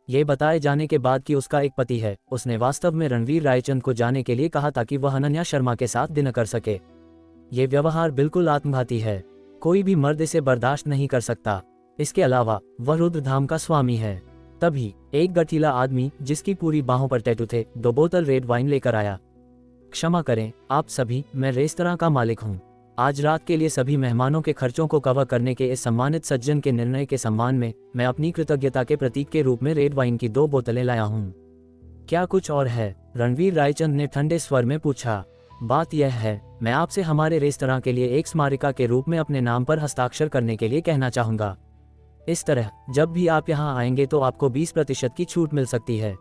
ये बताए जाने के बाद कि उसका एक पति है, उसने वास्तव में रणवीर रायचंद को जाने के लिए कहा था कि वह अनन्या शर्मा के साथ डिनर कर सके। ये व्यवहार बिल्कुल आत्मघाती है। कोई भी मर्द इसे बर्दाश्त नहीं कर सकता। इसके अलावा वह रुद्रधाम का स्वामी है। तभी एक गठीला आदमी जिसकी पूरी बाहों पर टैटू थे 2 बोतल रेड वाइन लेकर आया। क्षमा करें आप सभी, मैं रेस्तरां का मालिक हूँ। आज रात के लिए सभी मेहमानों के खर्चों को कवर करने के इस सम्मानित सज्जन के निर्णय के सम्मान में मैं अपनी कृतज्ञता के प्रतीक के रूप में रेड वाइन की 2 बोतलें लाया हूँ। क्या कुछ और है? रणवीर रायचंद ने ठंडे स्वर में पूछा। बात यह है, मैं आपसे हमारे रेस्तरां के लिए एक स्मारिका के रूप में अपने नाम पर हस्ताक्षर करने के लिए कहना चाहूँगा। इस तरह जब भी आप यहाँ आएंगे तो आपको 20% की छूट मिल सकती है।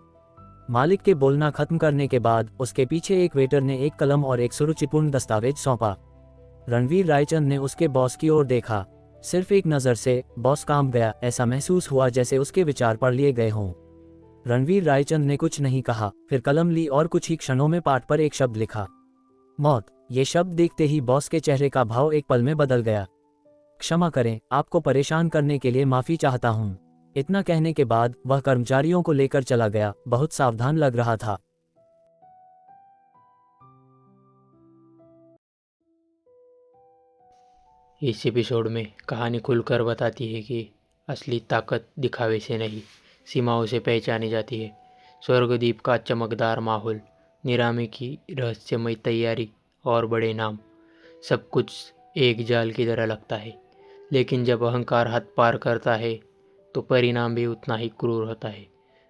मालिक के बोलना खत्म करने के बाद उसके पीछे एक वेटर ने एक कलम और एक सुरुचिपूर्ण दस्तावेज सौंपा। रणवीर रायचंद ने उसके बॉस की ओर देखा। सिर्फ एक नज़र से बॉस कांप गया। ऐसा महसूस हुआ जैसे उसके विचार पढ़ लिए गए हों। रणवीर रायचंद ने कुछ नहीं कहा, फिर कलम ली और कुछ ही क्षणों में पाठ पर एक शब्द लिखा, मौत। ये शब्द देखते ही बॉस के चेहरे का भाव एक पल में बदल गया। क्षमा करें, आपको परेशान करने के लिए माफी चाहता हूँ। इतना कहने के बाद वह कर्मचारियों को लेकर चला गया। बहुत सावधान लग रहा था। इस एपिसोड में कहानी खुलकर बताती है कि असली ताकत दिखावे से नहीं, सीमाओं से पहचानी जाती है। स्वर्गद्वीप का चमकदार माहौल, निरामे की रहस्यमय तैयारी और बड़े नाम, सब कुछ एक जाल की तरह लगता है। लेकिन जब अहंकार हद पार करता है तो परिणाम भी उतना ही क्रूर होता है।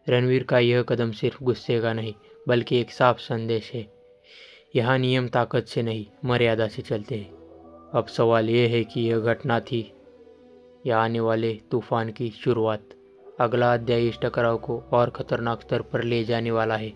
रणवीर का यह कदम सिर्फ गुस्से का नहीं, बल्कि एक साफ संदेश है। यहाँ नियम ताकत से नहीं, मर्यादा से चलते हैं। अब सवाल यह है कि यह घटना थी या आने वाले तूफान की शुरुआत। अगला अध्याय इस टकराव को और खतरनाक स्तर पर ले जाने वाला है।